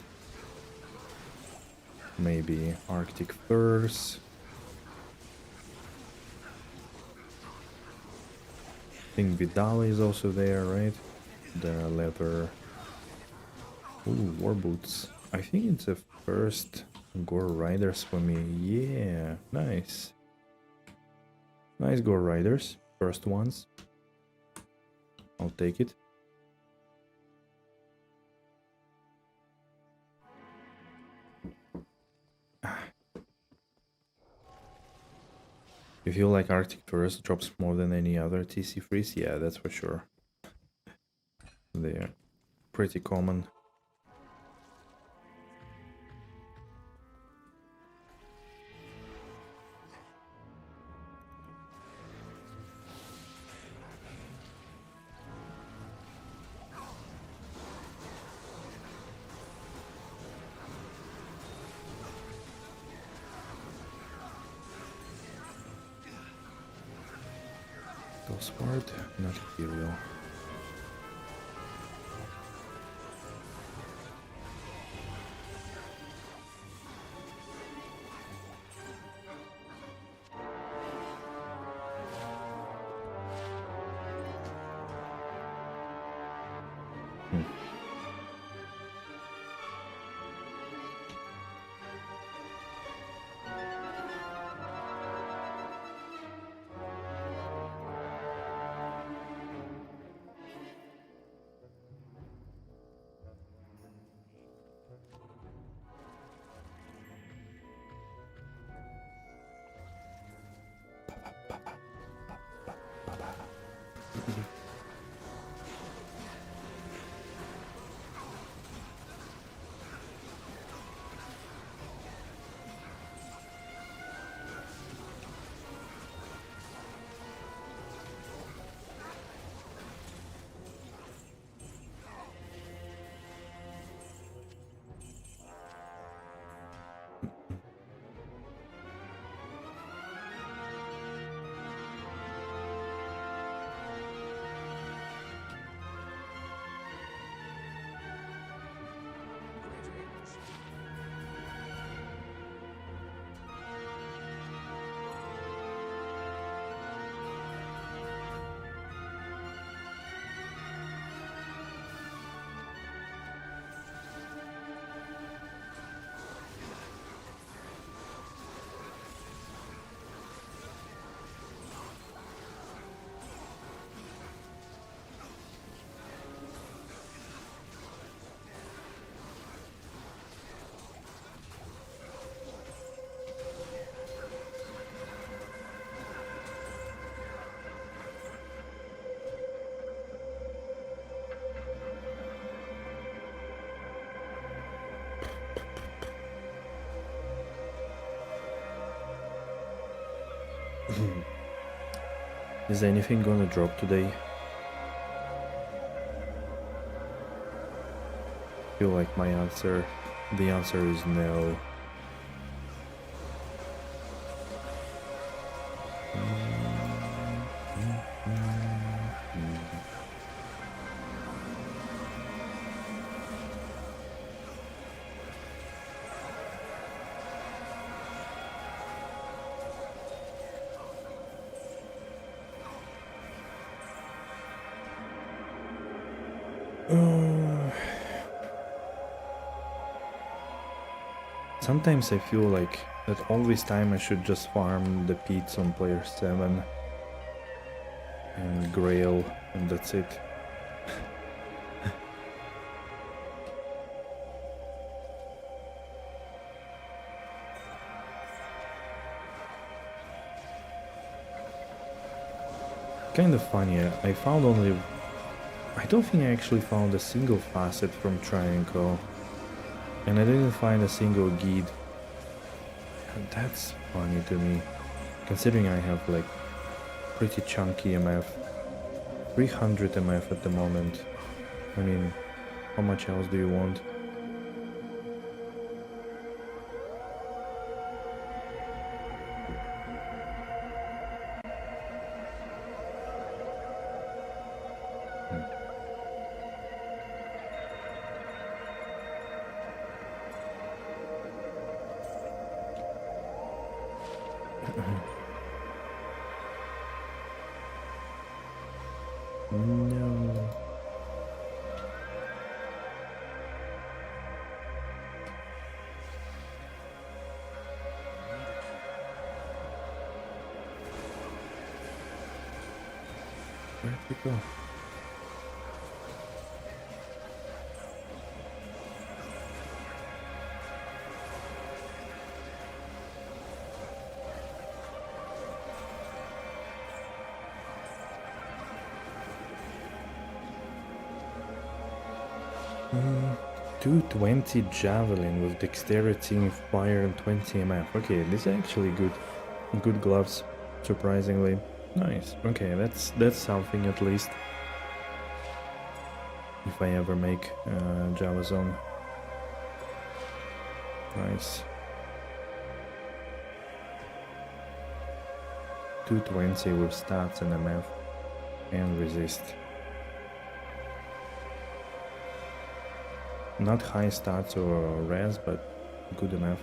maybe Arctic furs. I think Vidal is also there, right? The leather. Ooh, war boots. I think it's the first Gore Riders for me. Yeah, nice. Nice Gore Riders. First ones. I'll take it. You feel like Arctic Furs drops more than any other TC freeze? Yeah, that's for sure. They're pretty common. Smart, not Imperial. Is anything gonna drop today? I feel like the answer is no. Sometimes I feel like that all this time I should just farm the peats on player 7 and Grail, and that's it. Kind of funny, I don't think I actually found a single facet from Travincal. And I didn't find a single guide. And that's funny to me, considering I have like pretty chunky MF, 300 MF at the moment. I mean, how much else do you want? Where'd we go? Hmm, 220 javelin with dexterity, fire, and 20 MF. Okay, these are actually good gloves, surprisingly. Nice. Okay, that's something at least. If I ever make Java Zone. Nice. 220 with stats and MF and resist. Not high stats or res, but good MF.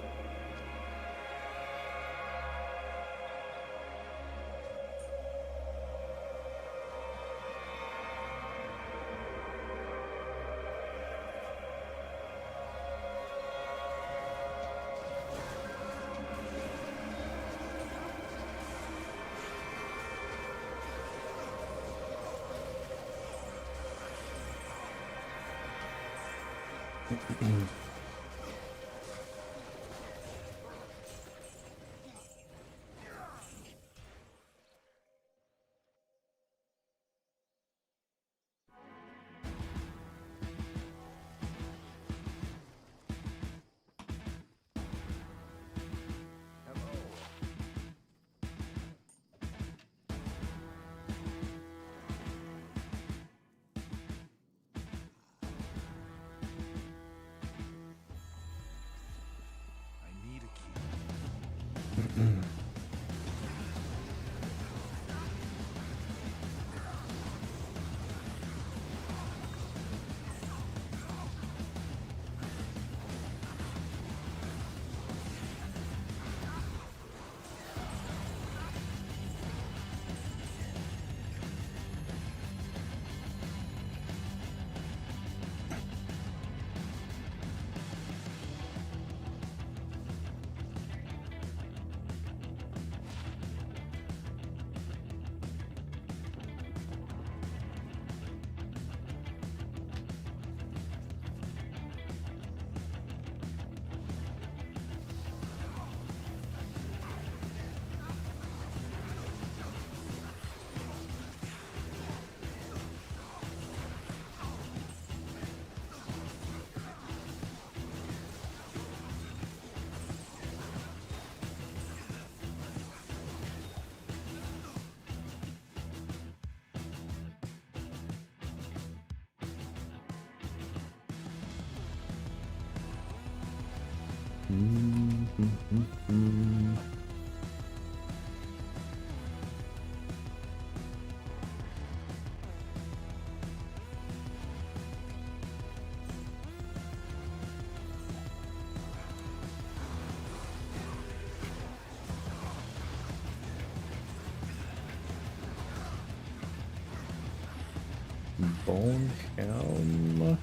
Bone Helm.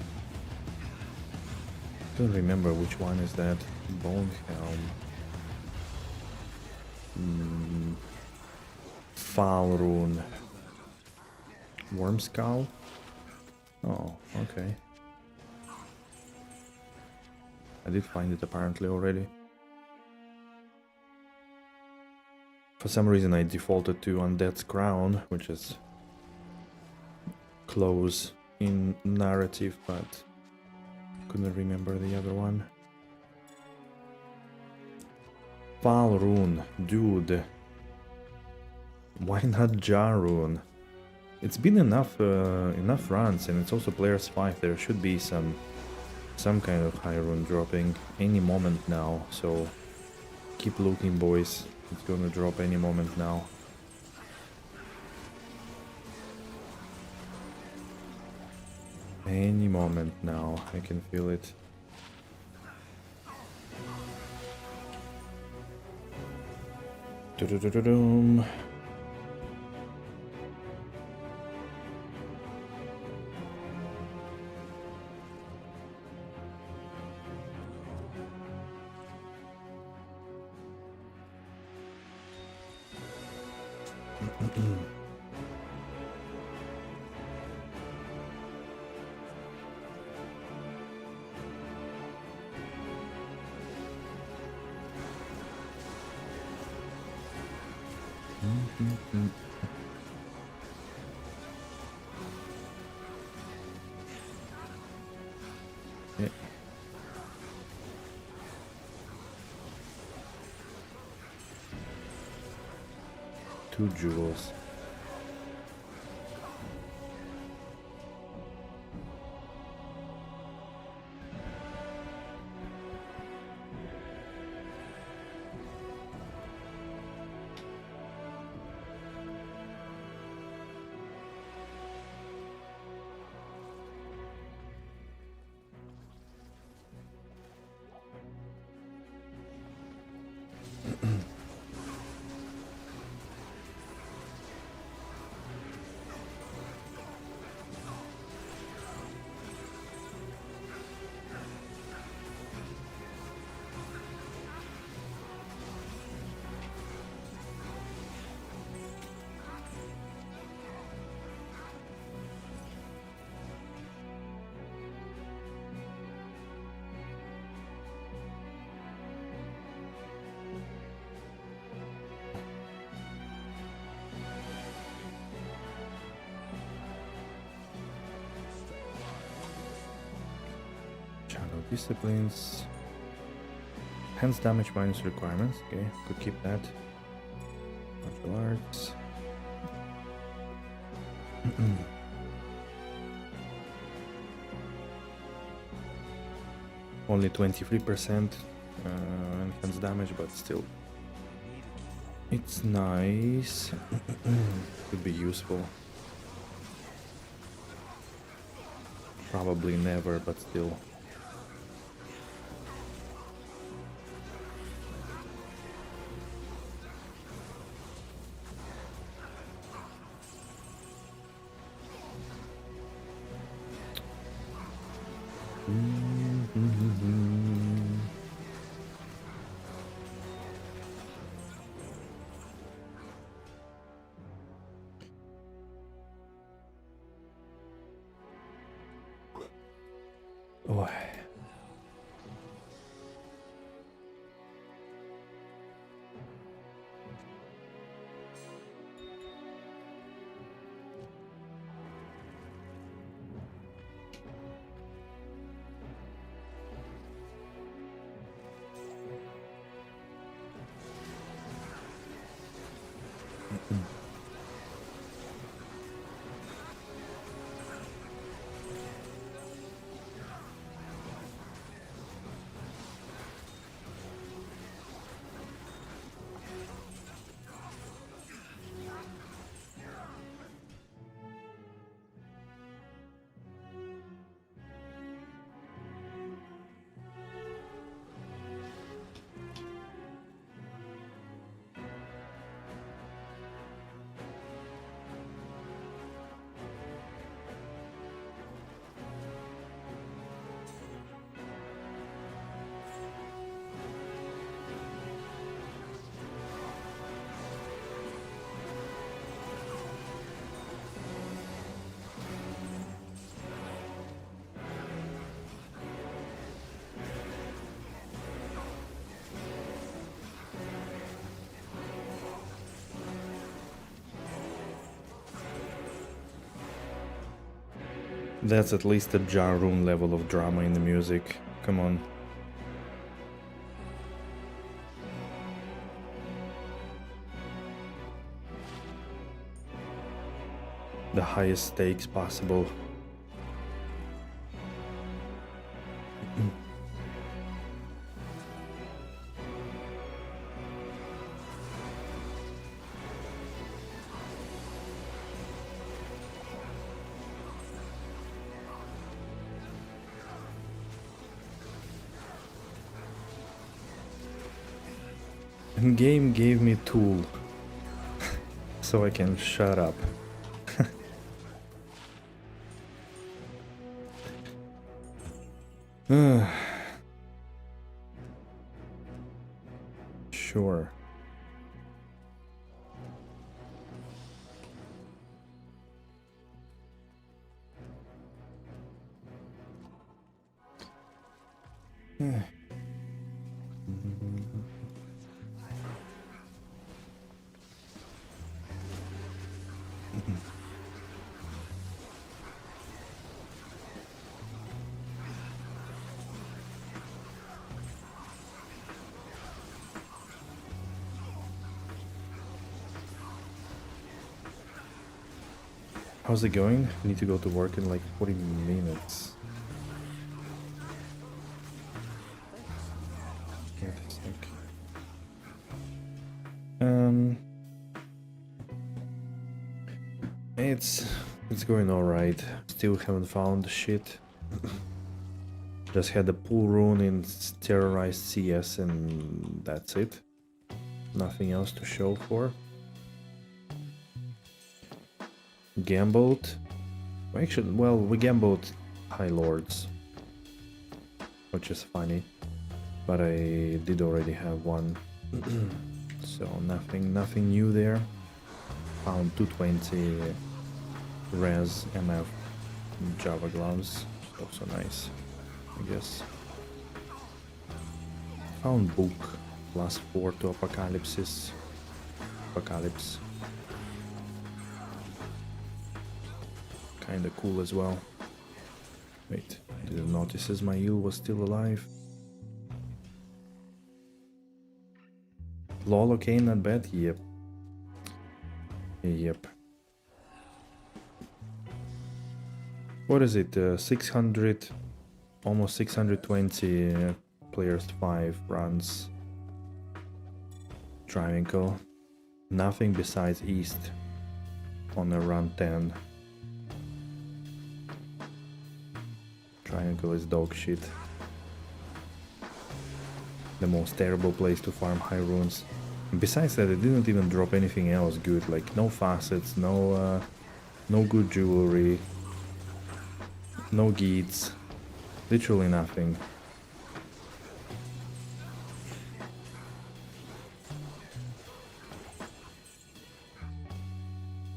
Don't remember which one is that. Bone Helm. Foul Rune. Worm Skull? Oh, okay. I did find it apparently already. For some reason I defaulted to Undead's Crown, which is close in narrative, but couldn't remember the other one. Foul Rune, dude. Why not Jarun? It's been enough runs, and it's also players 5. There should be some kind of high rune dropping any moment now. So keep looking, boys. It's gonna drop any moment now. Any moment now, I can feel it. Do-do-do-do-doom. Yeah. 2 jewels. Channel disciplines. Hence damage minus requirements. Okay, could keep that. Martial arts. Only 23% enhanced damage, but still. It's nice. Could be useful. Probably never, but still. Oh. That's at least a Jarun level of drama in the music. Come on. The highest stakes possible. And game gave me tool. So I can shut up. Sure. How's it going? I need to go to work in like 40 minutes. Wait a sec. It's going alright. Still haven't found shit. Just had a pool rune in terrorized CS and that's it. Nothing else to show for. Gambled. Actually, well, we gambled High Lords, which is funny, but I did already have one, so nothing new there. Found 220 res MF Java gloves, also nice, I guess. Found book, +4 to Apocalypse. Kinda cool as well. Wait, didn't notice my eel was still alive. Lol, okay, not bad. Yep. What is it? 600, almost 620 players 5 runs. Travincal. Nothing besides East on a run 10. Travincal is dog shit. The most terrible place to farm high runes. And besides that, it didn't even drop anything else good, like no facets, no good jewelry, no geats, literally nothing.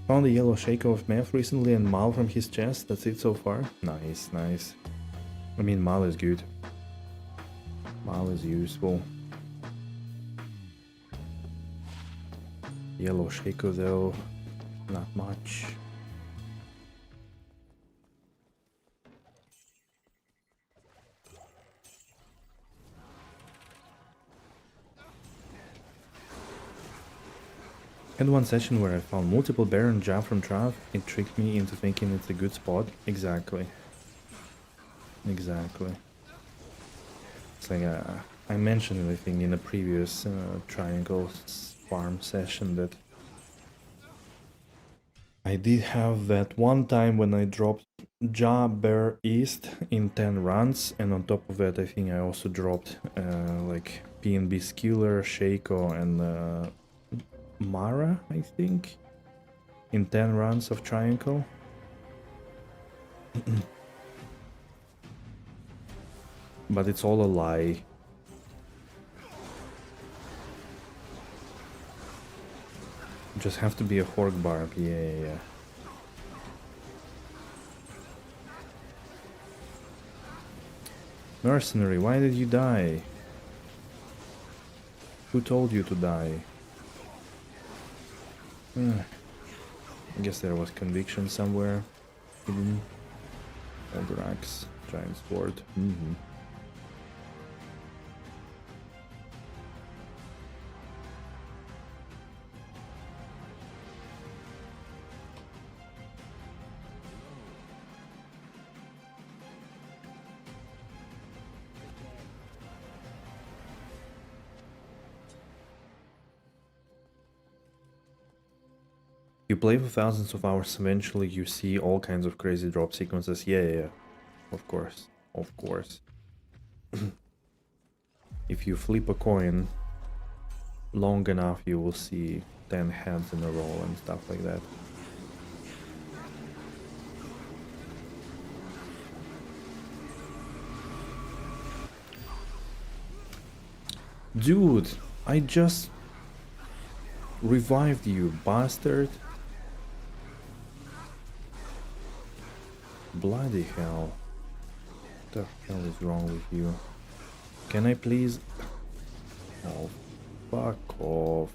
Found a yellow shaker of meth recently and Mal from his chest, that's it so far. Nice. I mean, Mal is good. Mal is useful. Yellow shaker though, not much. Had one session where I found multiple Baron Jav from Trav. It tricked me into thinking it's a good spot. Exactly. It's like I mentioned, I think, in a previous Triangle farm session that I did have that one time when I dropped Ja Bear East in 10 runs, and on top of that I think I also dropped like PNB Skiller, Shaco and Mara, I think, in 10 runs of Triangle. But it's all a lie. Just have to be a Hork Barb, yeah. Mercenary, why did you die? Who told you to die? I guess there was conviction somewhere hidden. Eldrax, giant sword. You play for thousands of hours, eventually you see all kinds of crazy drop sequences. Yeah. Of course. If you flip a coin long enough, you will see 10 heads in a row and stuff like that. Dude, I just revived you, bastard. Bloody hell. What the hell is wrong with you? Can I please... Oh, fuck off.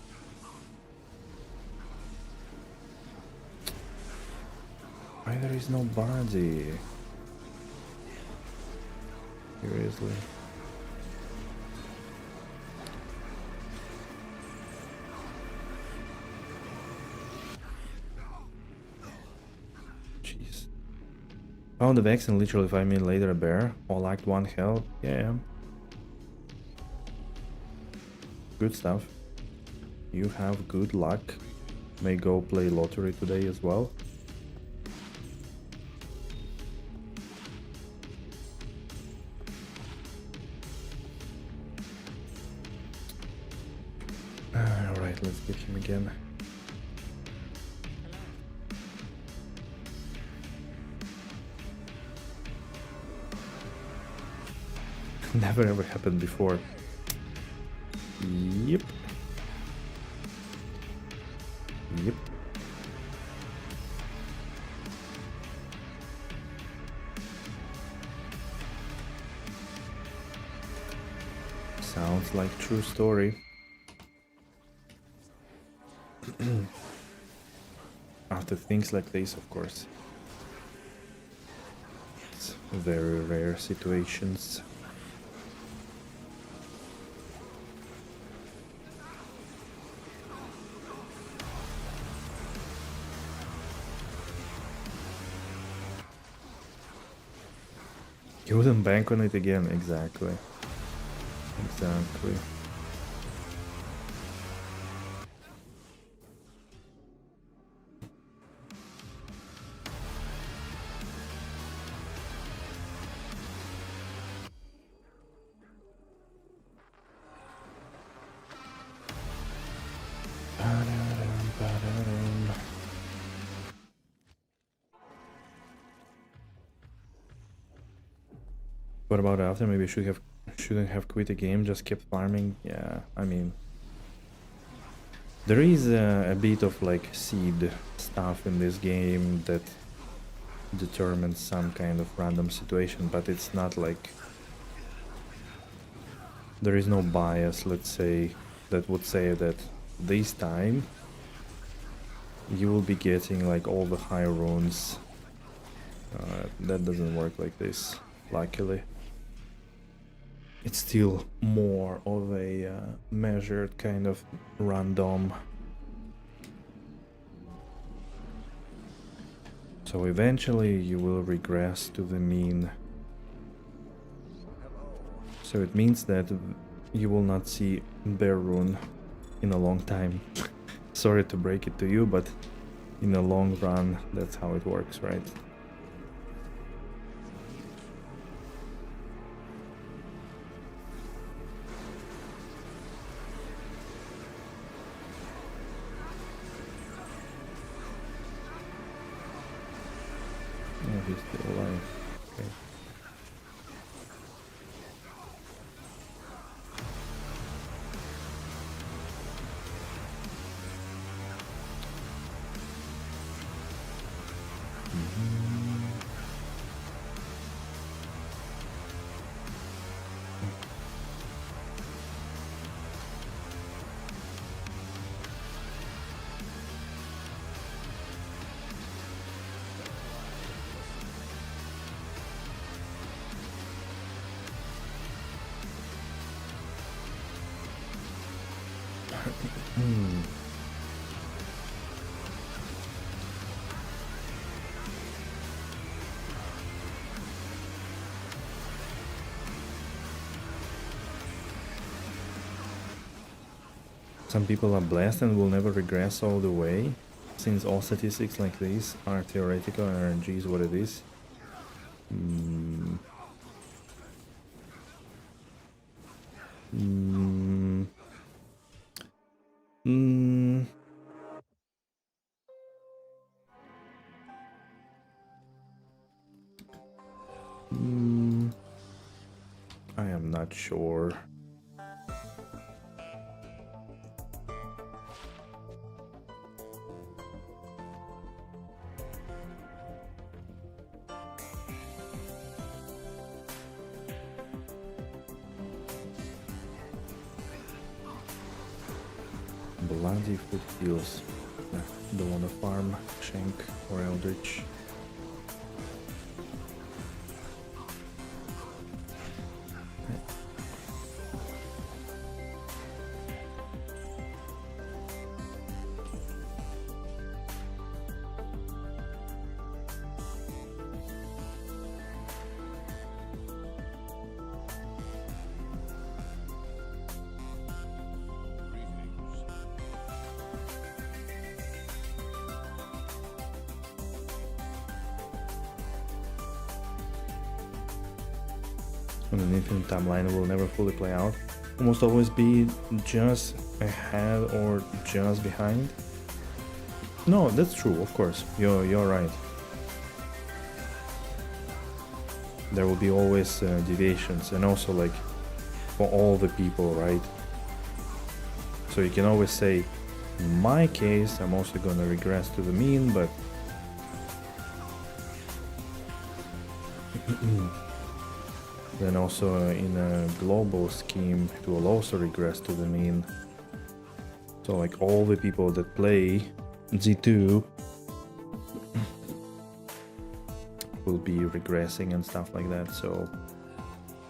Why there is no body? Seriously. Found the vaccine literally 5 minutes later, a bear. All act 1 health. Yeah. Good stuff. You have good luck. May go play lottery today as well. Alright, let's get him again. Never ever happened before. Yep. Yep. Sounds like true story. After things like this, of course. It's very rare situations. You wouldn't bank on it again, exactly. Exactly. What about after? Maybe shouldn't have quit the game, just kept farming. Yeah, I mean, there is a bit of like seed stuff in this game that determines some kind of random situation, but it's not like there is no bias, let's say, that would say that this time you will be getting like all the high runes. That doesn't work like this, luckily. It's still more of a measured kind of random. So eventually you will regress to the mean. So it means that you will not see bear rune in a long time. Sorry to break it to you, but in the long run, that's how it works, right? Oh, he's still alive. Okay. Some people are blessed and will never regress all the way, since all statistics like this are theoretical and RNG is what it is. I am not sure. Bloody foothills. Don't wanna farm Shank or Eldritch. on an infinite timeline will never fully play out. Almost always be just ahead or just behind. No, that's true, of course. You're right. There will be always deviations, and also like for all the people, right? So you can always say, in my case, I'm also gonna regress to the mean, but then also in a global scheme, it will also regress to the mean. So like all the people that play Z2 will be regressing and stuff like that. So,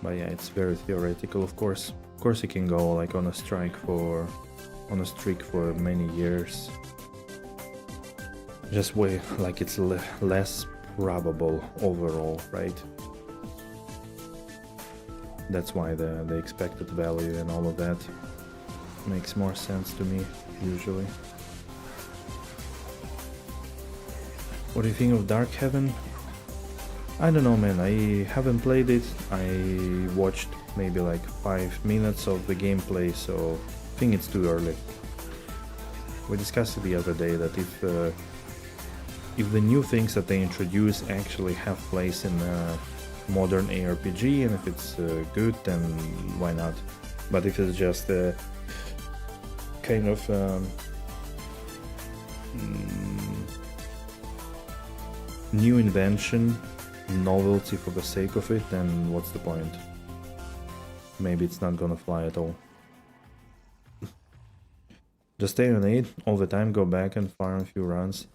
but yeah, it's very theoretical, of course. Of course, you can go like on a streak for many years. Just way like it's less probable overall, right? That's why the expected value and all of that makes more sense to me usually. What do you think of Dark Heaven? I don't know, man. I haven't played it. I watched maybe like 5 minutes of the gameplay, so I think it's too early. We discussed it the other day that if the new things that they introduce actually have place in a modern ARPG, and if it's good, then why not? But if it's just a kind of new invention, novelty for the sake of it, then what's the point? Maybe it's not gonna fly at all. Just stay on 8 all the time, go back and farm a few runs.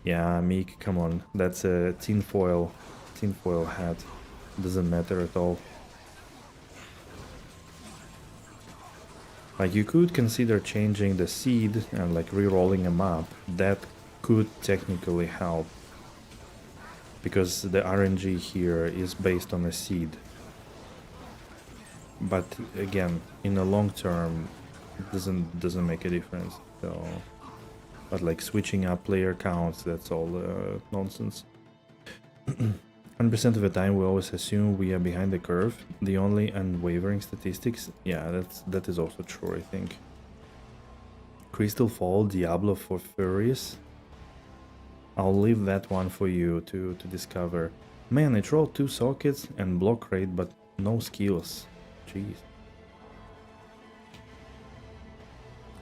Yeah, Meek, come on, that's a tinfoil hat. Doesn't matter at all. Like, you could consider changing the seed and like re-rolling a map. That could technically help, because the RNG here is based on a seed. But again, in the long term, it doesn't make a difference. So, but like switching up player counts, that's all nonsense. 100% of the time we always assume we are behind the curve. The only unwavering statistics, yeah, that is also true, I think. Crystal Fall, Diablo for Furries. I'll leave that one for you to discover. Man, it rolled 2 sockets and block rate, but no skills. Jeez.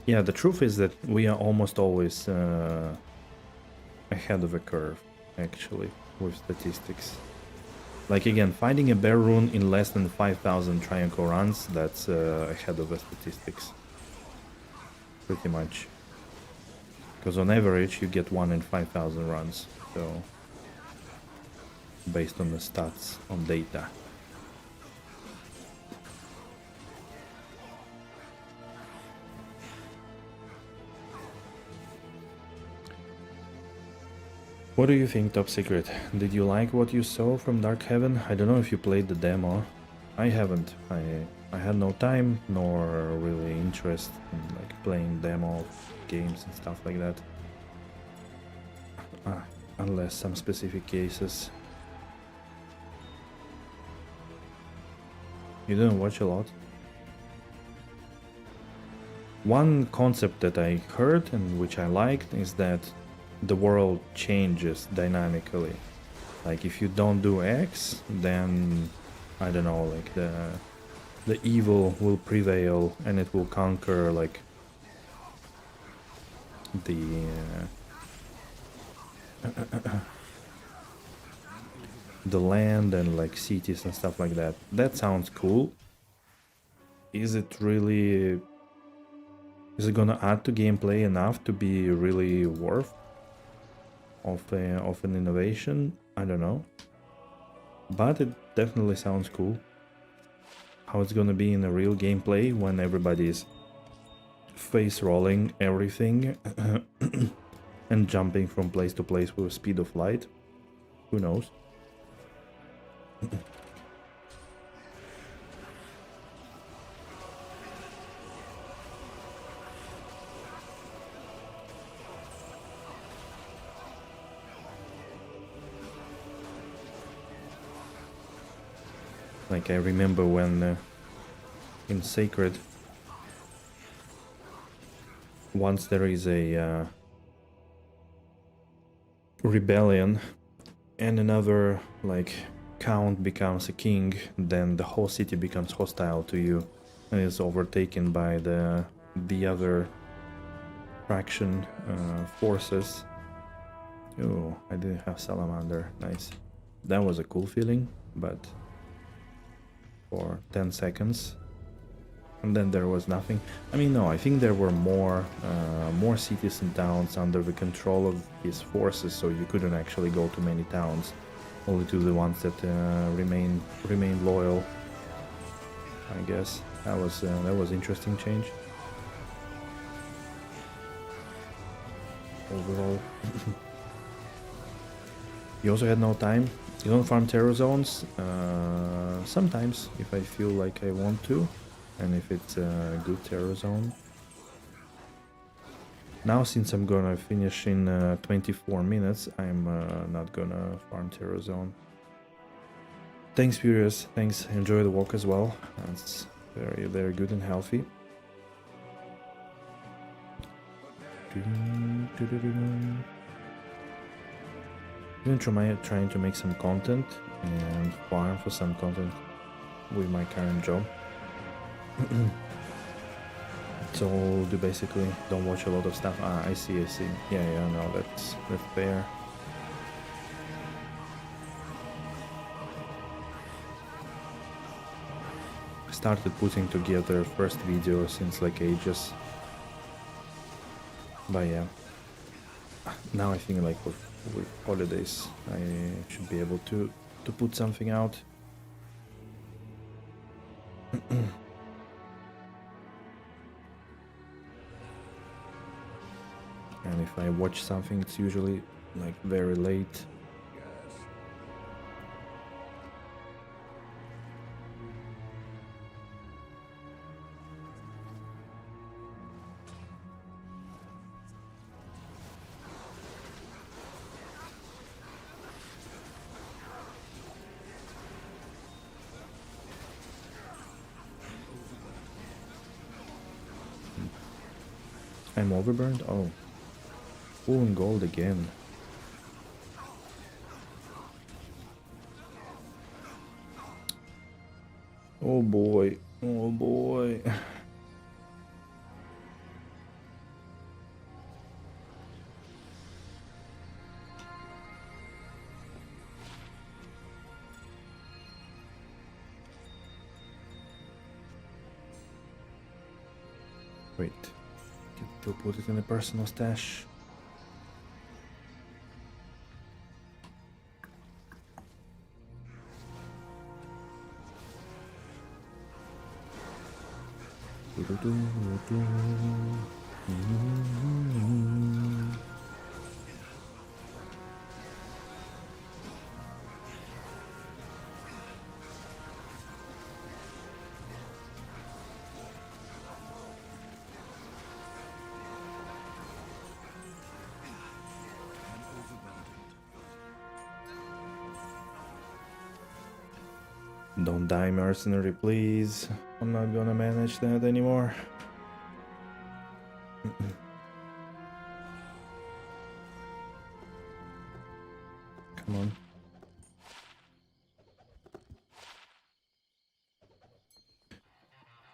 Yeah, the truth is that we are almost always ahead of the curve, actually, with statistics. Like, again, finding a bear rune in less than 5,000 Travincal runs, that's ahead of the statistics. Pretty much. Because on average you get 1 in 5,000 runs, so based on the stats, on data. What do you think, Top Secret? Did you like what you saw from Dark Heaven? I don't know if you played the demo. I haven't. I had no time nor really interest in like playing demo games and stuff like that. Unless some specific cases. You didn't watch a lot? One concept that I heard and which I liked is that the world changes dynamically. Like, if you don't do X, then I don't know, like the evil will prevail and it will conquer like the land and like cities and stuff like that. That sounds cool. Is it gonna add to gameplay enough to be really worth of an innovation? I don't know, but it definitely sounds cool. How it's gonna be in a real gameplay when everybody's face rolling everything and jumping from place to place with speed of light, who knows. Like I remember when in Sacred, once there is a rebellion and another like count becomes a king, then the whole city becomes hostile to you and is overtaken by the other faction forces. Oh, I didn't have salamander. Nice. That was a cool feeling, but for 10 seconds and then there was nothing. I mean, no, I think there were more cities and towns under the control of his forces, so you couldn't actually go to many towns, only to the ones that remained loyal. I guess that was interesting change overall. You also had no time. You don't farm terror zones. Sometimes if I feel like I want to. And if it's a good terror zone. Now, since I'm gonna finish in 24 minutes, I'm not gonna farm terror zone. Thanks, Furious. Thanks. Enjoy the walk as well. It's very, very good and healthy. I'm trying to make some content and farm for some content with my current job. So do basically don't watch a lot of stuff. Ah, I see. Yeah, no, that's fair. I started putting together first video since like ages. But yeah. Now I think like with holidays I should be able to put something out. And if I watch something, it's usually like very late. I'm overburned? Oh. Full in gold again. Oh boy. Oh boy. Wait. Get to put it in a personal stash. Don't die, mercenary, please. I'm not gonna manage that anymore. Come on.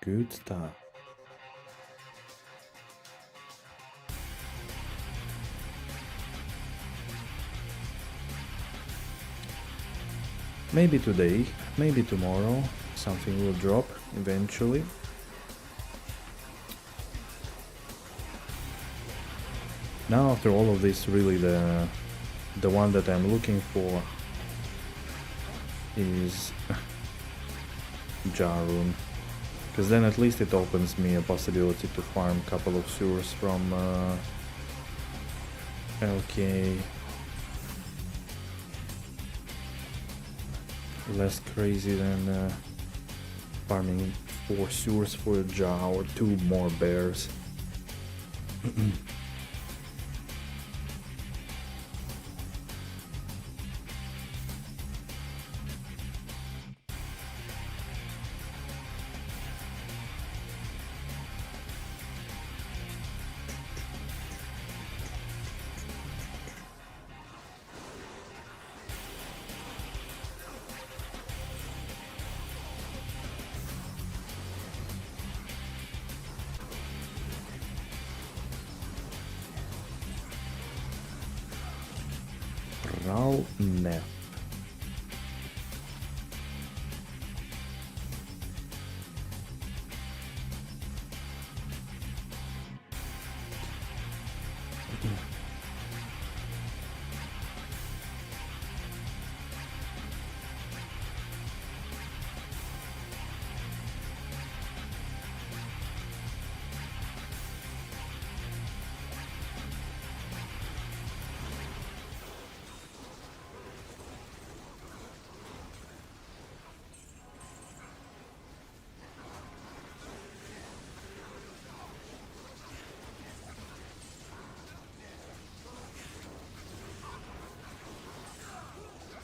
Good stuff. Maybe today, maybe tomorrow, something will drop eventually. Now after all of this, really the one that I'm looking for is Jar Rune. Because then at least it opens me a possibility to farm a couple of sewers from LK. Less crazy than farming 4 sewers for a jar or 2 more bears. Karl, Nef.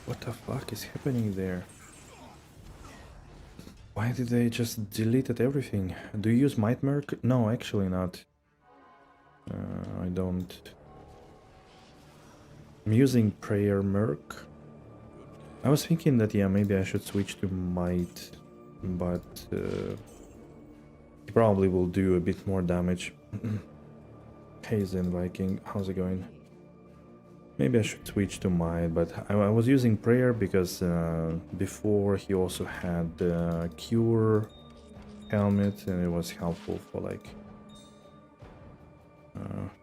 What the fuck is happening there? Why did they just deleted everything? Do you use Might Merc? No, actually not. I don't. I'm using Prayer Merc. I was thinking that, yeah, maybe I should switch to Might, but he probably will do a bit more damage. Hey Zen Viking, how's it going? Maybe I should switch to Might, but I was using Prayer because before he also had Cure helmet, and it was helpful for like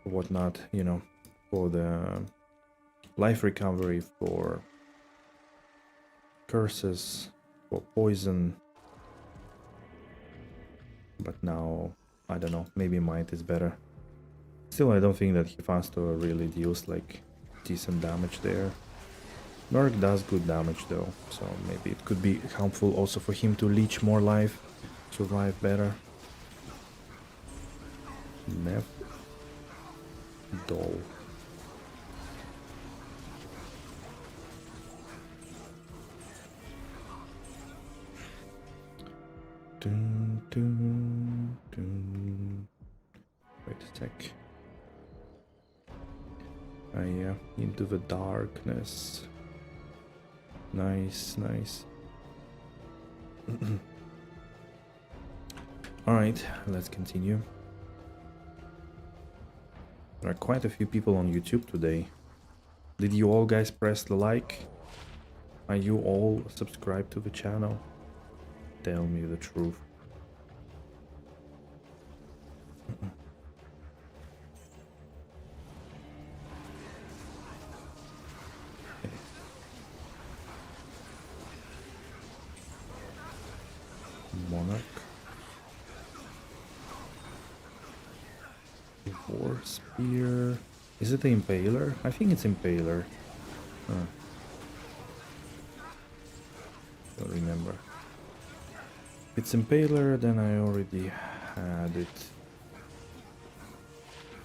whatnot, you know, for the life recovery, for curses, for poison. But now, I don't know, maybe Might is better. Still, I don't think that Hephaestus really deals like decent damage there. Merc does good damage though, so maybe it could be helpful also for him to leech more life, survive better. Nef. Doll. Dun, dun, dun. Wait a sec. Yeah, into the darkness. Nice, nice. Alright, let's continue. There are quite a few people on YouTube today. Did you all guys press the like? Are you all subscribed to the channel? Tell me the truth. Monarch. War Spear. Is it the Impaler? I think it's Impaler. Huh. Don't remember. If it's Impaler, then I already had it.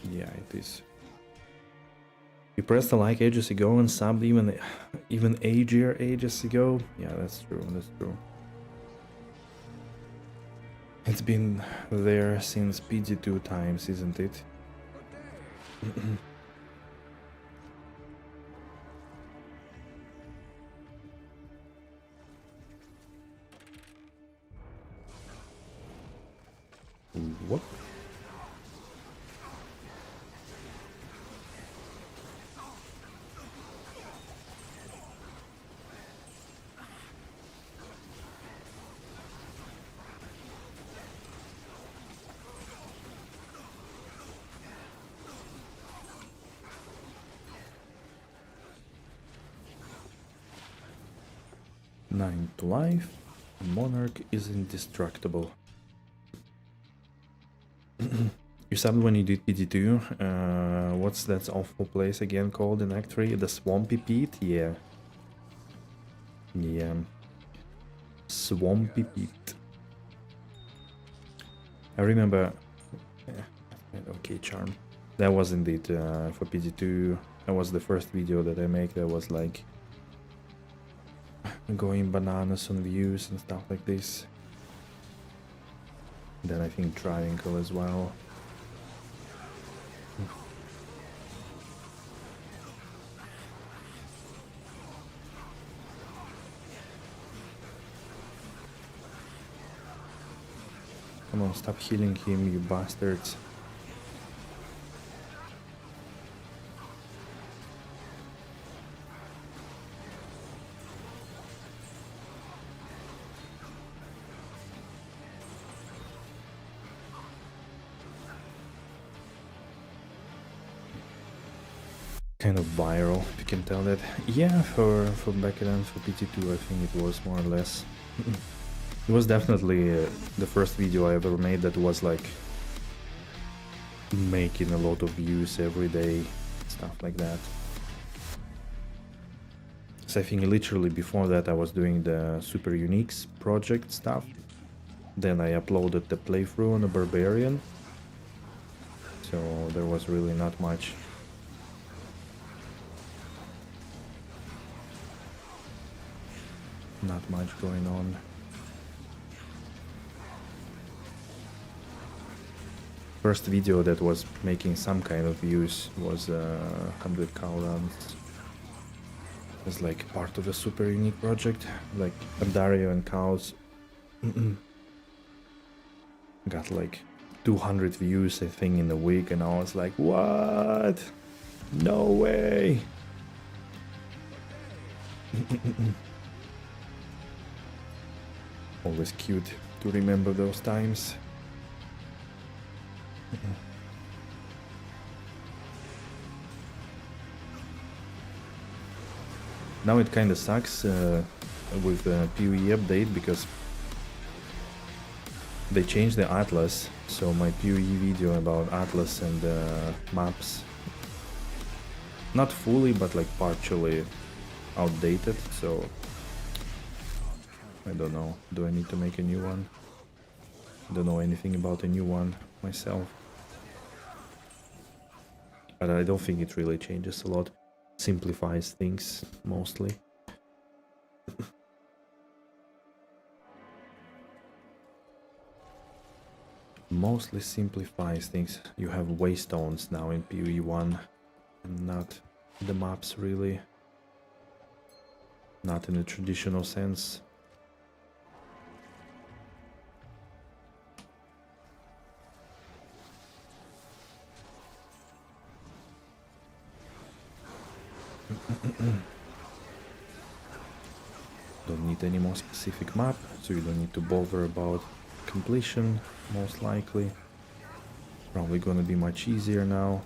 Yeah, it is. You pressed the like ages ago and subbed even agier ages ago. Yeah, that's true. That's true. It's been there since PG2 times, isn't it? What? Nine to life. Monarch is indestructible. You subbed when you did PD2. What's that awful place again called in Act 3? The Swampy Pit? Yeah. Yeah. Swampy Pit. I remember... Okay, charm. That was indeed for PD2. That was the first video that I make that was like... going bananas on views and stuff like this. Then I think Travincal as well. Come on, stop healing him, you bastards. kind of viral, if you can tell that. Yeah, for back then, for PT2, I think it was more or less. It was definitely the first video I ever made that was like making a lot of views every day, stuff like that. So I think literally before that I was doing the Super Uniques project stuff. Then I uploaded the playthrough on the Barbarian. So there was really not much. Not much going on. First video that was making some kind of views was 100 Karl runs. It was like part of a Super Unique project. Like Dario and Cows got like 200 views I think in a week, and I was like, what? No way. Always cute to remember those times. Now it kind of sucks with the PoE update because they changed the Atlas, so my PoE video about Atlas and maps, not fully but like partially outdated, so I don't know, do I need to make a new one? I don't know anything about a new one myself. But I don't think it really changes a lot. Simplifies things mostly. Mostly simplifies things. You have waystones now in PoE 1 and not the maps really. Not in a traditional sense. Don't need any more specific map, so you don't need to bother about completion, most likely. Probably gonna be much easier now.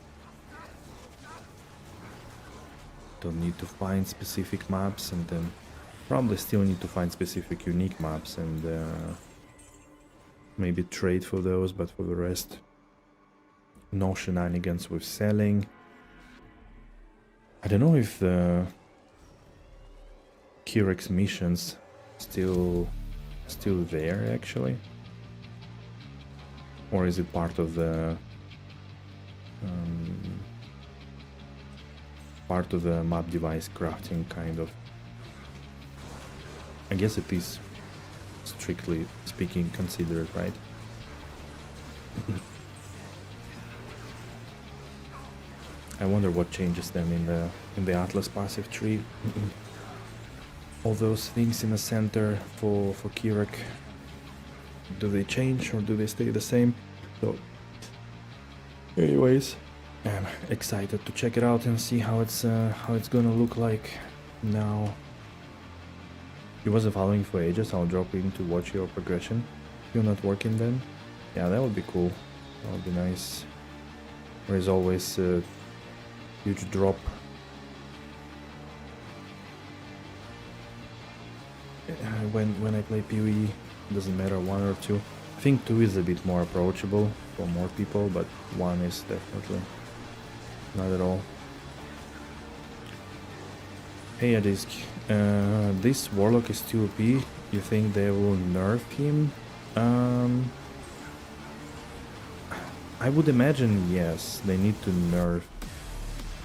Don't need to find specific maps, and then probably still need to find specific unique maps and maybe trade for those, but for the rest, no shenanigans with selling. I don't know if the Kirex missions still there actually, or is it part of the map device crafting kind of? I guess it is, strictly speaking, considered, right? I wonder what changes then in the Atlas passive tree. All those things in the center for Kirak, do they change or do they stay the same? So anyways, I'm excited to check it out and see how it's gonna look like now. If you wasn't following for ages, I'll drop in to watch your progression. If you're not working then, yeah, that would be cool. That would be nice. There is always a huge drop. When I play PoE, doesn't matter 1 or 2. I think 2 is a bit more approachable for more people, but 1 is definitely not at all. Hey Adisk, this Warlock is too OP. You think they will nerf him? I would imagine yes, they need to nerf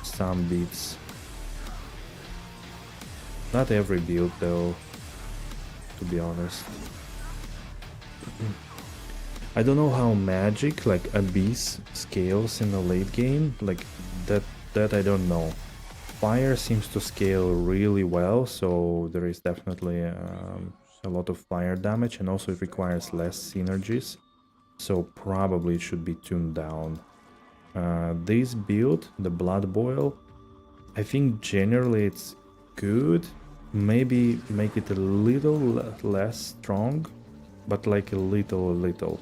some bits. Not every build though, to be honest. I don't know how magic, like Abyss, scales in the late game, like that I don't know. Fire seems to scale really well, so there is definitely a lot of fire damage, and also it requires less synergies, so probably it should be tuned down. This build, the Blood Boil, I think generally it's good. Maybe make it a little less strong, but like a little.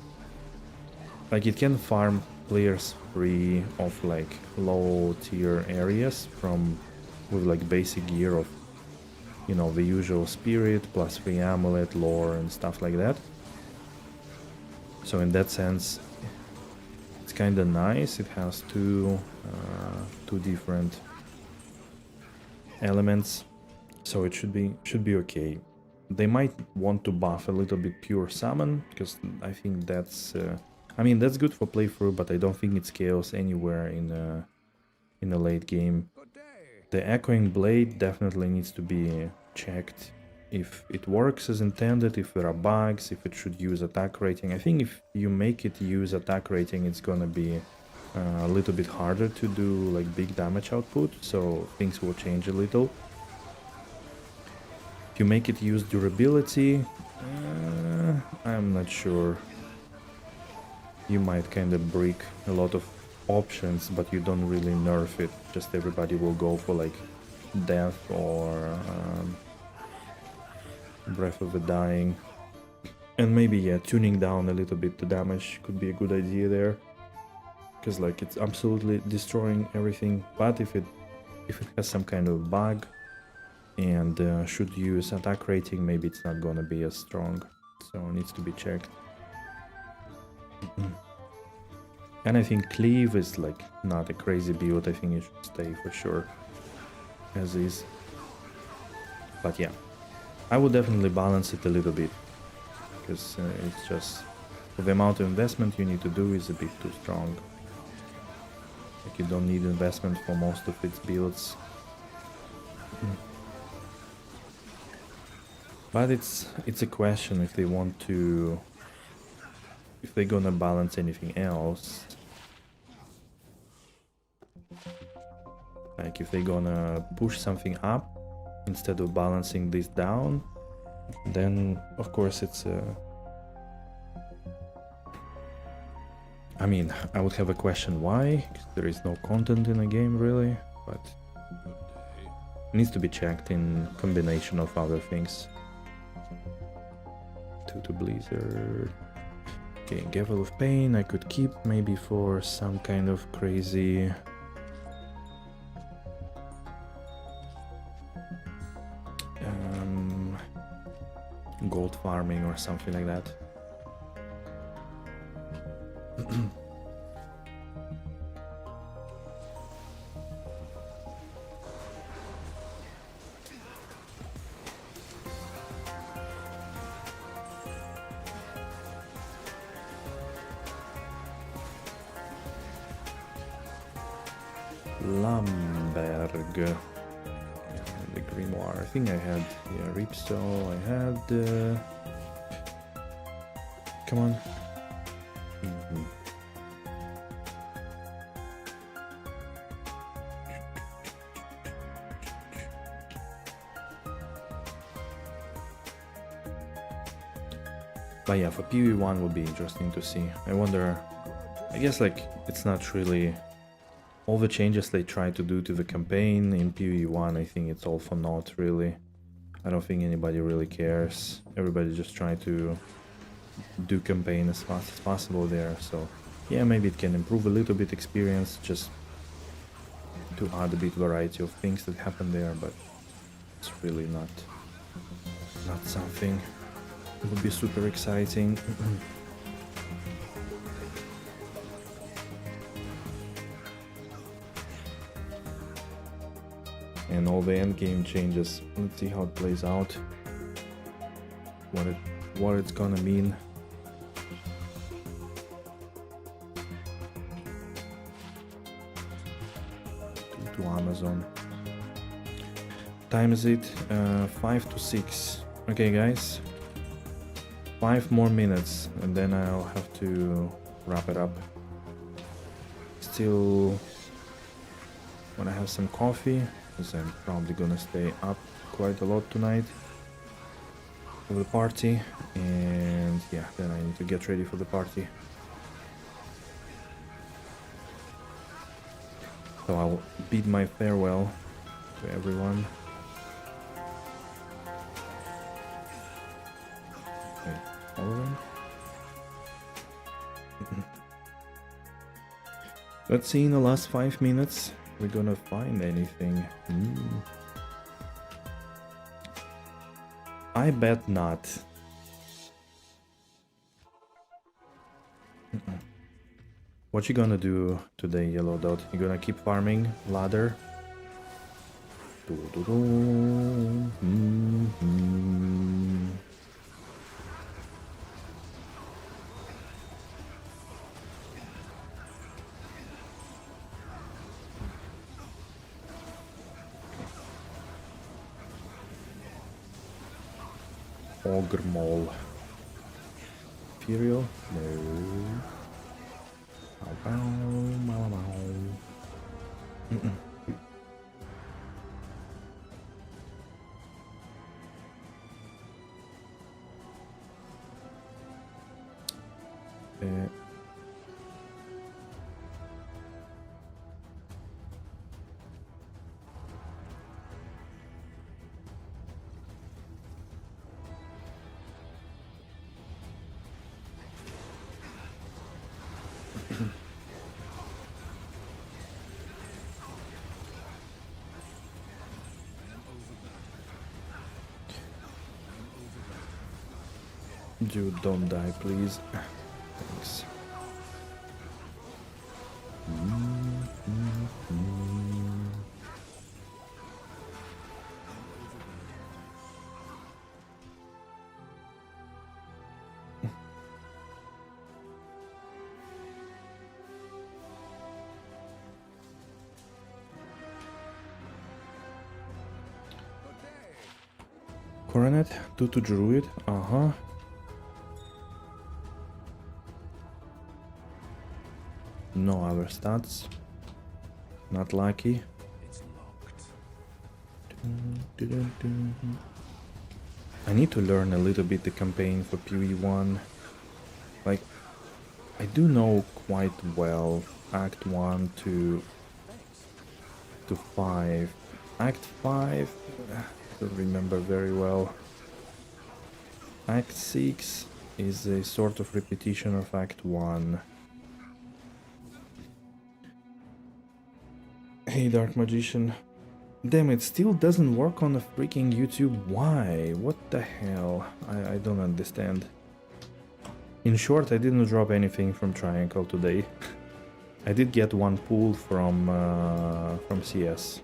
Like it can farm players free of like low tier areas from with like basic gear of, you know, the usual spirit plus free amulet, lore and stuff like that. So in that sense, it's kind of nice. It has two different elements, so it should be okay. They might want to buff a little bit pure summon, because I think that's I mean, that's good for playthrough, but I don't think it scales anywhere in the late game. The echoing blade definitely needs to be checked if it works as intended, if there are bugs, if it should use attack rating. I think if you make it use attack rating, it's gonna be a little bit harder to do like big damage output, so things will change a little. If you make it use durability, I'm not sure. You might kind of break a lot of options, but you don't really nerf it. Just everybody will go for like death or Breath of the Dying. And maybe, yeah, tuning down a little bit the damage could be a good idea there. Because like it's absolutely destroying everything. But if it has some kind of bug and should use attack rating, maybe it's not gonna be as strong. So it needs to be checked. And I think Cleave is like not a crazy build. I think it should stay for sure as is. But yeah, I would definitely balance it a little bit, because it's just the amount of investment you need to do is a bit too strong. Like you don't need investment for most of its builds. But it's a question if they want to, if they're gonna balance anything else. Like if they're gonna push something up instead of balancing this down, then of course it's I mean, I would have a question why, 'cause there is no content in the game really, but it needs to be checked in combination of other things. To Blizzard. Okay, Gavel of Pain I could keep maybe for some kind of crazy gold farming or something like that. Lamberg. The Grimoire. I think I had, yeah, Ripstone. I had. Come on. But yeah, for PV1 would be interesting to see. I wonder. I guess like it's not really. All the changes they try to do to the campaign in PV1, I think it's all for naught, really. I don't think anybody really cares. Everybody just try to do campaign as fast as possible there, so yeah, maybe it can improve a little bit experience, just to add a bit variety of things that happen there, but it's really not something that would be super exciting. And all the endgame changes. Let's see how it plays out. What it's gonna mean. To Amazon. Time is it? 5 to 6. Okay, guys. 5 more minutes, and then I'll have to wrap it up. Still wanna have some coffee, because I'm probably gonna stay up quite a lot tonight for the party, and yeah, then I need to get ready for the party. So I'll bid my farewell to everyone. Wait, all of them? Let's see in the last 5 minutes we're gonna find anything. I bet not. What you gonna do today, Yellow Dot? You gonna keep farming ladder? Ogre Mole. Imperial? No. Dude, don't die, please. Thanks. Coronet, 2 to Druid, No other stats. Not lucky. I need to learn a little bit the campaign for PV1. Like, I do know quite well Act 1 to 5. Act 5, I don't remember very well. Act 6 is a sort of repetition of Act 1. Hey, Dark Magician. Damn, it still doesn't work on the freaking YouTube. Why? What the hell? I don't understand. In short, I didn't drop anything from Travincal today. I did get one pull from CS.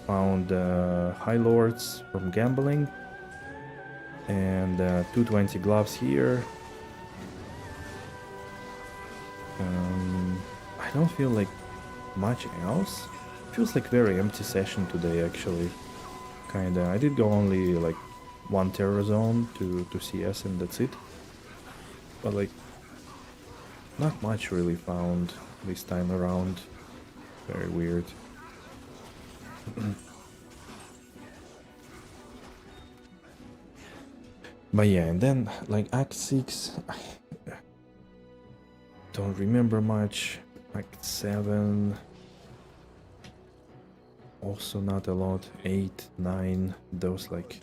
Found High Lords from gambling. And 220 gloves here. I don't feel like much else. Feels like very empty session today, actually. Kinda. I did go only like one terror zone to CS and that's it. But like, not much really found this time around. Very weird. But yeah, and then like Act 6, don't remember much. Act 7, also not a lot. 8, 9, those like...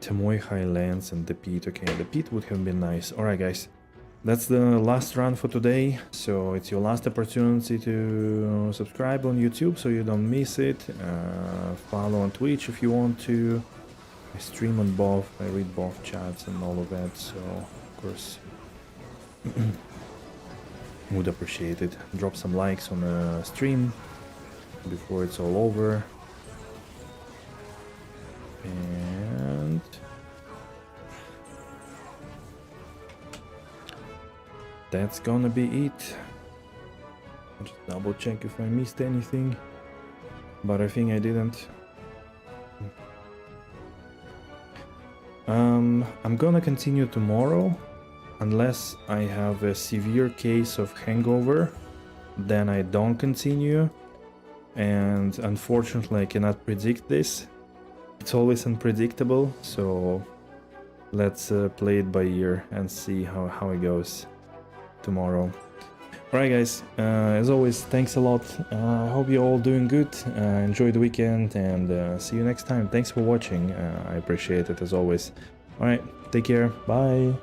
Tamoy Highlands and the pit. Okay, the pit would have been nice. Alright guys, that's the last run for today. So it's your last opportunity to subscribe on YouTube so you don't miss it. Follow on Twitch if you want to. I stream on both, I read both chats and all of that, so of course would appreciate it. Drop some likes on the stream before it's all over. And that's gonna be it. I'll just double check if I missed anything, but I think I didn't. I'm gonna continue tomorrow, unless I have a severe case of hangover, then I don't continue, and unfortunately I cannot predict this. It's always unpredictable, so let's play it by ear and see how it goes tomorrow. Alright guys, as always, thanks a lot. I hope you're all doing good. Enjoy the weekend and see you next time. Thanks for watching. I appreciate it as always. Alright, take care. Bye.